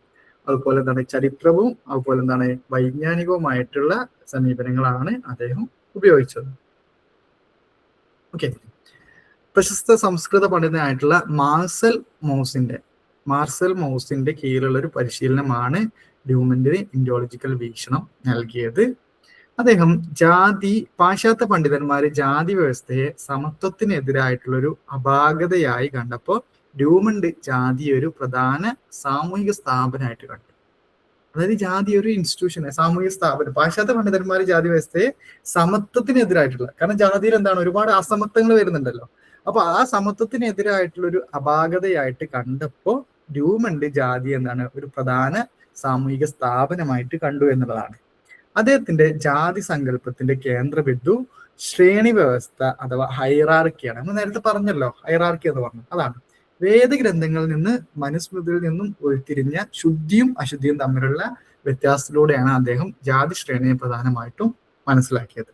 അതുപോലെ എന്താണ് ചരിത്രവും അതുപോലെ എന്താണ് വൈജ്ഞാനികവുമായിട്ടുള്ള സമീപനങ്ങളാണ് അദ്ദേഹം ഉപയോഗിച്ചത്. ഓക്കെ, പ്രശസ്ത സംസ്കൃത പണ്ഡിതനായിട്ടുള്ള മാർസൽ മൗസിന്റെ കീഴിലുള്ള ഒരു പരിശീലനമാണ് ഡ്യൂമണ്ടിന് ഇൻഡോളജിക്കൽ വീക്ഷണം നൽകിയത്. അദ്ദേഹം പാശ്ചാത്യ പണ്ഡിതന്മാര് ജാതി വ്യവസ്ഥയെ സമത്വത്തിനെതിരായിട്ടുള്ള ഒരു അപാകതയായി കണ്ടപ്പോൾ ഡ്യൂമണ്ട് ജാതിയെ ഒരു പ്രധാന സാമൂഹിക സ്ഥാപനമായിട്ട് കണ്ടു. അതായത് ജാതി ഒരു ഇൻസ്റ്റിറ്റ്യൂഷൻ, സാമൂഹിക സ്ഥാപനം. പാശ്ചാത്യ പണ്ഡിതന്മാർ ജാതി വ്യവസ്ഥയെ സമത്വത്തിനെതിരായിട്ടുള്ള, കാരണം ജാതിയിൽ എന്താണ് ഒരുപാട് അസമത്വങ്ങൾ വരുന്നുണ്ടല്ലോ. അപ്പൊ ആ സമത്വത്തിനെതിരായിട്ടുള്ള ഒരു അപാകതയായിട്ട് കണ്ടപ്പോൾ ഡ്യൂമണ്ട് ജാതി എന്താണ് ഒരു പ്രധാന സാമൂഹിക സ്ഥാപനമായിട്ട് കണ്ടു എന്നുള്ളതാണ്. അദ്ദേഹത്തിന്റെ ജാതി സങ്കല്പത്തിന്റെ കേന്ദ്രബിന്ദു ശ്രേണി വ്യവസ്ഥ അഥവാ ഹൈറാർക്കിയാണ്. നമ്മൾ നേരത്തെ പറഞ്ഞല്ലോ ഹൈറാർക്കി എന്ന് പറഞ്ഞു. അതാണ് വേദഗ്രന്ഥങ്ങളിൽ നിന്ന് മനുസ്മൃതിയിൽ നിന്നും ഉരുത്തിരിഞ്ഞ ശുദ്ധിയും അശുദ്ധിയും തമ്മിലുള്ള വ്യത്യാസത്തിലൂടെയാണ് അദ്ദേഹം ജാതി ശ്രേണിയെ പ്രധാനമായിട്ടും മനസ്സിലാക്കിയത്.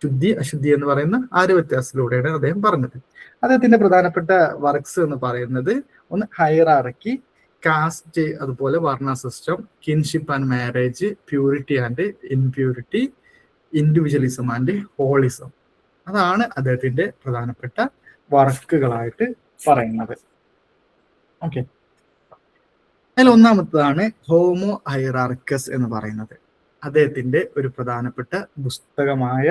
ശുദ്ധി അശുദ്ധി എന്ന് പറയുന്ന ആ ഒരു വ്യത്യാസത്തിലൂടെയാണ് അദ്ദേഹം പറഞ്ഞത്. അദ്ദേഹത്തിന്റെ പ്രധാനപ്പെട്ട വർക്ക്സ് എന്ന് പറയുന്നത് ഒന്ന് ഹൈറാർക്കി, കാസ്റ്റ്, അതുപോലെ വർണ്ണ system, kinship and marriage, purity and impurity, individualism and holism. അതാണ് അദ്ദേഹത്തിന്റെ പ്രധാനപ്പെട്ട വർക്കുകളായിട്ട് പറയുന്നത്. ഓക്കെ, അതിൽ ഒന്നാമത്തതാണ് ഹോമോ ഹൈറാർക്കസ് എന്ന് പറയുന്നത്. അദ്ദേഹത്തിന്റെ ഒരു പ്രധാനപ്പെട്ട പുസ്തകമായ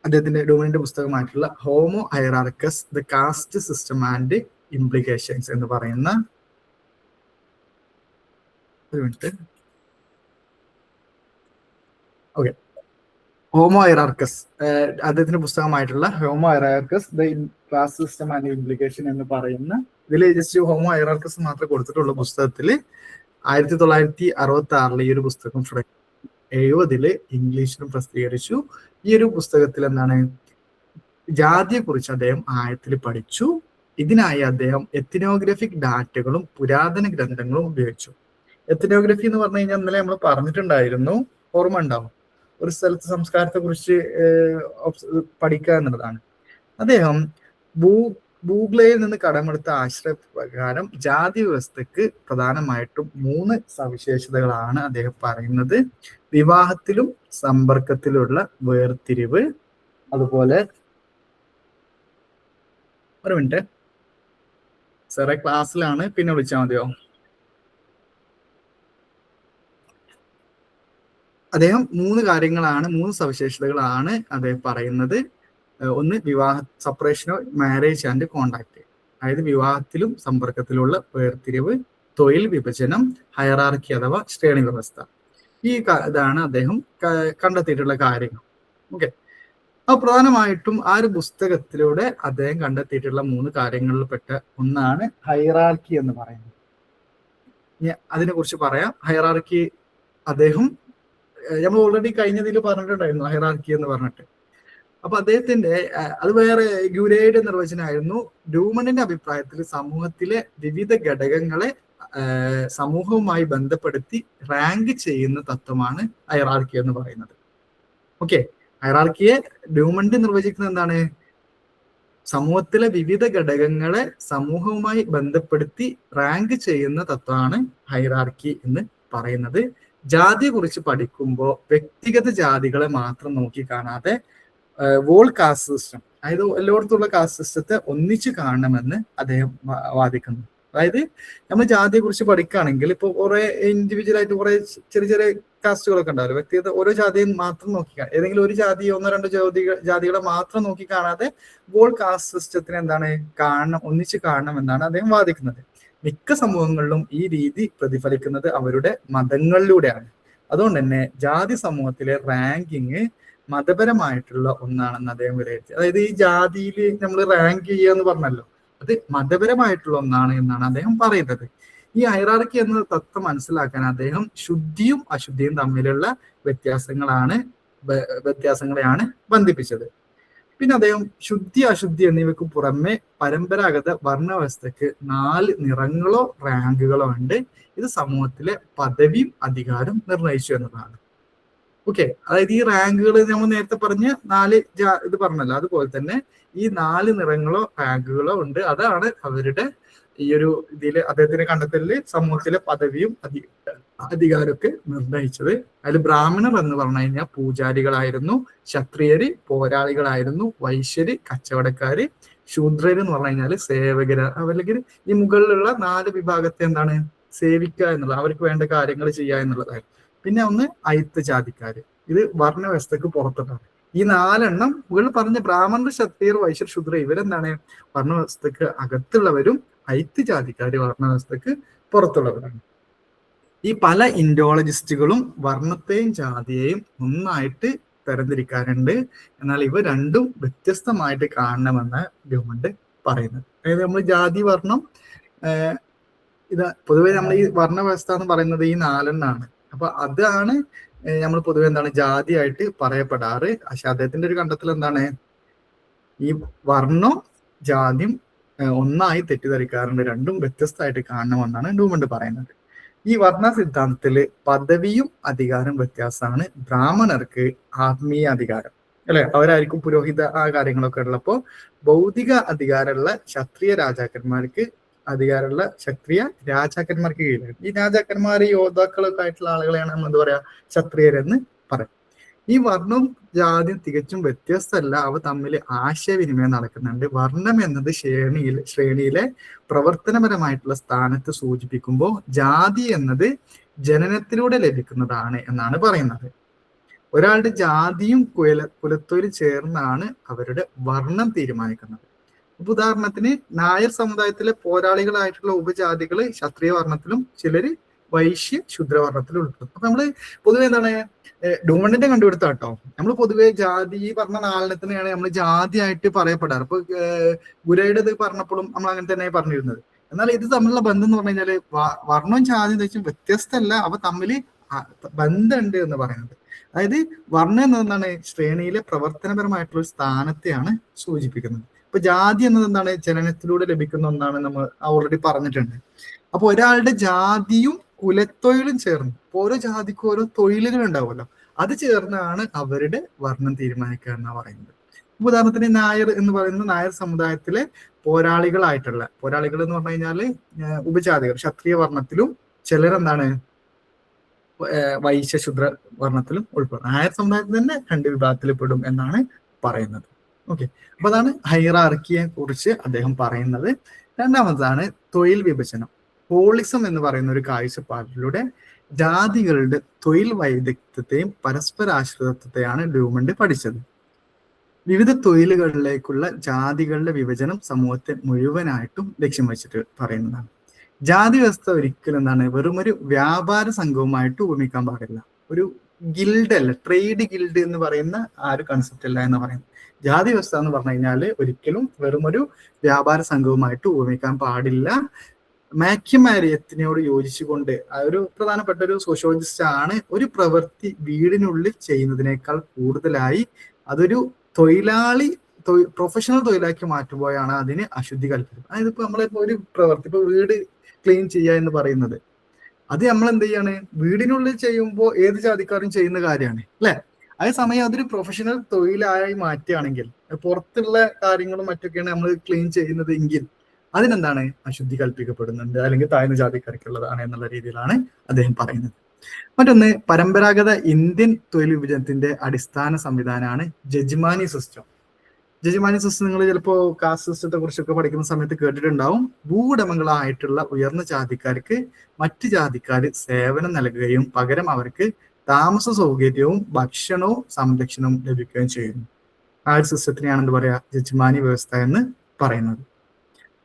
അദ്ദേഹത്തിന്റെ ഡൊമിനിന്റെ പുസ്തകമായിട്ടുള്ള homo hierarchus the caste system and implications എന്ന് പറയുന്ന, ഒരു മിനിറ്റ്, ഓക്കെ, ഹോമോ ഹൈറാർക്കസ് അദ്ദേഹത്തിന്റെ പുസ്തകമായിട്ടുള്ള homo hierarchus the caste system and implication എന്ന് പറയുന്ന, ഇതിൽ ജസ്റ്റ് ഹോമോ ഹൈറാർക്കസ് മാത്രമേ കൊടുത്തിട്ടുള്ള പുസ്തകത്തിൽ 1966 ഈ ഒരു പുസ്തകം 1970 ഇംഗ്ലീഷിലും പ്രസിദ്ധീകരിച്ചു. ഈ ഒരു പുസ്തകത്തിൽ എന്താണ്, ജാതിയെ കുറിച്ച് അദ്ദേഹം ആഴത്തിൽ പഠിച്ചു. ഇതിനായി അദ്ദേഹം എത്നോഗ്രഫിക് ഡാറ്റകളും പുരാതന ഗ്രന്ഥങ്ങളും ഉപയോഗിച്ചു. എത്നോഗ്രഫി എന്ന് പറഞ്ഞു കഴിഞ്ഞാൽ ഇന്നലെ നമ്മൾ പറഞ്ഞിട്ടുണ്ടായിരുന്നു, ഓർമ്മ ഉണ്ടാവും, ഒരു സ്ഥലത്തെ സംസ്കാരത്തെ കുറിച്ച് പഠിക്കുക എന്നുള്ളതാണ്. അദ്ദേഹം ഭൂഗ്ലയിൽ നിന്ന് കടമെടുത്ത ആശ്രയപ്രകാരം ജാതി വ്യവസ്ഥക്ക് പ്രധാനമായിട്ടും 3 സവിശേഷതകളാണ് അദ്ദേഹം പറയുന്നത്. വിവാഹത്തിലും സമ്പർക്കത്തിലുള്ള വേർതിരിവ്, അതുപോലെ, ഒരു മിനിറ്റ് സാറേ ക്ലാസ്സിലാണ്, പിന്നെ വിളിച്ചാൽ മതിയോ? അദ്ദേഹം 3 കാര്യങ്ങളാണ്, 3 സവിശേഷതകളാണ് അദ്ദേഹം പറയുന്നത്. ഒന്ന് separation of marriage and contact, അതായത് വിവാഹത്തിലും സമ്പർക്കത്തിലുള്ള വേർതിരിവ്, തൊഴിൽ വിഭജനം, ഹൈറാർക്കി അഥവാ ശ്രേണി വ്യവസ്ഥ. ഈ ഇതാണ് അദ്ദേഹം കണ്ടെത്തിയിട്ടുള്ള കാര്യങ്ങൾ. ഓക്കെ, അപ്പൊ പ്രധാനമായിട്ടും ആ ഒരു പുസ്തകത്തിലൂടെ അദ്ദേഹം കണ്ടെത്തിയിട്ടുള്ള 3 കാര്യങ്ങളിൽ പെട്ട ഒന്നാണ് ഹൈറാർക്കി എന്ന് പറയുന്നത്. അതിനെ കുറിച്ച് പറയാം. ഹൈറാർക്കി അദ്ദേഹം നമ്മൾ ഓൾറെഡി കഴിഞ്ഞതിൽ പറഞ്ഞിട്ടുണ്ടായിരുന്നു ഹൈറാർക്കി എന്ന് പറഞ്ഞിട്ട്. അപ്പൊ അദ്ദേഹത്തിന്റെ അത് വേറെ ഗ്യൂരയുടെ നിർവചനമായിരുന്നു. ഡ്യൂമണ്ടിന്റെ അഭിപ്രായത്തിൽ സമൂഹത്തിലെ വിവിധ ഘടകങ്ങളെ സമൂഹവുമായി ബന്ധപ്പെടുത്തി റാങ്ക് ചെയ്യുന്ന തത്വമാണ് ഹൈറാർക്കി എന്ന് പറയുന്നത്. ഓക്കെ, ഹൈറാർക്കിയെ ഡ്യൂമണ്ട് നിർവചിക്കുന്നത് എന്താണ്? സമൂഹത്തിലെ വിവിധ ഘടകങ്ങളെ സമൂഹവുമായി ബന്ധപ്പെടുത്തി റാങ്ക് ചെയ്യുന്ന തത്വമാണ് ഹൈറാർക്കി എന്ന് പറയുന്നത്. ജാതിയെ കുറിച്ച് പഠിക്കുമ്പോൾ വ്യക്തിഗത ജാതികളെ മാത്രം നോക്കി കാണാതെ വോൾ കാസ്റ്റ് സിസ്റ്റം, അതായത് എല്ലായിടത്തുള്ള കാസ്റ്റ് സിസ്റ്റത്തെ ഒന്നിച്ച് കാണണമെന്ന് അദ്ദേഹം വാദിക്കുന്നു. അതായത് നമ്മൾ ജാതിയെ കുറിച്ച് പഠിക്കുകയാണെങ്കിൽ ഇപ്പോൾ കുറെ ഇൻഡിവിജ്വൽ ആയിട്ട് കുറെ ചെറിയ ചെറിയ കാസ്റ്റുകളൊക്കെ ഉണ്ടാവില്ല. വ്യക്തിഗത ഓരോ ജാതിയും മാത്രം നോക്കി ഏതെങ്കിലും ഒരു ജാതി 1-2 ജാതികളെ മാത്രം നോക്കി കാണാതെ വോൾ കാസ്റ്റ് സിസ്റ്റത്തിന് എന്താണ് ഒന്നിച്ച് കാണണം എന്നാണ് അദ്ദേഹം വാദിക്കുന്നത്. മിക്ക സമൂഹങ്ങളിലും ഈ രീതി പ്രതിഫലിക്കുന്നത് അവരുടെ മതങ്ങളിലൂടെയാണ്. അതുകൊണ്ട് തന്നെ ജാതി സമൂഹത്തിലെ റാങ്കിങ് മതപരമായിട്ടുള്ള ഒന്നാണെന്ന് അദ്ദേഹം വിലയിരുത്തി. അതായത് ഈ ജാതിയിൽ നമ്മൾ റാങ്ക് ചെയ്യുക എന്ന് പറഞ്ഞല്ലോ, അത് മതപരമായിട്ടുള്ള ഒന്നാണ് എന്നാണ് അദ്ദേഹം പറയുന്നത്. ഈ ഹൈറാർക്കി എന്ന തത്വം മനസ്സിലാക്കാൻ അദ്ദേഹം ശുദ്ധിയും അശുദ്ധിയും തമ്മിലുള്ള വ്യത്യാസങ്ങളെയാണ് ബന്ധിപ്പിച്ചത്. പിന്നെ അദ്ദേഹം ശുദ്ധി അശുദ്ധി എന്നിവയ്ക്ക് പുറമെ പരമ്പരാഗത വർണ്ണവ്യവസ്ഥക്ക് 4 നിറങ്ങളോ റാങ്കുകളോ ഉണ്ട്. ഇത് സമൂഹത്തിലെ പദവിയും അധികാരം നിർണയിച്ചു എന്നതാണ്. ഓക്കെ, അതായത് ഈ റാങ്കുകൾ നമ്മൾ നേരത്തെ പറഞ്ഞ 4 ഇത് പറഞ്ഞല്ലോ, അതുപോലെ തന്നെ ഈ 4 നിറങ്ങളോ റാങ്കുകളോ ഉണ്ട്. അതാണ് അവരുടെ ഈ ഒരു ഇതിൽ അദ്ദേഹത്തിന്റെ കണ്ടെത്തലില് സമൂഹത്തിലെ പദവിയും അധികാരമൊക്കെ നിർണയിച്ചത്. അതിൽ ബ്രാഹ്മണർ എന്ന് പറഞ്ഞു കഴിഞ്ഞാൽ പൂജാരികളായിരുന്നു, ക്ഷത്രിയര് പോരാളികളായിരുന്നു, വൈശ്യര് കച്ചവടക്കാര്, ശൂദ്രര് എന്ന് പറഞ്ഞു കഴിഞ്ഞാൽ സേവകര്, അല്ലെങ്കിൽ ഈ മുകളിലുള്ള 4 വിഭാഗത്തെ എന്താണ് സേവിക്കുക എന്നുള്ളത്, അവർക്ക് വേണ്ട കാര്യങ്ങൾ ചെയ്യുക എന്നുള്ളതായിരുന്നു. പിന്നെ ഒന്ന് അയിത്ത് ജാതിക്കാര്, ഇത് വർണ്ണവ്യവസ്ഥക്ക് പുറത്തുള്ളതാണ്. ഈ 4 എണ്ണം മുകളിൽ പറഞ്ഞ ബ്രാഹ്മണർ, ക്ഷത്രിയർ, വൈശ്യർ, ശൂദ്ര ഇവരെന്താണ് വർണ്ണവ്യവസ്ഥക്ക് അകത്തുള്ളവരും അയിത്ത് ജാതിക്കാര് വർണ്ണവ്യവസ്ഥക്ക് പുറത്തുള്ളവരാണ്. ഈ പല ഇൻഡോളജിസ്റ്റുകളും വർണ്ണത്തെയും ജാതിയെയും ഒന്നായിട്ട് തരംതിരിക്കാറുണ്ട്. എന്നാൽ ഇവ രണ്ടും വ്യത്യസ്തമായിട്ട് കാണണമെന്ന് ഡ്യൂമണ്ട് പറയുന്നത്. അതായത് നമ്മൾ ജാതി വർണ്ണം ഇത് പൊതുവെ നമ്മൾ ഈ വർണ്ണവ്യവസ്ഥ എന്ന് പറയുന്നത് ഈ 4 എണ്ണമാണ്. അപ്പൊ അതാണ് നമ്മൾ പൊതുവെ എന്താണ് ജാതിയായിട്ട് പറയപ്പെടാറ്. പക്ഷെ അദ്ദേഹത്തിന്റെ ഒരു കണ്ടെത്തൽ എന്താണ്, ഈ വർണ്ണവും ജാതിയും ഒന്നായി തെറ്റിദ്ധരിക്കാറുണ്ട്, രണ്ടും വ്യത്യസ്തമായിട്ട് കാണണമെന്നാണ് ഡ്യൂമണ്ട് പറയുന്നത്. ഈ വർണ്ണ സിദ്ധാന്തത്തില് പദവിയും അധികാരം വ്യത്യാസമാണ്. ബ്രാഹ്മണർക്ക് ആത്മീയ അധികാരം, അല്ലെ, അവരായിരിക്കും പുരോഹിത ആ കാര്യങ്ങളൊക്കെ ഉള്ളപ്പോ ഭൗതിക അധികാരമുള്ള ക്ഷത്രിയ രാജാക്കന്മാർക്ക് കീഴിലാണ്. ഈ രാജാക്കന്മാര് യോദ്ധാക്കളൊക്കെ ആയിട്ടുള്ള ആളുകളെയാണ് നമ്മൾ എന്താ പറയാ ക്ഷത്രിയരെന്ന് പറയും. ഈ വർണ്ണവും ജാതിയും തികച്ചും വ്യത്യസ്തമല്ല, അവ തമ്മിൽ ആശയവിനിമയം നടക്കുന്നുണ്ട്. വർണ്ണം എന്നത് ശ്രേണിയിലെ പ്രവർത്തനപരമായിട്ടുള്ള സ്ഥാനത്ത് സൂചിപ്പിക്കുമ്പോൾ ജാതി എന്നത് ജനനത്തിലൂടെ ലഭിക്കുന്നതാണ് എന്നാണ് പറയുന്നത്. ഒരാളുടെ ജാതിയും കുലത്തൊഴിൽ ചേർന്നാണ് അവരുടെ വർണ്ണം തീരുമാനിക്കുന്നത്. ഉദാഹരണത്തിന് നായർ സമുദായത്തിലെ പോരാളികളായിട്ടുള്ള ഉപജാതികള് ക്ഷത്രിയ വർണ്ണത്തിലും ചിലര് വൈശ്യ ശുദ്രവർണ്ണത്തിലും ഉൾപ്പെടും. അപ്പൊ നമ്മള് പൊതുവെ എന്താണ് ഡൂമണ്ടിന്റെ കണ്ടുപിടുത്തം കേട്ടോ. നമ്മൾ പൊതുവെ ജാതി ഈ പറഞ്ഞ നാലെണ്ണത്തിനെയാണ് നമ്മൾ ജാതിയായിട്ട് പറയപ്പെടാറ്. ഇപ്പൊ ഗുരയുടെ ഇത് പറഞ്ഞപ്പോഴും നമ്മൾ അങ്ങനെ തന്നെ പറഞ്ഞിരുന്നത്. എന്നാൽ ഇത് തമ്മിലുള്ള ബന്ധം എന്ന് പറഞ്ഞു കഴിഞ്ഞാല് വർണ്ണവും ജാതിയും വെച്ചും വ്യത്യസ്തമല്ല, അവ തമ്മിൽ ബന്ധമുണ്ട് എന്ന് പറയുന്നത്. അതായത് വർണ്ണം എന്നതാണ് ശ്രേണിയിലെ പ്രവർത്തനപരമായിട്ടുള്ള ഒരു സ്ഥാനത്തെയാണ് സൂചിപ്പിക്കുന്നത്. ഇപ്പൊ ജാതി എന്നത് എന്താണ് ജനനത്തിലൂടെ ലഭിക്കുന്ന ഒന്നാണ്, നമ്മൾ ഓൾറെഡി പറഞ്ഞിട്ടുണ്ട്. അപ്പൊ ഒരാളുടെ ജാതിയും കുലത്തൊഴിലും ചേർന്ന്, ഓരോ ജാതിക്കും ഓരോ തൊഴിലുകൾ ഉണ്ടാവുമല്ലോ, അത് ചേർന്നാണ് അവരുടെ വർണ്ണം തീരുമാനിക്കുക എന്നാണ് പറയുന്നത്. ഉദാഹരണത്തിന് നായർ എന്ന് പറയുന്നത് നായർ സമുദായത്തിലെ പോരാളികൾ എന്ന് പറഞ്ഞു കഴിഞ്ഞാല് ഉപജാതികൾ ക്ഷത്രിയ വർണ്ണത്തിലും ചിലരെന്താണ് വൈശ്യ ശുദ്ര വർണ്ണത്തിലും ഉൾപ്പെടും. നായർ സമുദായത്തിൽ തന്നെ 2 വിഭാഗത്തിൽ പെടും എന്നാണ് പറയുന്നത്. ഓക്കെ, അപ്പൊ അതാണ് ഹൈറാർക്കിയെ കുറിച്ച് അദ്ദേഹം പറയുന്നത്. രണ്ടാമതാണ് തൊഴിൽ വിഭജനം. ഹോളിസം എന്ന് പറയുന്ന ഒരു കാഴ്ചപ്പാടിലൂടെ ജാതികളുടെ തൊഴിൽ വൈദഗ്ധ്യത്തെയും പരസ്പരാശ്രിതത്വത്തെയാണ് ഡ്യൂമണ്ട് പഠിച്ചത്. വിവിധ തൊഴിലുകളിലേക്കുള്ള ജാതികളുടെ വിഭജനം സമൂഹത്തെ മുഴുവനായിട്ടും ലക്ഷ്യം വെച്ചിട്ട് പറയുന്നതാണ്. ജാതി വ്യവസ്ഥ ഒരിക്കലും എന്താണ് വെറും ഒരു വ്യാപാര സംഘവുമായിട്ട് ഉപമിക്കാൻ പാടില്ല. ഒരു ഗിൽഡ് അല്ല, ട്രേഡ് ഗിൽഡ് എന്ന് പറയുന്ന ആ ഒരു കൺസെപ്റ്റ് അല്ല എന്ന് പറയുന്നത്. ജാതി വ്യവസ്ഥ എന്ന് പറഞ്ഞു കഴിഞ്ഞാൽ ഒരിക്കലും വെറും ഒരു വ്യാപാര സംഘവുമായിട്ട് ഉപമിക്കാൻ പാടില്ല. മാക്യുമാരിയത്തിനോട് യോജിച്ചുകൊണ്ട് ഒരു പ്രധാനപ്പെട്ട ഒരു സോഷ്യോളജിസ്റ്റ് ആണ്, ഒരു പ്രവൃത്തി വീടിനുള്ളിൽ ചെയ്യുന്നതിനേക്കാൾ കൂടുതലായി അതൊരു പ്രൊഫഷണൽ തൊഴിലാക്കി മാറ്റുമ്പോഴാണ് അതിന് അശുദ്ധി കൽപ്പിക്കുന്നത്. അതായത് ഇപ്പൊ നമ്മളിപ്പോ ഒരു പ്രവൃത്തി, ഇപ്പൊ വീട് ക്ലീൻ ചെയ്യുക എന്ന് പറയുന്നത്, അത് നമ്മൾ എന്ത് ചെയ്യാണ്, വീടിനുള്ളിൽ ചെയ്യുമ്പോൾ ഏത് ജാതിക്കാരും ചെയ്യുന്ന കാര്യമാണ് അല്ലെ. അതേസമയം അതൊരു പ്രൊഫഷണൽ തൊഴിലായി മാറ്റുകയാണെങ്കിൽ, പുറത്തുള്ള കാര്യങ്ങളും മറ്റൊക്കെയാണ് നമ്മൾ ക്ലീൻ ചെയ്യുന്നത് എങ്കിൽ അതിനെന്താണ് അശുദ്ധി കൽപ്പിക്കപ്പെടുന്നുണ്ട്, അല്ലെങ്കിൽ താഴ്ന്ന ജാതിക്കാർക്കുള്ളതാണ് എന്നുള്ള രീതിയിലാണ് അദ്ദേഹം പറയുന്നത്. മറ്റൊന്ന്, പരമ്പരാഗത ഇന്ത്യൻ തൊഴിൽ വിഭജനത്തിന്റെ അടിസ്ഥാന സംവിധാനമാണ് ജജ്മാനി സിസ്റ്റം. ജജ്മാനി സിസ്റ്റം നിങ്ങൾ ചിലപ്പോൾ കാസ്റ്റ് സിസ്റ്റത്തെ കുറിച്ചൊക്കെ പഠിക്കുന്ന സമയത്ത് കേട്ടിട്ടുണ്ടാവും. ഭൂവുടമകളായിട്ടുള്ള ഉയർന്ന ജാതിക്കാർക്ക് മറ്റു ജാതിക്കാർ സേവനം നൽകുകയും പകരം അവർക്ക് താമസ സൗകര്യവും ഭക്ഷണവും സംരക്ഷണവും ലഭിക്കുകയും ചെയ്യുന്നു. ആ ഒരു സിസ്റ്റത്തിനെയാണ് എന്താ പറയാ ജജ്മാനി വ്യവസ്ഥ എന്ന് പറയുന്നത്.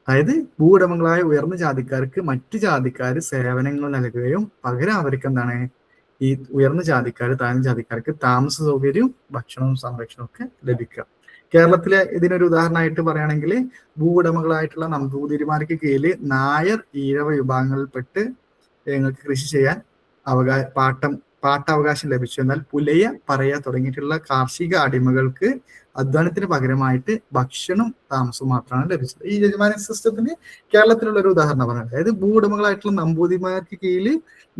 അതായത് ഭൂവുടമകളായ ഉയർന്ന ജാതിക്കാർക്ക് മറ്റു ജാതിക്കാർ സേവനങ്ങൾ നൽകുകയും പകരം അവർക്ക് എന്താണ് ഈ ഉയർന്ന ജാതിക്കാർ താഴ്ന്ന ജാതിക്കാർക്ക് താമസ സൗകര്യവും ഭക്ഷണവും സംരക്ഷണവും ഒക്കെ ലഭിക്കുക. കേരളത്തിലെ ഇതിനൊരു ഉദാഹരണമായിട്ട് പറയുകയാണെങ്കിൽ ഭൂവുടമകളായിട്ടുള്ള നമ്പൂതിരിമാർക്ക് കീഴിൽ നായർ ഈഴവ വിഭാഗങ്ങളിൽപ്പെട്ട് നിങ്ങൾക്ക് കൃഷി ചെയ്യാൻ പാട്ടാവകാശം ലഭിച്ചു. എന്നാൽ പുലയ, പറയ തുടങ്ങിയിട്ടുള്ള കാർഷിക അടിമകൾക്ക് അധ്വാനത്തിന് പകരമായിട്ട് ഭക്ഷണം താമസവും മാത്രമാണ് ലഭിച്ചത്. ഈ യജമാനി സിസ്റ്റത്തിന് കേരളത്തിലുള്ള ഒരു ഉദാഹരണം പറയുന്നത്. അതായത് ഭൂവുടമകളായിട്ടുള്ള നമ്പൂതിരിമാർക്ക് കീഴിൽ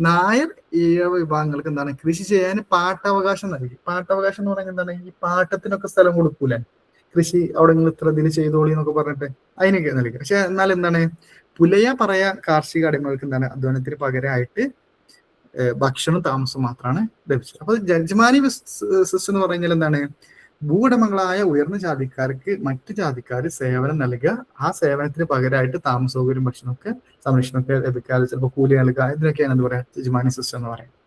നായർ ഈഴവ വിഭാഗങ്ങൾക്ക് എന്താണ് കൃഷി ചെയ്യാൻ പാട്ടാവകാശം നൽകി. പാട്ടാവകാശം എന്ന് പറയുന്നത് എന്താണ്, ഈ പാട്ടത്തിനൊക്കെ സ്ഥലം കൊടുക്കൂലേ, കൃഷി അവിടെ നിങ്ങൾ ഇത്ര ഇതിൽ ചെയ്തോളി എന്നൊക്കെ പറഞ്ഞിട്ട് അതിനൊക്കെ നൽകി. പക്ഷെ എന്നാൽ എന്താണ് പുലയ, പറയ കാർഷിക അടിമകൾക്ക് എന്താണ് അധ്വാനത്തിന് പകരമായിട്ട് ഭക്ഷണം താമസം മാത്രമാണ് ലഭിച്ചത്. അപ്പൊ ജജ്മാനി സിസ്റ്റം എന്ന് പറഞ്ഞാൽ എന്താണ്, ഭൂവുടമകളായ ഉയർന്ന ജാതിക്കാർക്ക് മറ്റു ജാതിക്കാർ സേവനം നൽകുക, ആ സേവനത്തിന് പകരമായിട്ട് താമസ സൗകര്യം ഭക്ഷണമൊക്കെ സംരക്ഷണമൊക്കെ ലഭിക്കാതെ ചിലപ്പോൾ കൂലി നൽകുക, ഇതിനൊക്കെയാണ് എന്താ പറയാ ജജ്മാനി സിസ്റ്റം എന്ന് പറയുന്നത്.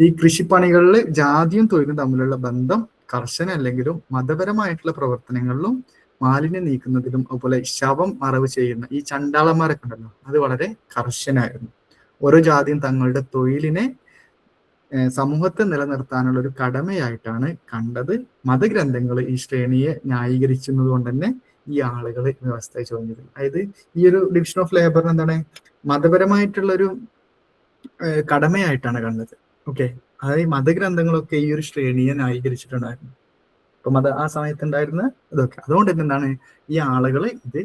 ഈ കൃഷിപ്പണികളിൽ ജാതിയും തൊഴിലും തമ്മിലുള്ള ബന്ധം കർശനമല്ലെങ്കിലും മതപരമായിട്ടുള്ള പ്രവർത്തനങ്ങളിലും മാലിന്യം നീക്കുന്നതിലും അതുപോലെ ശവം മറവ് ചെയ്യുന്ന ഈ ചണ്ടാളന്മാരൊക്കെ ഉണ്ടല്ലോ, അത് വളരെ കർശനായിരുന്നു. ഓരോ ജാതിയും തങ്ങളുടെ തൊഴിലിനെ സമൂഹത്തെ നിലനിർത്താനുള്ള ഒരു കടമയായിട്ടാണ് കണ്ടത്. മതഗ്രന്ഥങ്ങൾ ഈ ശ്രേണിയെ ന്യായീകരിക്കുന്നത് കൊണ്ട് തന്നെ ഈ ആളുകൾ വ്യവസ്ഥയെ ചോദിച്ചത്. അതായത് ഈ ഒരു ഡിവിഷൻ ഓഫ് ലേബറിന് എന്താണ് മതപരമായിട്ടുള്ള ഒരു കടമയായിട്ടാണ് കണ്ടത്. ഓക്കെ, അതായത് മതഗ്രന്ഥങ്ങളൊക്കെ ഈ ഒരു ശ്രേണിയെ ന്യായീകരിച്ചിട്ടുണ്ടായിരുന്നു. ഇപ്പൊ ആ സമയത്ത് ഉണ്ടായിരുന്ന ഇതൊക്കെ അതുകൊണ്ട് തന്നെ എന്താണ് ഈ ആളുകൾ ഇത്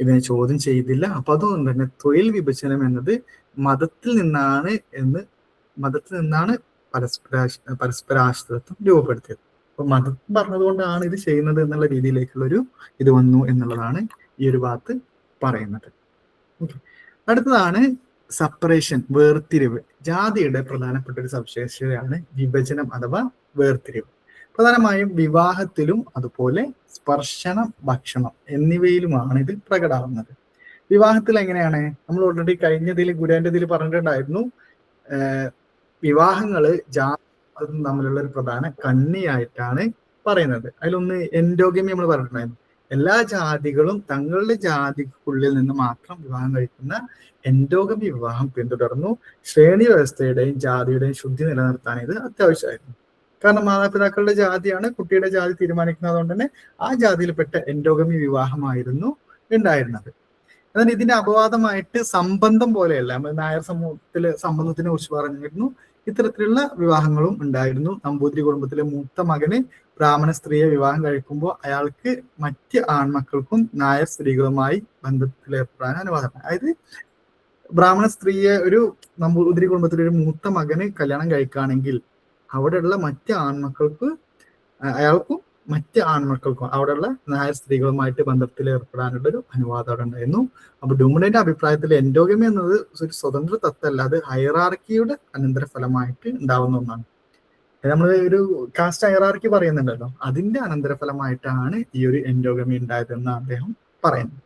ഇതിനെ ചോദ്യം ചെയ്തില്ല. അപ്പൊ അതുകൊണ്ട് തന്നെ തൊഴിൽ വിഭജനം എന്നത് മതത്തിൽ നിന്നാണ് പരസ്പരാശ്രിതത്വം രൂപപ്പെടുത്തിയത്. അപ്പൊ മതം പറഞ്ഞതുകൊണ്ടാണ് ഇത് ചെയ്യുന്നത് എന്നുള്ള രീതിയിലേക്കുള്ളൊരു ഇത് വന്നു എന്നുള്ളതാണ് ഈ ഒരു ഭാഗത്ത് പറയുന്നത്. അടുത്തതാണ് സെപ്പറേഷൻ, വേർതിരിവ്. ജാതിയുടെ പ്രധാനപ്പെട്ട ഒരു സവിശേഷതയാണ് വിഭജനം അഥവാ വേർതിരിവ്. പ്രധാനമായും വിവാഹത്തിലും അതുപോലെ സ്പർശനം, ഭക്ഷണം എന്നിവയിലുമാണ് ഇത് പ്രകടമാകുന്നത്. വിവാഹത്തിൽ എങ്ങനെയാണ്? നമ്മൾ ഓൾറെഡി കഴിഞ്ഞതിൽ ഗുരുവിന്റെ ഇതിൽ പറഞ്ഞിട്ടുണ്ടായിരുന്നു, വിവാഹങ്ങള് ജാതി തമ്മിലുള്ള ഒരു പ്രധാന കണ്ണിയായിട്ടാണ് പറയുന്നത്. അതിലൊന്ന് എൻഡോഗമി നമ്മൾ പറഞ്ഞിട്ടുണ്ടായിരുന്നു. എല്ലാ ജാതികളും തങ്ങളുടെ ജാതിക്കുള്ളിൽ നിന്ന് മാത്രം വിവാഹം കഴിക്കുന്ന എൻഡോഗമി വിവാഹം പിന്തുടർന്നു. ശ്രേണി വ്യവസ്ഥയുടെയും ജാതിയുടെയും ശുദ്ധി നിലനിർത്താൻ ഇത് അത്യാവശ്യമായിരുന്നു. കാരണം മാതാപിതാക്കളുടെ ജാതിയാണ് കുട്ടിയുടെ ജാതി തീരുമാനിക്കുന്നത്. കൊണ്ട് തന്നെ ആ ജാതിയിൽപ്പെട്ട എൻഡോഗമി വിവാഹമായിരുന്നു ഉണ്ടായിരുന്നത്. എന്നാൽ ഇതിന്റെ അപവാദമായിട്ട് സംബന്ധം പോലെയല്ല, നമ്മൾ നായർ സമൂഹത്തിലെ സംബന്ധത്തിനെ കുറിച്ച് പറഞ്ഞിരുന്നു. ഇത്തരത്തിലുള്ള വിവാഹങ്ങളും ഉണ്ടായിരുന്നു. നമ്പൂതിരി കുടുംബത്തിലെ മൂത്ത മകന് ബ്രാഹ്മണ സ്ത്രീയെ വിവാഹം കഴിക്കുമ്പോൾ അയാൾക്ക് മറ്റ് ആൺമക്കൾക്കും നായർ സ്ത്രീകളുമായി ബന്ധത്തിലേർപ്പെടാൻ അനുവാദം. അതായത് ബ്രാഹ്മണ സ്ത്രീയെ ഒരു നമ്പൂതിരി കുടുംബത്തിലെ ഒരു മൂത്ത മകന് കല്യാണം കഴിക്കുകയാണെങ്കിൽ അവിടെയുള്ള മറ്റ് ആൺമക്കൾക്കും മറ്റ് ആൺമക്കൾക്കും അവിടെയുള്ള നായർ സ്ത്രീകളുമായിട്ട് ബന്ധത്തിൽ ഏർപ്പെടാനുള്ള ഒരു അനുവാദം അവിടെ ഉണ്ടായിരുന്നു. അപ്പൊ ഡൂമണിന്റെ അഭിപ്രായത്തിൽ എൻഡോഗമി എന്നത് ഒരു സ്വതന്ത്ര തത്വമല്ല, അത് ഹൈറാർക്കിയുടെ അനന്തരഫലമായിട്ട് ഉണ്ടാവുന്ന ഒന്നാണ്. നമ്മൾ ഒരു കാസ്റ്റ് ഹൈറാർക്കി പറയുന്നുണ്ടല്ലോ, അതിന്റെ അനന്തരഫലമായിട്ടാണ് ഈ ഒരു എൻഡോഗമി ഉണ്ടായതെന്ന് അദ്ദേഹം പറയുന്നത്.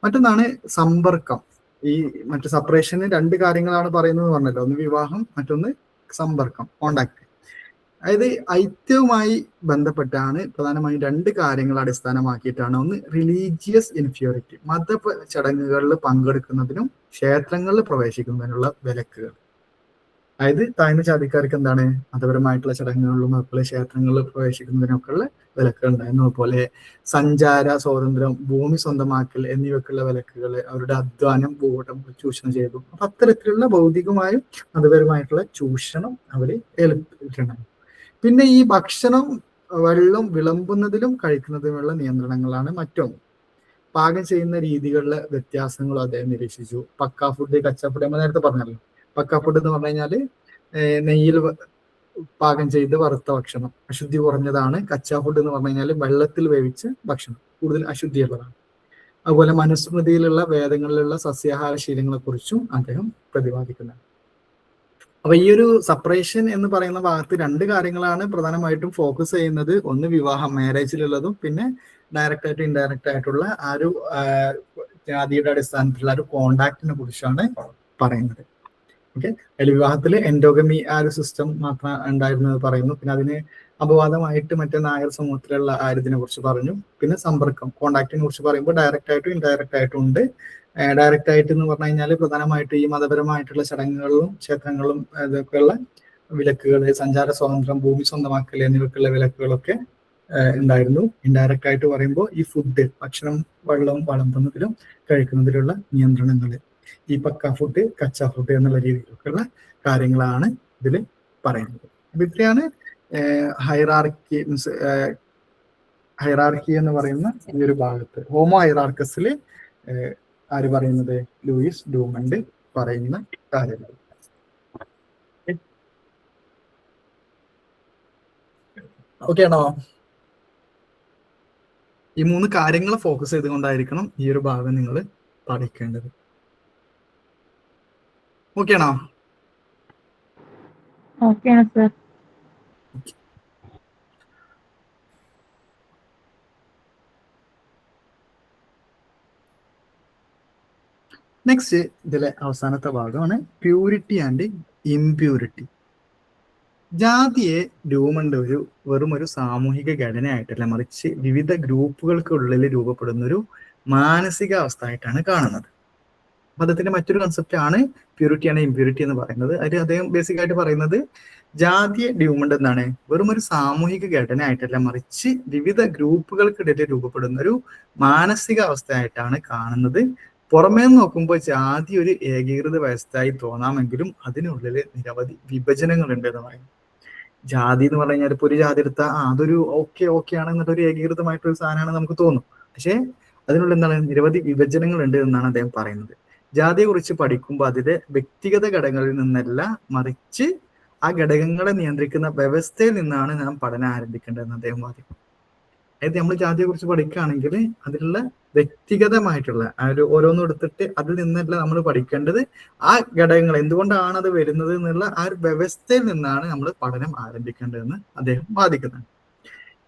മറ്റൊന്നാണ് സമ്പർക്കം. ഈ മറ്റു സെപ്പറേഷന് രണ്ട് കാര്യങ്ങളാണ് പറയുന്നത് പറഞ്ഞല്ലോ, ഒന്ന് വിവാഹം, മറ്റൊന്ന് സമ്പർക്കം, കോണ്ടാക്ട്. അതായത് ഐക്യവുമായി ബന്ധപ്പെട്ടാണ് പ്രധാനമായും രണ്ട് കാര്യങ്ങൾ അടിസ്ഥാനമാക്കിയിട്ടാണ്. ഒന്ന് റിലീജിയസ് ഇൻഫ്യൂരിറ്റി, മത ചടങ്ങുകളിൽ പങ്കെടുക്കുന്നതിനും ക്ഷേത്രങ്ങളിൽ പ്രവേശിക്കുന്നതിനുള്ള വിലക്കുകൾ. അതായത് താഴ്ന്ന ജാതിക്കാർക്ക് എന്താണ് മതപരമായിട്ടുള്ള ചടങ്ങുകളിലും അതുപോലെ ക്ഷേത്രങ്ങളിൽ പ്രവേശിക്കുന്നതിനൊക്കെ ഉള്ള വിലക്കുകൾ ഉണ്ടായിരുന്നു. അതുപോലെ സഞ്ചാര സ്വാതന്ത്ര്യം, ഭൂമി സ്വന്തമാക്കൽ എന്നിവയ്ക്കുള്ള വിലക്കുകൾ, അവരുടെ അധ്വാനം ഭൂവട്ടം ചൂഷണം ചെയ്തു. അപ്പൊ അത്തരത്തിലുള്ള ഭൗതികമായും മതപരമായിട്ടുള്ള ചൂഷണം അവര് ഏൽപ്പിച്ചിട്ടുണ്ടായിരുന്നു. പിന്നെ ഈ ഭക്ഷണം, വെള്ളം വിളമ്പുന്നതിലും കഴിക്കുന്നതിനുമുള്ള നിയന്ത്രണങ്ങളാണ് മറ്റൊന്ന്. പാകം ചെയ്യുന്ന രീതികളിലെ വ്യത്യാസങ്ങളും അദ്ദേഹം നിരീക്ഷിച്ചു. പക്കാ ഫുഡ്, കച്ചാ ഫുഡ് നമ്മൾ നേരത്തെ പറഞ്ഞല്ലോ. പക്കാ ഫുഡ് എന്ന് പറഞ്ഞു കഴിഞ്ഞാൽ നെയ്യിൽ പാകം ചെയ്ത് വറുത്ത ഭക്ഷണം, അശുദ്ധി കുറഞ്ഞതാണ്. കച്ചാ ഫുഡ് എന്ന് പറഞ്ഞു കഴിഞ്ഞാൽ വെള്ളത്തിൽ വേവിച്ച ഭക്ഷണം, കൂടുതൽ അശുദ്ധിയുള്ളതാണ്. അതുപോലെ മനുസ്മൃതിയിലുള്ള വേദങ്ങളിലുള്ള സസ്യാഹാര ശീലങ്ങളെ കുറിച്ചും അദ്ദേഹം പ്രതിപാദിക്കുന്നുണ്ട്. അപ്പൊ ഈ ഒരു സെപ്പറേഷൻ എന്ന് പറയുന്ന ഭാഗത്ത് രണ്ട് കാര്യങ്ങളാണ് പ്രധാനമായിട്ടും ഫോക്കസ് ചെയ്യുന്നത്. ഒന്ന് വിവാഹം, മാരേജിലുള്ളതും, പിന്നെ ഡയറക്റ്റ് ആയിട്ട് ഇൻഡയറക്റ്റ് ആയിട്ടുള്ള ആ ഒരു ജാതിയുടെ അടിസ്ഥാനത്തിലുള്ള ഒരു കോണ്ടാക്റ്റിനെ കുറിച്ചാണ് പറയുന്നത്. ഓക്കെ, അതിൽ വിവാഹത്തിൽ എൻഡോഗമി ആ ഒരു സിസ്റ്റം മാത്രം ഉണ്ടായിരുന്നത് പറയുന്നു. പിന്നെ അതിന് അപവാദമായിട്ട് മറ്റേ നായർ സമൂഹത്തിലുള്ള ആര്യതിനെ കുറിച്ച് പറഞ്ഞു. പിന്നെ സമ്പർക്കം, കോണ്ടാക്റ്റിനെ കുറിച്ച് പറയുമ്പോൾ ഡയറക്റ്റ് ആയിട്ടും ഇൻഡയറക്റ്റ് ആയിട്ടും ഉണ്ട്. ഡയറക്റ്റ് ആയിട്ട് എന്ന് പറഞ്ഞു കഴിഞ്ഞാൽ പ്രധാനമായിട്ട് ഈ മതപരമായിട്ടുള്ള ചടങ്ങുകളിലും ക്ഷേത്രങ്ങളിലും ഇതൊക്കെയുള്ള വിലക്കുകൾ, സഞ്ചാര സ്വാതന്ത്ര്യം, ഭൂമി സ്വന്തമാക്കൽ എന്നിവയ്ക്കുള്ള വിലക്കുകളൊക്കെ ഉണ്ടായിരുന്നു. ഇൻഡയറക്റ്റ് ആയിട്ട് പറയുമ്പോൾ ഈ ഫുഡ്, ഭക്ഷണം, വെള്ളം വിളമ്പുന്നതിലും കഴിക്കുന്നതിലുള്ള നിയന്ത്രണങ്ങൾ, ഈ പക്ക ഫുഡ്, കച്ചാ ഫുഡ് എന്നുള്ള രീതിയിലൊക്കെയുള്ള കാര്യങ്ങളാണ് ഇതിൽ പറയുന്നത്. അപ്പൊ ഇത്രയാണ് ഹൈറാർക്കി എന്ന് പറയുന്ന ഈ ഒരു ഭാഗത്ത്. ഹോമോ ഹൈറാർക്കസിൽ ആര് പറയുന്നത്? ലൂയിസ് ഡൂമണ്ട് പറയുന്ന കാര്യങ്ങൾ. ഓക്കെ ആണോ? ഈ മൂന്ന് കാര്യങ്ങൾ ഫോക്കസ് ചെയ്തുകൊണ്ടായിരിക്കണം ഈ ഒരു ഭാഗം നിങ്ങൾ പഠിക്കേണ്ടത്. ഓക്കെ ആണോ? ഓക്കെയാണ് സർ. നെക്സ്റ്റ് ഇതിലെ അവസാനത്തെ ഭാഗമാണ് പ്യൂരിറ്റി ആൻഡ് ഇംപ്യൂരിറ്റി. ജാതിയെ ഡൂമണ്ട് വെറും ഒരു സാമൂഹിക ഘടനയായിട്ടല്ല, മറിച്ച് വിവിധ ഗ്രൂപ്പുകൾക്കുള്ളിൽ രൂപപ്പെടുന്ന ഒരു മാനസികാവസ്ഥ ആയിട്ടാണ് കാണുന്നത്. മതത്തിന്റെ മറ്റൊരു കൺസെപ്റ്റ് ആണ് പ്യൂരിറ്റി ആൻഡ് ഇംപ്യൂരിറ്റി എന്ന് പറയുന്നത്. അതിൽ അദ്ദേഹം ബേസിക് ആയിട്ട് പറയുന്നത് ജാതിയെ ഡ്യൂമണ്ട് എന്താണ് വെറും ഒരു സാമൂഹിക ഘടന ആയിട്ടല്ല, മറിച്ച് വിവിധ ഗ്രൂപ്പുകൾക്കിടയിൽ രൂപപ്പെടുന്ന ഒരു മാനസികാവസ്ഥയായിട്ടാണ് കാണുന്നത്. പുറമേ നോക്കുമ്പോൾ ജാതി ഒരു ഏകീകൃത വ്യവസ്ഥയായി തോന്നാമെങ്കിലും അതിനുള്ളിൽ നിരവധി വിഭജനങ്ങളുണ്ട് എന്ന് പറയും. ജാതി എന്ന് പറഞ്ഞു കഴിഞ്ഞാൽ ഇപ്പൊ ഒരു ജാതി എടുത്താൽ അതൊരു ഓക്കെ ആണ് എന്നിട്ട് ഒരു ഏകീകൃതമായിട്ടൊരു സാധനമാണ് നമുക്ക് തോന്നും. പക്ഷെ അതിനുള്ള എന്താണ് നിരവധി വിഭജനങ്ങളുണ്ട് എന്നാണ് അദ്ദേഹം പറയുന്നത്. ജാതിയെ കുറിച്ച് പഠിക്കുമ്പോൾ അതിലെ വ്യക്തിഗത ഘടകങ്ങളിൽ നിന്നല്ല, മറിച്ച് ആ ഘടകങ്ങളെ നിയന്ത്രിക്കുന്ന വ്യവസ്ഥയിൽ നിന്നാണ് നാം പഠനം ആരംഭിക്കേണ്ടതെന്ന് അദ്ദേഹം വാദിക്കും. അതായത് നമ്മൾ ജാതിയെ കുറിച്ച് പഠിക്കുകയാണെങ്കിൽ അതിലുള്ള വ്യക്തിഗതമായിട്ടുള്ള ആ ഒരു ഓരോന്നും എടുത്തിട്ട് അതിൽ നിന്നല്ല നമ്മൾ പഠിക്കേണ്ടത്, ആ ഘടകങ്ങൾ എന്തുകൊണ്ടാണ് അത് വരുന്നത് എന്നുള്ള ആ ഒരു വ്യവസ്ഥയിൽ നിന്നാണ് നമ്മൾ പഠനം ആരംഭിക്കേണ്ടതെന്ന് അദ്ദേഹം വാദിക്കുന്നുണ്ട്.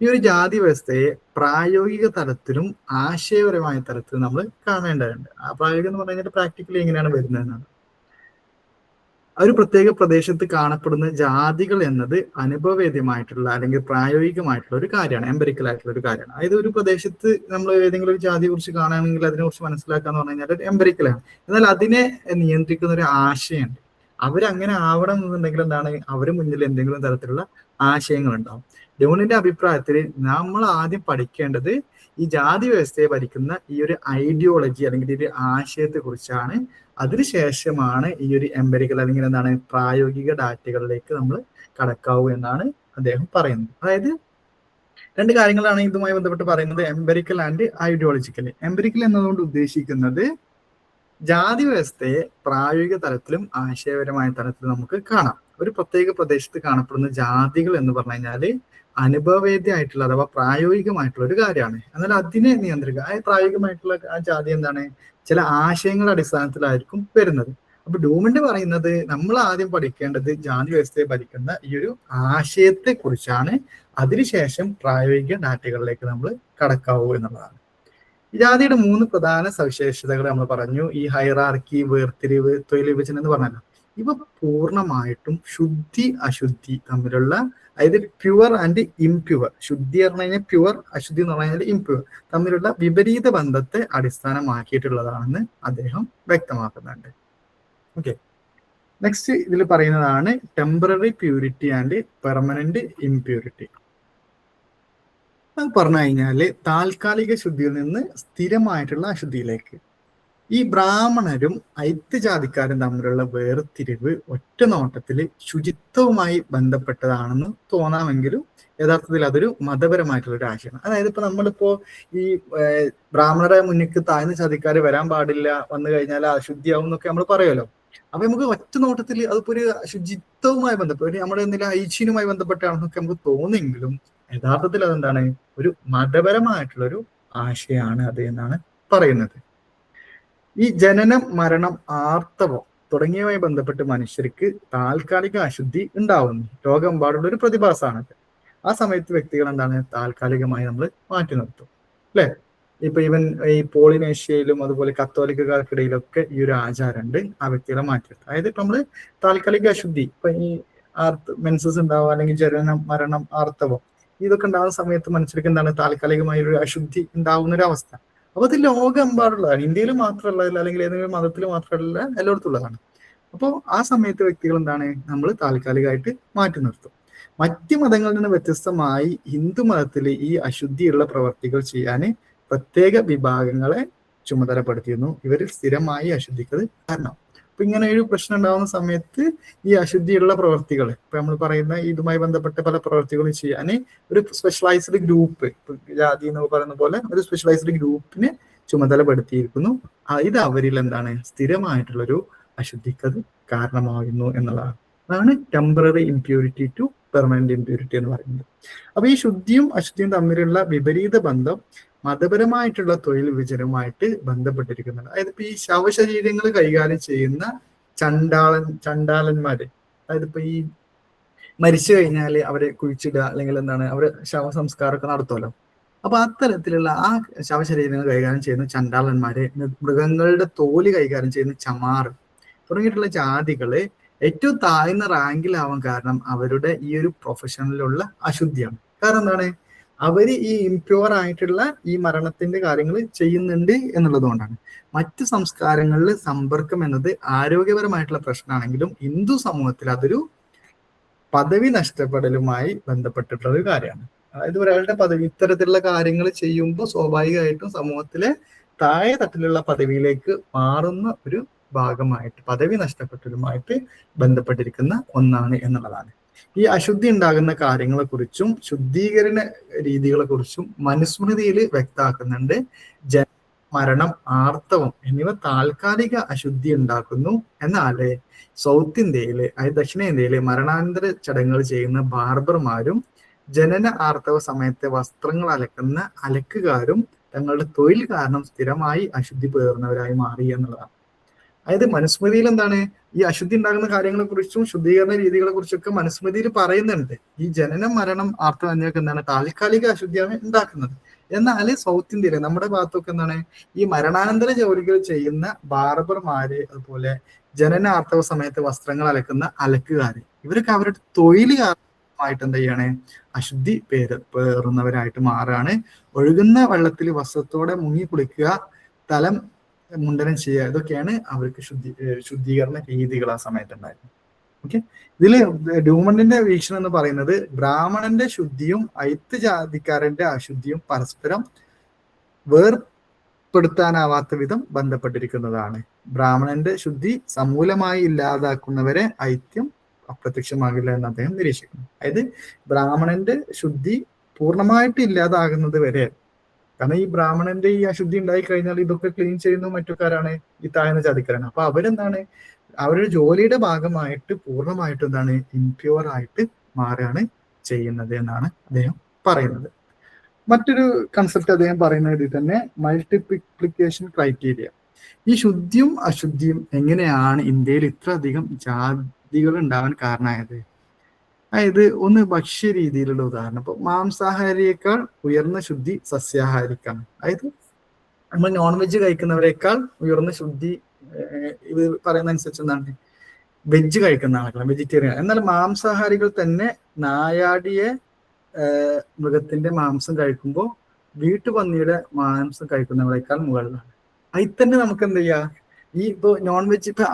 ഈ ഒരു ജാതി വ്യവസ്ഥയെ പ്രായോഗിക തലത്തിലും ആശയപരമായ തലത്തിലും നമ്മൾ കാണേണ്ടതുണ്ട്. ആ പ്രായോഗികം എന്ന് പറഞ്ഞു കഴിഞ്ഞാൽ പ്രാക്ടിക്കലി എങ്ങനെയാണ് വരുന്നതെന്നാണ്. ഒരു പ്രത്യേക പ്രദേശത്ത് കാണപ്പെടുന്ന ജാതികൾ എന്നത് അനുഭവവേദ്യമായിട്ടുള്ള അല്ലെങ്കിൽ പ്രായോഗികമായിട്ടുള്ള ഒരു കാര്യമാണ്, എംപെരിക്കൽ ആയിട്ടുള്ള ഒരു കാര്യമാണ്. അതായത് ഒരു പ്രദേശത്ത് നമ്മൾ ഏതെങ്കിലും ഒരു ജാതിയെ കുറിച്ച് കാണുകയാണെങ്കിൽ അതിനെക്കുറിച്ച് മനസ്സിലാക്കുക എന്ന് പറഞ്ഞു കഴിഞ്ഞാൽ എംപെരിക്കലാണ്. എന്നാൽ അതിനെ നിയന്ത്രിക്കുന്ന ഒരു ആശയമുണ്ട്. അവരങ്ങനെ ആവണം എന്നുണ്ടെങ്കിൽ എന്താണ്, അവര് മുന്നിൽ എന്തെങ്കിലും തരത്തിലുള്ള ആശയങ്ങൾ ഉണ്ടാവും. ഡ്യൂണിന്റെ അഭിപ്രായത്തിൽ നമ്മൾ ആദ്യം പഠിക്കേണ്ടത് ഈ ജാതി വ്യവസ്ഥയെ ഭരിക്കുന്ന ഈ ഒരു ഐഡിയോളജി അല്ലെങ്കിൽ ഈ ഒരു ആശയത്തെ കുറിച്ചാണ്. അതിനുശേഷമാണ് ഈ ഒരു എംപെരിക്കൽ അല്ലെങ്കിൽ എന്താണ് പ്രായോഗിക ഡാറ്റകളിലേക്ക് നമ്മൾ കടക്കാവൂ എന്നാണ് അദ്ദേഹം പറയുന്നത്. അതായത് രണ്ട് കാര്യങ്ങളാണ് ഇതുമായി ബന്ധപ്പെട്ട് പറയുന്നത്, എംപെരിക്കൽ ആൻഡ് ഐഡിയോളജിക്കൽ. എംപെരിക്കൽ എന്നതുകൊണ്ട് ഉദ്ദേശിക്കുന്നത് ജാതി വ്യവസ്ഥയെ പ്രായോഗിക തലത്തിലും ആശയപരമായ തലത്തിലും നമുക്ക് കാണാം. ഒരു പ്രത്യേക പ്രദേശത്ത് കാണപ്പെടുന്ന ജാതികൾ എന്ന് പറഞ്ഞു കഴിഞ്ഞാല് അനുഭവവേദ്യമായിട്ടുള്ള അഥവാ പ്രായോഗികമായിട്ടുള്ള ഒരു കാര്യമാണ്. എന്നാൽ അതിനെ നിയന്ത്രിക്കുക, ആ പ്രായോഗികമായിട്ടുള്ള ആ ജാതി എന്താണ്, ചില ആശയങ്ങളുടെ അടിസ്ഥാനത്തിലായിരിക്കും വരുന്നത്. അപ്പൊ ഡൂമിന്റെ പറയുന്നത് നമ്മൾ ആദ്യം പഠിക്കേണ്ടത് ജാതി വ്യവസ്ഥയെ ഭരിക്കുന്ന ഈ ഒരു ആശയത്തെ കുറിച്ചാണ്. അതിനുശേഷം പ്രായോഗിക ഡാറ്റകളിലേക്ക് നമ്മൾ കടക്കാവൂ എന്നുള്ളതാണ്. ജാതിയുടെ 3 പ്രധാന സവിശേഷതകൾ നമ്മൾ പറഞ്ഞു. ഈ ഹൈറാർക്കി, വേർതിരിവ്, തൊഴിൽ വിഭജനം എന്ന് പറഞ്ഞല്ലോ. ഇവ പൂർണ്ണമായിട്ടും ശുദ്ധി അശുദ്ധി തമ്മിലുള്ള, അതായത് പ്യുവർ ആൻഡ് ഇംപ്യുവർ, ശുദ്ധി പറഞ്ഞു കഴിഞ്ഞാൽ പ്യുവർ, അശുദ്ധി എന്ന് പറഞ്ഞു കഴിഞ്ഞാൽ ഇംപ്യുവർ തമ്മിലുള്ള വിപരീത ബന്ധത്തെ അടിസ്ഥാനമാക്കിയിട്ടുള്ളതാണെന്ന് അദ്ദേഹം വ്യക്തമാക്കുന്നുണ്ട്. ഓക്കെ, നെക്സ്റ്റ് ഇതിൽ പറയുന്നതാണ് temporary purity and permanent impurity. അത് പറഞ്ഞു കഴിഞ്ഞാല് താൽക്കാലിക ശുദ്ധിയിൽ നിന്ന് സ്ഥിരമായിട്ടുള്ള അശുദ്ധിയിലേക്ക്. ഈ ബ്രാഹ്മണരും ഐത്യജാതിക്കാരും തമ്മിലുള്ള വേർതിരിവ് ഒറ്റ നോട്ടത്തിൽ ശുചിത്വവുമായി ബന്ധപ്പെട്ടതാണെന്ന് തോന്നാമെങ്കിലും യഥാർത്ഥത്തിൽ അതൊരു മതപരമായിട്ടുള്ള ഒരു ആശയമാണ്. അതായത് ഇപ്പൊ നമ്മളിപ്പോ ഈ ബ്രാഹ്മണരെ മുന്നിക്ക് താഴ്ന്ന ജാതിക്കാര് വരാൻ പാടില്ല, വന്നു കഴിഞ്ഞാൽ അശുദ്ധിയാവും എന്നൊക്കെ നമ്മൾ പറയുമല്ലോ. അപ്പൊ നമുക്ക് ഒറ്റ നോട്ടത്തിൽ അതിപ്പോ ഒരു ശുചിത്വവുമായി ബന്ധപ്പെട്ട് നമ്മുടെ എന്തെങ്കിലും ഹൈജീനുമായി ബന്ധപ്പെട്ടാണെന്നൊക്കെ നമുക്ക് തോന്നിയെങ്കിലും യഥാർത്ഥത്തിൽ അതെന്താണ്, ഒരു മതപരമായിട്ടുള്ള ഒരു ആശയമാണ് അത് എന്നാണ് പറയുന്നത്. ഈ ജനനം, മരണം, ആർത്തവം തുടങ്ങിയവയുമായി ബന്ധപ്പെട്ട് മനുഷ്യർക്ക് താൽക്കാലിക അശുദ്ധി ഉണ്ടാവുന്നു. ലോകമെമ്പാടുള്ള ഒരു പ്രതിഭാസമാണത്. ആ സമയത്ത് വ്യക്തികൾ എന്താണ്, താൽക്കാലികമായി നമ്മൾ മാറ്റി നിർത്തും അല്ലെ. ഇപ്പൊ ഈവൻ ഈ പോളിനേഷ്യയിലും അതുപോലെ കത്തോലിക്കർക്കിടയിലൊക്കെ ഈ ഒരു ആചാരമുണ്ട്, ആ വ്യക്തികളെ മാറ്റി നിർത്തും. അതായത് ഇപ്പൊ നമ്മള് താൽക്കാലിക അശുദ്ധി, ഇപ്പൊ ഈ മെൻസസ് ഉണ്ടാവുക അല്ലെങ്കിൽ ജനനം, മരണം, ആർത്തവം ഇതൊക്കെ ഉണ്ടാകുന്ന സമയത്ത് മനുഷ്യർക്ക് എന്താണ്, താൽക്കാലികമായ ഒരു അശുദ്ധി ഉണ്ടാവുന്ന ഒരു അവസ്ഥ. അപ്പൊ അത് ലോകമെമ്പാടുള്ളതാണ്, ഇന്ത്യയിൽ മാത്രമുള്ളതല്ല അല്ലെങ്കിൽ ഏതെങ്കിലും മതത്തിൽ മാത്രമല്ല, എല്ലായിടത്തും ഉള്ളതാണ്. അപ്പോൾ ആ സമയത്ത് വ്യക്തികൾ എന്താണ്, നമ്മൾ താൽക്കാലികമായിട്ട് മാറ്റി നിർത്തും. മറ്റ് മതങ്ങളിൽ നിന്ന് വ്യത്യസ്തമായി ഹിന്ദു മതത്തിൽ ഈ അശുദ്ധിയുള്ള പ്രവർത്തികൾ ചെയ്യാൻ പ്രത്യേക വിഭാഗങ്ങളെ ചുമതലപ്പെടുത്തിയിരുന്നു. ഇവരിൽ സ്ഥിരമായി അശുദ്ധിക്കത് കാരണം. അപ്പൊ ഇങ്ങനെ ഒരു പ്രശ്നം ഉണ്ടാകുന്ന സമയത്ത് ഈ അശുദ്ധിയുള്ള പ്രവർത്തികൾ, ഇപ്പൊ നമ്മൾ പറയുന്ന ഇതുമായി ബന്ധപ്പെട്ട പല പ്രവർത്തികളും ചെയ്യാൻ ഒരു സ്പെഷ്യലൈസ്ഡ് ഗ്രൂപ്പ്, ജാതി എന്ന് പറയുന്ന പോലെ ഒരു സ്പെഷ്യലൈസ്ഡ് ഗ്രൂപ്പിനെ ചുമതലപ്പെടുത്തിയിരിക്കുന്നു. ഇത് അവരിൽ എന്താണ്, സ്ഥിരമായിട്ടുള്ളൊരു അശുദ്ധിക്കത് കാരണമാകുന്നു എന്നുള്ളതാണ്. അതാണ് temporary impurity to permanent impurity എന്ന് പറയുന്നത്. അപ്പൊ ഈ ശുദ്ധിയും അശുദ്ധിയും തമ്മിലുള്ള വിപരീത ബന്ധം മതപരമായിട്ടുള്ള തൊഴിൽ വിഭജനവുമായിട്ട് ബന്ധപ്പെട്ടിരിക്കുന്നുണ്ട്. അതായത് ഇപ്പൊ ഈ ശവശരീരങ്ങൾ കൈകാര്യം ചെയ്യുന്ന ചണ്ടാളന്മാര്, അതായത് ഇപ്പൊ ഈ മരിച്ചു കഴിഞ്ഞാൽ അവരെ കുഴിച്ചിടുക അല്ലെങ്കിൽ എന്താണ്, അവരെ ശവസംസ്കാരമൊക്കെ നടത്തുമല്ലോ. അപ്പൊ അത്തരത്തിലുള്ള ആ ശവശരീരങ്ങൾ കൈകാര്യം ചെയ്യുന്ന ചണ്ടാളന്മാരെ, മൃഗങ്ങളുടെ തോല് കൈകാര്യം ചെയ്യുന്ന ചമാർ തുടങ്ങിയിട്ടുള്ള ജാതികള് ഏറ്റവും താഴ്ന്ന റാങ്കിലാവാൻ കാരണം അവരുടെ ഈ ഒരു പ്രൊഫഷനിലുള്ള അശുദ്ധിയാണ്. കാരണം എന്താണ്, അവര് ഈ ഇംപ്യൂർ ആയിട്ടുള്ള ഈ മരണത്തിന്റെ കാര്യങ്ങൾ ചെയ്യുന്നുണ്ട് എന്നുള്ളത് കൊണ്ടാണ്. മറ്റു സംസ്കാരങ്ങളിൽ സമ്പർക്കം എന്നത് ആരോഗ്യപരമായിട്ടുള്ള പ്രശ്നമാണെങ്കിലും ഹിന്ദു സമൂഹത്തിൽ അതൊരു പദവി നഷ്ടപ്പെടലുമായി ബന്ധപ്പെട്ടിട്ടുള്ള ഒരു കാര്യമാണ്. അതായത് ഒരാളുടെ പദവി ഇത്തരത്തിലുള്ള കാര്യങ്ങൾ ചെയ്യുമ്പോൾ സ്വാഭാവികമായിട്ടും സമൂഹത്തിലെ താഴെ തട്ടിലുള്ള പദവിയിലേക്ക് മാറുന്ന ഒരു ഭാഗമായിട്ട്, പദവി നഷ്ടപ്പെട്ടതുമായിട്ട് ബന്ധപ്പെട്ടിരിക്കുന്ന ഒന്നാണ് എന്നുള്ളതാണ്. ഈ അശുദ്ധി ഉണ്ടാകുന്ന കാര്യങ്ങളെ കുറിച്ചും ശുദ്ധീകരണ രീതികളെ കുറിച്ചും മനുസ്മൃതിയിൽ വ്യക്തമാക്കുന്നുണ്ട്. മരണം, ആർത്തവം എന്നിവ താൽക്കാലിക അശുദ്ധി ഉണ്ടാക്കുന്നു. എന്നാല് സൗത്ത് ഇന്ത്യയിലെ, അതായത് ദക്ഷിണേന്ത്യയിലെ മരണാനന്തര ചടങ്ങുകൾ ചെയ്യുന്ന ബാർബർമാരും ജനന ആർത്തവ സമയത്തെ വസ്ത്രങ്ങൾ അലക്കുന്ന അലക്കുകാരും തങ്ങളുടെ തൊഴിൽ കാരണം സ്ഥിരമായി അശുദ്ധി പേറുന്നവരായി മാറി എന്നുള്ളതാണ്. അതായത് മനുസ്മൃതിയിൽ എന്താണ് ഈ അശുദ്ധി ഉണ്ടാകുന്ന കാര്യങ്ങളെ കുറിച്ചും ശുദ്ധീകരണ രീതികളെ കുറിച്ചൊക്കെ മനുസ്മൃതിയിൽ പറയുന്നുണ്ട്. ഈ ജനനം, മരണം, ആർത്തവം എന്നിവയൊക്കെ എന്താണ് താൽക്കാലിക അശുദ്ധിയാണ് ഉണ്ടാക്കുന്നത്. എന്നാൽ സൗത്ത് ഇന്ത്യയിലെ നമ്മുടെ ഭാഗത്തൊക്കെ എന്താണ് ഈ മരണാനന്തര ജോലികൾ ചെയ്യുന്ന ബാർബർമാര്, അതുപോലെ ജനന ആർത്തവ സമയത്ത് വസ്ത്രങ്ങൾ അലക്കുന്ന അലക്കുകാര്, ഇവരൊക്കെ അവരുടെ തൊഴിൽ കാരണമായിട്ട് എന്ത് ചെയ്യാണ് അശുദ്ധി പേറുന്നവരായിട്ട് മാറാണ്. ഒഴുകുന്ന വെള്ളത്തിൽ വസ്ത്രത്തോടെ മുങ്ങി കുളിക്കുക, തലം മുണ്ടനം ചെയ്യുക, ഇതൊക്കെയാണ് അവർക്ക് ശുദ്ധീകരണ രീതികൾ ആ സമയത്തുണ്ടായിരുന്നത്. ഓക്കെ, ഇതില് ഡ്യൂമണ്ടിന്റെ വീക്ഷണം എന്ന് പറയുന്നത് ബ്രാഹ്മണന്റെ ശുദ്ധിയും അയിത്ത് ജാതിക്കാരന്റെ അശുദ്ധിയും പരസ്പരം വേർപ്പെടുത്താനാവാത്ത വിധം ബന്ധപ്പെട്ടിരിക്കുന്നതാണ്. ബ്രാഹ്മണന്റെ ശുദ്ധി സമൂലമായി ഇല്ലാതാക്കുന്നവരെ ഐത്യം അപ്രത്യക്ഷമാകില്ല എന്ന് അദ്ദേഹം നിരീക്ഷിക്കുന്നു. അതായത് ബ്രാഹ്മണന്റെ ശുദ്ധി പൂർണ്ണമായിട്ട് ഇല്ലാതാകുന്നത് വരെ, കാരണം ഈ ബ്രാഹ്മണന്റെ ഈ അശുദ്ധി ഉണ്ടായി കഴിഞ്ഞാൽ ഇതൊക്കെ ക്ലീൻ ചെയ്യുന്ന മറ്റുകാരാണ് ഈ താഴ്ന്ന ജാതിക്കാരാണ്. അപ്പൊ അവരെന്താണ് അവരുടെ ജോലിയുടെ ഭാഗമായിട്ട് പൂർണ്ണമായിട്ടും എന്താണ് ഇംപ്യൂർ ആയിട്ട് മാറുകയാണ് ചെയ്യുന്നത് എന്നാണ് അദ്ദേഹം പറയുന്നത്. മറ്റൊരു കൺസെപ്റ്റ് അദ്ദേഹം പറയുന്നത് ഇതിൽ തന്നെ മൾട്ടിപ്ലിക്കേഷൻ ക്രൈറ്റീരിയ. ഈ ശുദ്ധിയും അശുദ്ധിയും എങ്ങനെയാണ് ഇന്ത്യയിൽ ഇത്ര അധികം ജാതികൾ ഉണ്ടാവാൻ കാരണമായത്? അതായത് ഒന്ന് ഭക്ഷ്യ രീതിയിലുള്ള ഉദാഹരണം, ഇപ്പൊ മാംസാഹാരിയേക്കാൾ ഉയർന്ന ശുദ്ധി സസ്യാഹാരിക്കാണ്. അതായത് നമ്മൾ നോൺ വെജ് കഴിക്കുന്നവരെക്കാൾ ഉയർന്ന ശുദ്ധി ഇത് പറയുന്ന അനുസരിച്ച് എന്താണ് വെജ് കഴിക്കുന്ന ആളുകളാണ്, വെജിറ്റേറിയൻ. എന്നാൽ മാംസാഹാരികൾ തന്നെ നായാടിയ മൃഗത്തിന്റെ മാംസം കഴിക്കുമ്പോൾ വീട്ടുപന്നിയുടെ മാംസം കഴിക്കുന്നവരെക്കാൾ മുകളിലാണ്. അതിൽ തന്നെ നമുക്ക് എന്ത് ചെയ്യാം, ഈ ഇപ്പൊ നോൺ വെജ് ഇപ്പൊ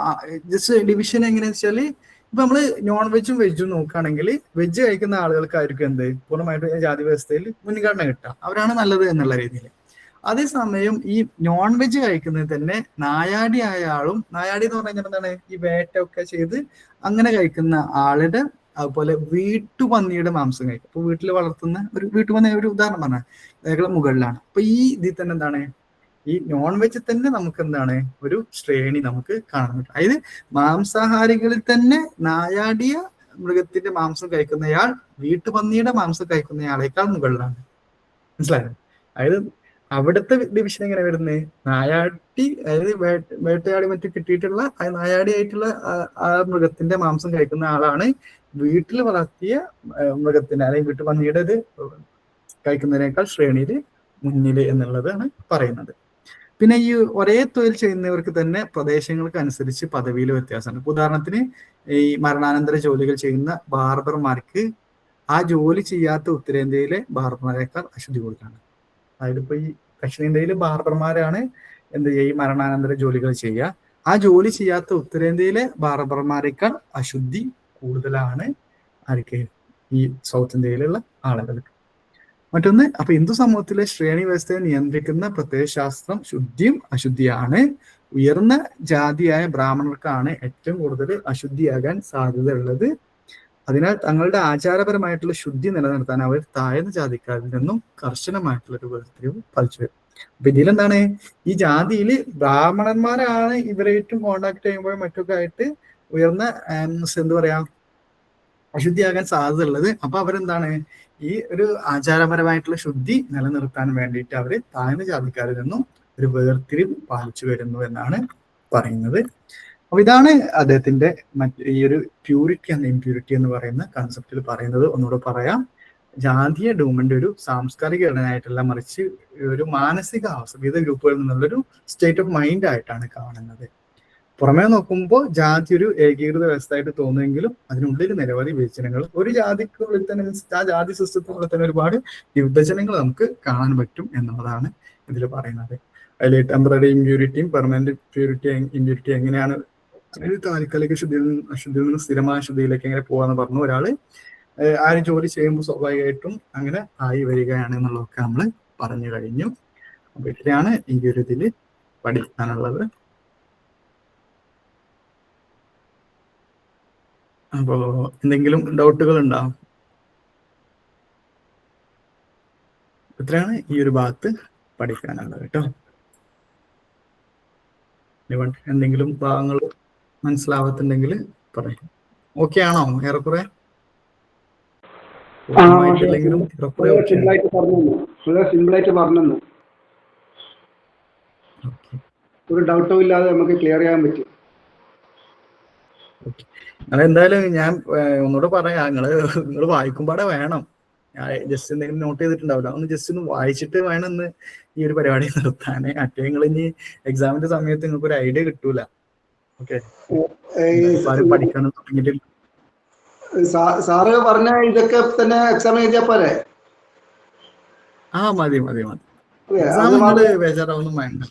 ജസ്റ്റ് ഡിവിഷൻ എങ്ങനെയാ വെച്ചാല്, ഇപ്പൊ നമ്മള് നോൺ വെജും വെജും നോക്കുകയാണെങ്കിൽ വെജ് കഴിക്കുന്ന ആളുകൾക്കായിരിക്കും എന്ത് പൂർണ്ണമായിട്ടും ജാതി വ്യവസ്ഥയിൽ മുൻഗണന കിട്ടുക, അവരാണ് നല്ലത് എന്നുള്ള രീതിയിൽ. അതേസമയം ഈ നോൺ വെജ് കഴിക്കുന്നത് തന്നെ നായാടിയായ ആളും, നായാടി എന്ന് പറഞ്ഞാൽ എന്താണ് ഈ വേട്ടയൊക്കെ ചെയ്ത് അങ്ങനെ കഴിക്കുന്ന ആളുടെ, അതുപോലെ വീട്ടുപന്നിയുടെ മാംസം കഴിക്കും. ഇപ്പൊ വീട്ടിൽ വളർത്തുന്ന ഒരു വീട്ടുപന്നി ഒരു ഉദാഹരണം പറഞ്ഞാൽ അതേക്കുള്ള മുകളിലാണ്. അപ്പൊ ഈ ഇതിൽ തന്നെ എന്താണ് ഈ നോൺ വെജ് തന്നെ നമുക്ക് എന്താണ് ഒരു ശ്രേണി നമുക്ക് കാണാൻ പറ്റും. അതായത് മാംസാഹാരികളിൽ തന്നെ നായാടിയ മൃഗത്തിന്റെ മാംസം കഴിക്കുന്നയാൾ വീട്ടുപന്നിയുടെ മാംസം കഴിക്കുന്നയാളേക്കാൾ മുകളിലാണ്. മനസ്സിലായോ? അതായത് അവിടുത്തെ ഡിവിഷൻ എങ്ങനെ വരുന്നത്, നായാട്ടി അതായത് വേട്ടയാടി മറ്റും കിട്ടിയിട്ടുള്ള നായാടി ആയിട്ടുള്ള ആ മൃഗത്തിന്റെ മാംസം കഴിക്കുന്ന ആളാണ് വീട്ടിൽ വളർത്തിയ മൃഗത്തിന്റെ അല്ലെങ്കിൽ വീട്ടുപന്നിയുടെ ഇത് കഴിക്കുന്നതിനേക്കാൾ ശ്രേണിയിൽ മുന്നില് എന്നുള്ളതാണ് പറയുന്നത്. പിന്നെ ഈ ഒരേ തൊഴിൽ ചെയ്യുന്നവർക്ക് തന്നെ പ്രദേശങ്ങൾക്ക് അനുസരിച്ച് പദവിയിൽ വ്യത്യാസമുണ്ട്. ഉദാഹരണത്തിന് ഈ മരണാനന്തര ജോലികൾ ചെയ്യുന്ന ബാർബർമാർക്ക് ആ ജോലി ചെയ്യാത്ത ഉത്തരേന്ത്യയിലെ ബാർബർമാരെക്കാൾ അശുദ്ധി കൂടുതലാണ്. അതായത് ഇപ്പൊ ഈ ദക്ഷിണേന്ത്യയിലെ ബാർബർമാരാണ് എന്ത് ചെയ്യുക ഈ മരണാനന്തര ജോലികൾ ചെയ്യുക, ആ ജോലി ചെയ്യാത്ത ഉത്തരേന്ത്യയിലെ ബാർബർമാരെക്കാൾ അശുദ്ധി കൂടുതലാണ് ആർക്ക് ഈ സൗത്ത് ഇന്ത്യയിലുള്ള ആളുകൾക്ക്. മറ്റൊന്ന്, അപ്പൊ ഹിന്ദു സമൂഹത്തിലെ ശ്രേണി വ്യവസ്ഥയെ നിയന്ത്രിക്കുന്ന പ്രത്യയശാസ്ത്രം ശുദ്ധിയും അശുദ്ധിയാണ്. ഉയർന്ന ജാതിയായ ബ്രാഹ്മണർക്കാണ് ഏറ്റവും കൂടുതൽ അശുദ്ധിയാകാൻ സാധ്യത ഉള്ളത്. അതിനാൽ തങ്ങളുടെ ആചാരപരമായിട്ടുള്ള ശുദ്ധി നിലനിർത്താൻ അവർ താഴ്ന്ന ജാതിക്കാരിൽ നിന്നും കർശനമായിട്ടുള്ള ഒരു വേർതിരിവ് പാലിച്ചു വരും. അപ്പൊ ഇതിലെന്താണ് ഈ ജാതിയിൽ ബ്രാഹ്മണന്മാരാണ് ഇവരേറ്റവും കോണ്ടാക്ട് ചെയ്യുമ്പോഴും മറ്റൊക്കെ ആയിട്ട് ഉയർന്ന എന്താ പറയാ അശുദ്ധിയാകാൻ സാധ്യത ഉള്ളത്. അപ്പൊ അവരെന്താണ് ഈ ഒരു ആചാരപരമായിട്ടുള്ള ശുദ്ധി നിലനിർത്താൻ വേണ്ടിയിട്ട് അവര് താഴ്ന്ന ജാതിക്കാരിൽ നിന്നും ഒരു വേർതിരിവ് പാലിച്ചു വരുന്നു എന്നാണ് പറയുന്നത്. അപ്പൊ ഇതാണ് അദ്ദേഹത്തിന്റെ ഈ ഒരു പ്യൂരിറ്റി ആൻഡ് ഇംപ്യൂരിറ്റി എന്ന് പറയുന്ന കൺസെപ്റ്റിൽ പറയുന്നത്. ഒന്നുകൂടെ പറയാം, ജാതീയ ഡൂമിന്റെ ഒരു സാംസ്കാരിക ഘടനയായിട്ടല്ല, മറിച്ച് ഒരു മാനസിക അവസ്ഥ, വിവിധ ഗ്രൂപ്പുകളിൽ നിന്നുള്ളൊരു സ്റ്റേറ്റ് ഓഫ് മൈൻഡ് ആയിട്ടാണ് കാണുന്നത്. പുറമേ നോക്കുമ്പോൾ ജാതി ഒരു ഏകീകൃത വ്യവസ്ഥയായിട്ട് തോന്നുമെങ്കിലും അതിനുള്ളിൽ നിരവധി വിഭജനങ്ങൾ, ഒരു ജാതിക്കുള്ളിൽ തന്നെ ആ ജാതി സിസ്റ്റത്തിനുള്ളിൽ തന്നെ ഒരുപാട് വിഭജനങ്ങൾ നമുക്ക് കാണാൻ പറ്റും എന്നുള്ളതാണ് ഇതിൽ പറയുന്നത്. അതിൽ ടെമ്പററി ഇമ്പ്യൂരിറ്റിയും പെർമനന്റ് പ്യൂരിറ്റി ഇമ്പ്യൂരിറ്റി എങ്ങനെയാണ് താൽക്കാലിക ശുദ്ധിയിൽ നിന്ന് അശുദ്ധിയിൽ നിന്ന് സ്ഥിരമായ ശുദ്ധിയിലേക്ക് എങ്ങനെ പോകാന്ന് പറഞ്ഞു. ഒരാള് ആ ഒരു ജോലി ചെയ്യുമ്പോൾ സ്വാഭാവികമായിട്ടും അങ്ങനെ ആയി വരികയാണ് എന്നുള്ളതൊക്കെ നമ്മൾ പറഞ്ഞു കഴിഞ്ഞു. അപ്പൊ ഇത്രയാണ് ഈ ഒരു ഇതിൽ പഠിക്കാനുള്ളത്. അപ്പോ എന്തെങ്കിലും ഡൗട്ടുകൾ ഉണ്ടോ? ഇത്രയാണ് ഈ ഒരു ഭാഗത്ത് പഠിക്കാനുള്ളത് കേട്ടോ. എന്തെങ്കിലും ഭാഗങ്ങൾ മനസ്സിലാവത്തുണ്ടെങ്കിൽ പറയാം. ഓക്കെ ആണോ? ഏറെക്കുറെ പൂർണ്ണമായിട്ടില്ലെങ്കിലും ഏറെക്കുറെ വളരെ ഓക്കെ ആണ്. സിമ്പിളായിട്ട് പറഞ്ഞു. ഓക്കെ ഒരു ഡൗട്ടും ഇല്ലാതെ നമുക്ക് ക്ലിയർ ചെയ്യാൻ പറ്റും. ഓക്കെ. അതെന്തായാലും ഞാൻ ഒന്നുകൂടെ പറയാം, നിങ്ങൾ വായിക്കുമ്പാടെ വേണം. ഞാൻ ജസ്റ്റ് എന്തെങ്കിലും നോട്ട് ചെയ്തിട്ടുണ്ടാവില്ല, ഒന്ന് ജസ്റ്റ് ഒന്ന് വായിച്ചിട്ട് വേണം ഇന്ന് ഈ ഒരു പരിപാടി നിർത്താൻ. മറ്റേ നിങ്ങൾ ഇനി എക്സാമിന്റെ സമയത്ത് നിങ്ങൾക്ക് ഒരു ഐഡിയ കിട്ടൂല. ഓക്കെ, പഠിക്കാനും തുടങ്ങിയിട്ടില്ല. സാറ് പറഞ്ഞ ഇതൊക്കെ തന്നെ എക്സാം എഴുതിയാ പോരെ? മതി മതി മതി. അതെ, എക്സാം അത് നിങ്ങൾ മാത്രം ബേജാറാവൊന്നും വേണ്ട.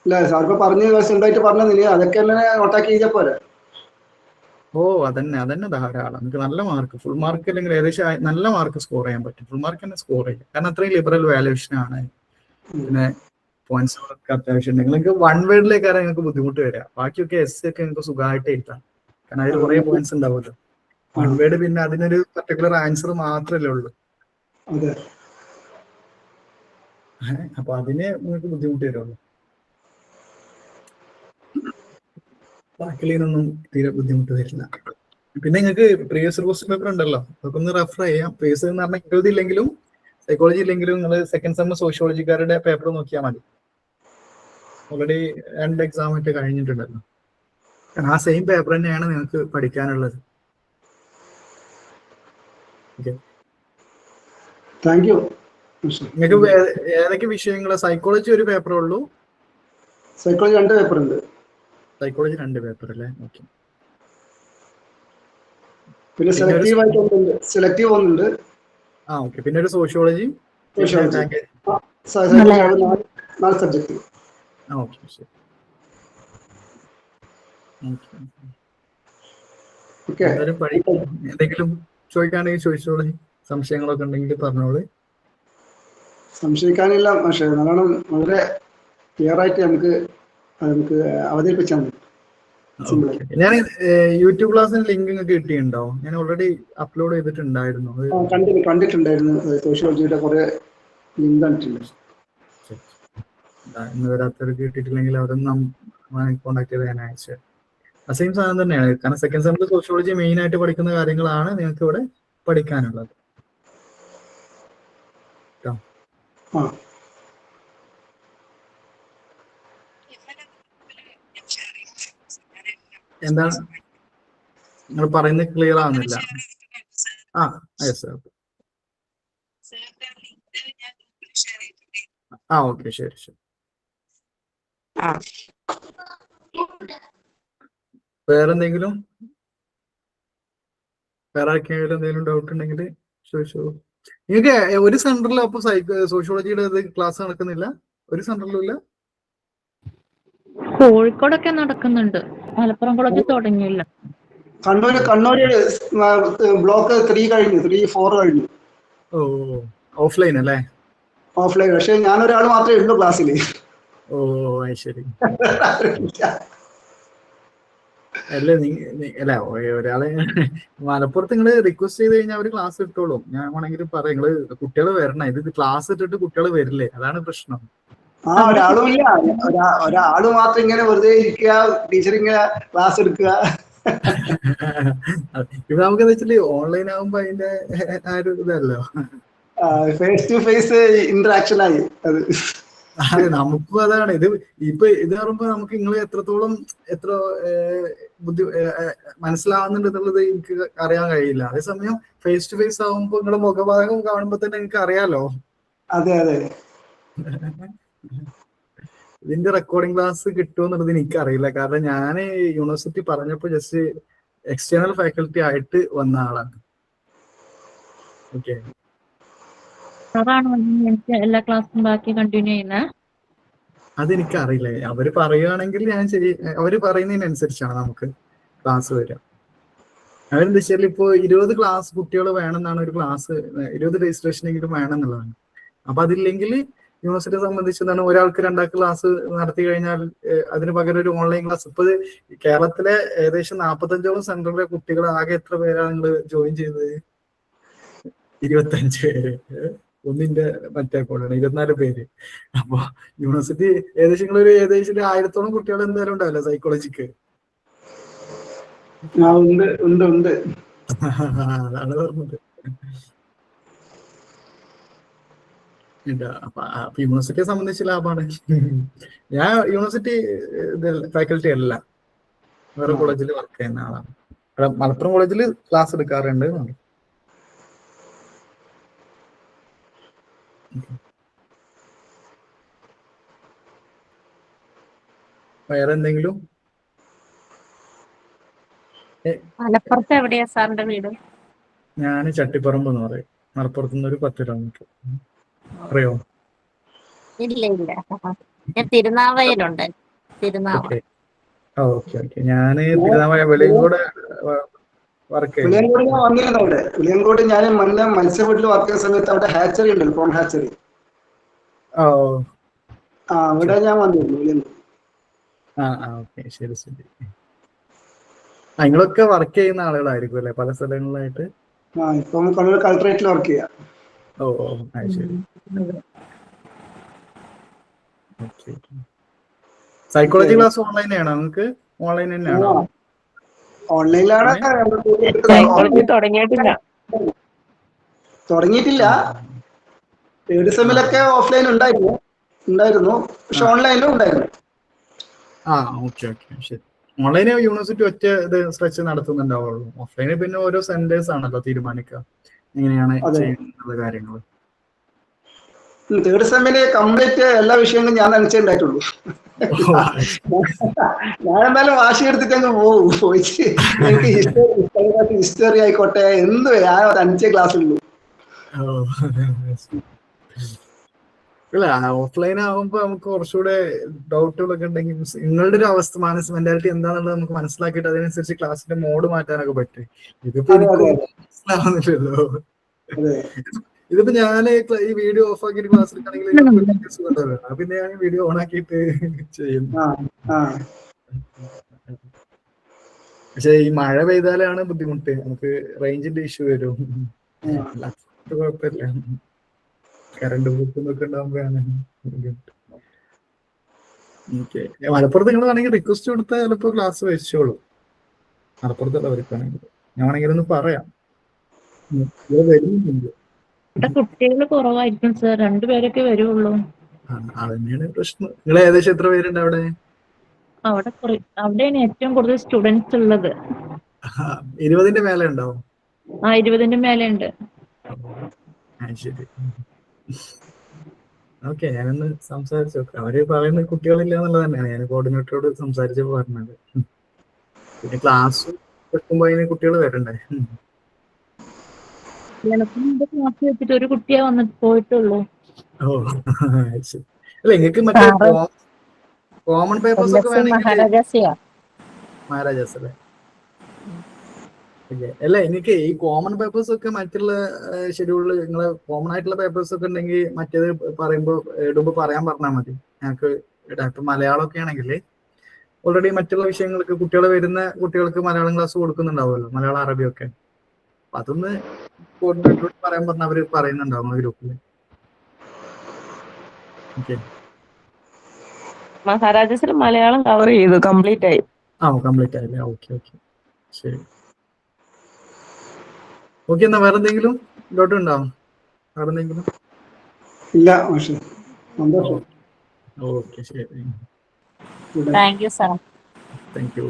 അല്ല സാറിപ്പോ പറഞ്ഞ് സിമ്പിളായിട്ട് പറഞ്ഞില്ലേ, അതൊക്കെ തന്നെ നോട്ടാക്കി എഴുതിയാ പോരെ? അതന്നെ ധാരാളം. നമുക്ക് നല്ല മാർക്ക്, ഫുൾ മാർക്ക് അല്ലെങ്കിൽ ഏകദേശം നല്ല മാർക്ക് സ്കോർ ചെയ്യാൻ പറ്റും. ഫുൾ മാർക്ക് തന്നെ സ്കോർ ചെയ്യാം, കാരണം അത്രയും ലിബറൽ വാല്യൂഷൻ ആണ്. പിന്നെ പോയിന്റ്സ് ഒക്കെ അത്യാവശ്യം ഉണ്ട്. നിങ്ങൾക്ക് വൺ വേർഡിലേക്കാണ് നിങ്ങൾക്ക് ബുദ്ധിമുട്ട് വരിക. ബാക്കിയൊക്കെ എസ് ഒക്കെ നിങ്ങൾക്ക് സുഖമായിട്ട് എഴുതാം, കാരണം അതിൽ കുറെ പോയിന്റ്സ് ഉണ്ടാവുമല്ലോ. വൺ വേർഡ് പിന്നെ അതിനൊരു പർട്ടിക്കുലർ ആൻസർ മാത്രമല്ലേ ഉള്ളൂ. അതെ. അപ്പൊ അതിന് നിങ്ങൾക്ക് ബുദ്ധിമുട്ട് വരുള്ളൂ. ബാക്കിയൊന്നും തീരെ ബുദ്ധിമുട്ട് വരില്ല. പിന്നെ നിങ്ങൾക്ക് പ്രീവിയസ് ക്വസ്റ്റ്യൻ പേപ്പർ ഉണ്ടല്ലോ, അതൊക്കെ ഒന്ന് റെഫർ ചെയ്യാം. പ്രീവിയസ് എന്ന് പറഞ്ഞാൽ ഇംഗ്ലീഷ് ഇല്ലെങ്കിലും സൈക്കോളജി ഇല്ലെങ്കിലും നിങ്ങൾ സെക്കൻഡ് സെം സോഷ്യോളജിക്കാരുടെ പേപ്പർ നോക്കിയാൽ മതി. ഓൾറെഡി 2 എക്സാം ആയിട്ട് കഴിഞ്ഞിട്ടുണ്ടല്ലോ. കാരണം ആ സെയിം പേപ്പർ തന്നെയാണ് നിങ്ങൾക്ക് പഠിക്കാനുള്ളത്. Okay, thank you. നിങ്ങൾക്ക് ഏതൊക്കെ വിഷയങ്ങൾ? സൈക്കോളജി ഒരു പേപ്പറേ ഉള്ളൂ? സൈക്കോളജി 2 പേപ്പർ ഉണ്ട്. സൈക്കോളജി 2 പേപ്പർ അല്ലേ? ഓക്കെ. പിന്നെ സെലക്റ്റീവ് ഒന്നുണ്ട്. ഓക്കെ. പിന്നെ ഒരു സോഷ്യോളജി, 4 സബ്ജക്ട്. ഓക്കെ, ശരി. എന്തായാലും പഠിക്കും. എന്തെങ്കിലും ചോദിക്കുകയാണെങ്കിൽ ചോദിച്ചോളൂ, സംശയങ്ങളൊക്കെ ഉണ്ടെങ്കിൽ പറഞ്ഞോളൂ. സംശയിക്കാനില്ല, പക്ഷേ നല്ലോണം വളരെ ക്ലിയർ ആയിട്ട് നമുക്ക് അവതരിപ്പിച്ചാൽ മതി. ഞാൻ യൂട്യൂബ് ക്ലാസ്സിന് ലിങ്ക് നിങ്ങൾക്ക് കിട്ടിയിട്ടുണ്ടോ? ഞാൻ ഓൾറെഡി അപ്ലോഡ് ചെയ്തിട്ടുണ്ടായിരുന്നു. കണ്ടിട്ടുണ്ടായിരുന്നു. സോഷ്യോളജിയുടെ കുറെ ലിങ്ക് കണ്ടിട്ടുണ്ട്. ഇന്ന് വരാത്തവർക്ക് കിട്ടിയിട്ടില്ലെങ്കിൽ അവരൊന്നും കോൺടാക്ട് ചെയ്ത് ഞാൻ അയച്ചു. സെയിം സാധനം തന്നെയാണ്, കാരണം സെക്കൻഡ് സെമ്മിൽ സോഷ്യോളജി മെയിൻ ആയിട്ട് പഠിക്കുന്ന കാര്യങ്ങളാണ് നിങ്ങൾക്ക് ഇവിടെ പഠിക്കാനുള്ളത്. എന്താണ് നിങ്ങൾ പറയുന്നത്? ക്ലിയർ ആവുന്നില്ല. Yes sir. ഓക്കെ, ശരി ശരി. വേറെന്തെങ്കിലും വേറെ ആർക്കെങ്കിലും എന്തെങ്കിലും ഡൗട്ട് ഉണ്ടെങ്കിൽ ചോദിച്ചോളൂ. നിങ്ങൾക്ക് ഒരു സെന്ററിൽ അപ്പൊ സോഷ്യോളജിയുടെ ക്ലാസ് നടക്കുന്നില്ല? ഒരു സെന്ററിലും ഇല്ല? കോഴിക്കോടൊക്കെ നടക്കുന്നുണ്ട്, മലപ്പുറം കോളേജ് തുടങ്ങിയില്ല. കണ്ണൂര് ബ്ലോക്ക് 3 കഴിഞ്ഞു, 3-4 കഴിഞ്ഞു. ഓഫ്ലൈൻ അല്ലേ? ഓഫ്ലൈൻ. പക്ഷെ ഞാനൊരാൾ മാത്രമേ ഉള്ളൂ ക്ലാസ്സിൽ. ശരി. അല്ല ഒരാളെ മലപ്പുറത്ത് നിങ്ങൾ റിക്വസ്റ്റ് ചെയ്ത് കഴിഞ്ഞാൽ അവര് ക്ലാസ് ഇട്ടോളും. ഞാൻ വേണമെങ്കിൽ പറയാം, നിങ്ങള് കുട്ടികൾ വരണം. ഇത് ക്ലാസ് ഇട്ടിട്ട് കുട്ടികൾ വരില്ലേ, അതാണ് പ്രശ്നം. ഒരാളും ഇല്ല, ഒരാള് മാത്രം ഇങ്ങനെ വെറുതെ ഇരിക്കുക, ടീച്ചർ ഇങ്ങനെ ക്ലാസ് എടുക്കുക. ഇപ്പൊ നമുക്ക് എന്താ വെച്ചാല് ഓൺലൈൻ ആകുമ്പോ അതിന്റെ ആ ഒരു ഇതല്ലോ, ഫേസ് ടു ഫേസ് ഇന്ററാക്ഷൻ ആയി അത്. നമുക്കും അതാണ്. ഇത് പറയുമ്പോ നമുക്ക് നിങ്ങൾ എത്രത്തോളം മനസ്സിലാവുന്നുണ്ട് എന്നുള്ളത് എനിക്ക് അറിയാൻ കഴിയില്ല. അതേസമയം ഫേസ് ടു ഫേസ് ആകുമ്പോ നിങ്ങളുടെ മുഖഭാഗം കാണുമ്പോ തന്നെ എനിക്ക് അറിയാലോ. അതെ. ഇതിന്റെ റെക്കോർഡിംഗ് ക്ലാസ് കിട്ടുമെന്നുള്ളത് എനിക്കറിയില്ല, കാരണം ഞാൻ യൂണിവേഴ്സിറ്റി പറഞ്ഞപ്പോ ജസ്റ്റ് എക്സ്റ്റേണൽ ഫാക്കൽറ്റി ആയിട്ട് വന്ന ആളാണ്. ഓക്കെ, എല്ലാ ക്ലാസ്സും ബാക്കി കണ്ടിന്യൂ ചെയ്യുന്ന അതെനിക്കറിയില്ല. അവര് പറയുകയാണെങ്കിൽ അവര് പറയുന്നതിനനുസരിച്ചാണ് നമുക്ക് ക്ലാസ് വരിക. അവരെന്താ വെച്ചാൽ ഇപ്പോ 20 ക്ലാസ് കുട്ടികൾ വേണമെന്നാണ് ഒരു ക്ലാസ്, 20 രജിസ്ട്രേഷൻ എങ്കിലും വേണമെന്നുള്ളതാണ്. അപ്പൊ അതില്ലെങ്കിൽ യൂണിവേഴ്സിറ്റിയെ സംബന്ധിച്ച് എന്താണ്, ഒരാൾക്ക് 2 ക്ലാസ് നടത്തി കഴിഞ്ഞാൽ അതിന് പകരം ഒരു ഓൺലൈൻ ക്ലാസ്. ഇപ്പൊ കേരളത്തിലെ ഏകദേശം 45ഓളം സെന്ററിലെ കുട്ടികൾ ആകെ എത്ര പേരാണ് നിങ്ങൾ ജോയിൻ ചെയ്തത്? 25 പേര്. ഒന്നിന്റെ മറ്റേ അക്കൗണ്ടാണ് 24 പേര്. അപ്പൊ യൂണിവേഴ്സിറ്റി ഏകദേശം ഏകദേശം 1000-ഓളം കുട്ടികൾ എന്തായാലും ഉണ്ടാവില്ല സൈക്കോളജിക്ക്. ഉണ്ട് ഉണ്ട് ഉണ്ട്. അതാണ് പറഞ്ഞത്. അപ്പൊ യൂണിവേഴ്സിറ്റിയെ സംബന്ധിച്ച് ലാഭമാണ്. ഞാൻ യൂണിവേഴ്സിറ്റി ഫാക്കൽറ്റി അല്ല, വേറെ കോളേജിൽ വർക്ക് ചെയ്യുന്ന ആളാണ്. മലപ്പുറം കോളേജിൽ ക്ലാസ് എടുക്കാറുണ്ട്. വേറെ എന്തെങ്കിലും? മലപ്പുറത്ത് എവിടെയാ സാറിന്റെ വീട്? ഞാൻ ചട്ടിപ്പറമ്പ് എന്ന് പറയും. മലപ്പുറത്ത് നിന്ന് ഒരു 10 കിലോമീറ്റർ. അറിയോ? ഇല്ല ഇല്ല. ഞാൻ തിരുനാവായയിലുണ്ട്. തിരുനാവ. Okay okay. ഞാന് തിരുനാവായ വെളിയങ്കോട് വർക്ക് ചെയ്യുന്നു. പുളിയങ്കോട് ഞാൻ വന്നിരുന്നു അവിടെ. പുളിയങ്കോട് ഞാൻ മത്സ്യവീട്ടിൽ വർക്ക് ചെയ്യുന്ന സമയത്ത് അവിടെ ഹാച്ചറി ഉണ്ടല്ലോ, ഫോൺ ഹാച്ചറി. അവിടെ ഞാൻ വന്നിരുന്നു. ഓക്കെ, ശരി ശരി. നിങ്ങളൊക്കെ വർക്ക് ചെയ്യുന്ന ആളുകളായിരിക്കും അല്ലെ പല സ്ഥലങ്ങളിലായിട്ട്? ഇപ്പം കണ്ണൂർ കളക്ടറേറ്റിൽ വർക്ക് ചെയ്യാം. ശരി. സൈക്കോളജി ക്ലാസ് ഓൺലൈൻ ആണോ നിങ്ങൾക്ക്? ഓൺലൈൻ തന്നെയാണോ? ഓൺലൈനിലാണ്. തുടങ്ങിയിട്ടില്ല. തേർഡ് സെമ്മിലൊക്കെ ഓഫ്ലൈൻ ഉണ്ടായിരുന്നു, പക്ഷെ ഓൺലൈനിലും ഉണ്ടായിരുന്നു. ഓക്കെ ഓക്കെ, ശരി. ഓൺലൈന് യൂണിവേഴ്സിറ്റി ഒറ്റ സ്ട്രെച്ച് നടത്തുന്നുണ്ടാവുള്ളൂ. ഓഫ്ലൈന് പിന്നെ ഓരോ സെന്റേഴ്സ് ആണല്ലോ തീരുമാനിക്കുക എങ്ങനെയാണ് ചെയ്യുന്ന കാര്യങ്ങൾ. തേർഡ് സെമ്മിന് കംപ്ലീറ്റ് എല്ലാ വിഷയങ്ങളും ഞാൻ നനച്ചിട്ടുണ്ടായിട്ടുള്ളൂ. ഞാൻ എന്തായാലും വാശി എടുത്തിട്ട് അങ്ങ് പോയിട്ട് എനിക്ക് ഹിസ്റ്ററി ആയിക്കോട്ടെ എന്ത് ഞാൻ 5 ക്ലാസ്സുള്ളൂ. അല്ല, ഓഫ്ലൈൻ ആകുമ്പോ നമുക്ക് കുറച്ചുകൂടെ ഡൗട്ടുകളൊക്കെ ഉണ്ടെങ്കിൽ നിങ്ങളുടെ ഒരു അവസ്ഥ മെന്റാലിറ്റി എന്താണെന്നുള്ളത് നമുക്ക് മനസ്സിലാക്കിയിട്ട് അതിനനുസരിച്ച് ക്ലാസ്സിന്റെ മോഡ് മാറ്റാനൊക്കെ പറ്റും. ഇതിപ്പോ എനിക്ക് മനസ്സിലാവുന്നില്ലല്ലോ. ഇതിപ്പോ ഞാൻ ഈ വീഡിയോ ഓഫ് ആക്കിയിട്ട് ക്ലാസ് എടുക്കുകയാണെങ്കിൽ പിന്നെ ഞാൻ വീഡിയോ ഓൺ ആക്കിയിട്ട് ചെയ്യുന്നു. പക്ഷെ ഈ മഴ പെയ്താലാണ് ബുദ്ധിമുട്ട്. നമുക്ക് റേഞ്ചിന്റെ ഇഷ്യൂ വരും. കുഴപ്പമില്ല, കറണ്ട് പോക്കുന്നൊക്കെ ഉണ്ടാകുമ്പോഴാണ് ബുദ്ധിമുട്ട്. ഓക്കെ. മലപ്പുറത്ത് നിങ്ങൾ വേണമെങ്കിൽ റിക്വസ്റ്റ് കൊടുത്താൽ ചിലപ്പോൾ ക്ലാസ് വെച്ചോളൂ. മലപ്പുറത്തുള്ളവർക്കാണെങ്കിൽ ഞാൻ വേണമെങ്കിൽ ഒന്ന് പറയാം. വരുന്നുണ്ട്. കുട്ടികൾ കുറവായിരിക്കും സാർ, 2 പേരൊക്കെ വരുള്ളൂ. അതന്നെയാണ് പ്രശ്നം. നിങ്ങൾ ഏകദേശം എത്ര പേരുണ്ട് അവിടെ? അവിടെയാണ് ഏറ്റവും കൂടുതൽ സ്റ്റുഡൻസ് ഉള്ളത്. 20ന്റെ മേലെ ഉണ്ടാവും. 20ന്റെ മേലെ ഉണ്ട്. ശരി. ഓക്കെ, ഞാനൊന്ന് സംസാരിച്ചു നോക്കാം. അവര് പറയുന്ന കുട്ടികളില്ല എന്നുള്ളത് തന്നെയാണ് ഞാൻ കോർഡിനേറ്ററോട് സംസാരിച്ചപ്പോൾ പറഞ്ഞത്. പിന്നെ ക്ലാസ് വെക്കുമ്പോ അതിന് കുട്ടികൾ വരണ്ടേ? ക്ലാസ് വെച്ചിട്ട് ഒരു കുട്ടിയെ വന്നിട്ട് പോയിട്ടുള്ളൂ. അല്ല, നിങ്ങൾക്ക് മറ്റേ കോമൺ പേപ്പേഴ്സ് ഒക്കെ വേണമെങ്കിൽ മഹാരാജാസ് അല്ലേ? അല്ല, എനിക്ക് ഈ കോമൺ പേപ്പേഴ്സ് ഒക്കെ മറ്റുള്ള ഷെഡ്യൂളിൽ നിങ്ങള് കോമൺ ആയിട്ടുള്ള പേപ്പേഴ്സ് ഒക്കെ ഉണ്ടെങ്കിൽ മറ്റേത് ഇടുമ്പോ പറയാൻ പറഞ്ഞാൽ മതി. ഞങ്ങൾക്ക് ഇടാം. ഇപ്പൊ മലയാളം ഒക്കെ ആണെങ്കിൽ ഓൾറെഡി മറ്റുള്ള വിഷയങ്ങൾക്ക് കുട്ടികൾക്ക് മലയാളം ക്ലാസ് കൊടുക്കുന്നുണ്ടാവുമല്ലോ, മലയാളം അറബി ഒക്കെ. അപ്പൊ അതൊന്ന് കോർഡിനേറ്ററോട് പറയാൻ പറഞ്ഞാൽ അവര് പറയുന്നുണ്ടാവും ഗ്രൂപ്പില്. ഓക്കെ. മഹാരാജാസിൽ മലയാളം കവർ ചെയ്തു, കംപ്ലീറ്റ് ആയി. കംപ്ലീറ്റ് ആയില്ലേ? ഓക്കെ ഓക്കെ, ശരി. ഓക്കെ, എന്നാ വേറെ എന്തെങ്കിലും ഡൗട്ട് ഉണ്ടാവും? വേറെ എന്തെങ്കിലും? ഇല്ല. സന്തോഷം. ഓക്കെ, ശരി. Thank you sir. Thank you.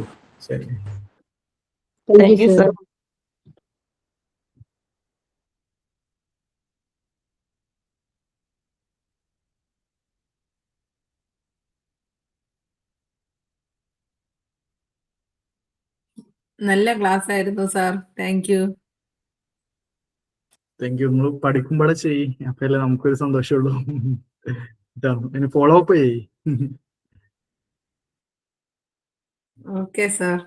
ശരി. Thank you sir. നല്ല ക്ലാസ് ആയിരുന്നു sir. Thank you. Thank you. നിങ്ങൾ പഠിക്കുമ്പോഴേ ചെയ്യും, അപ്പല്ലേ നമുക്കൊരു സന്തോഷമുള്ളൂ. ഫോളോ അപ്പ് ചെയ്യ്. Okay sir.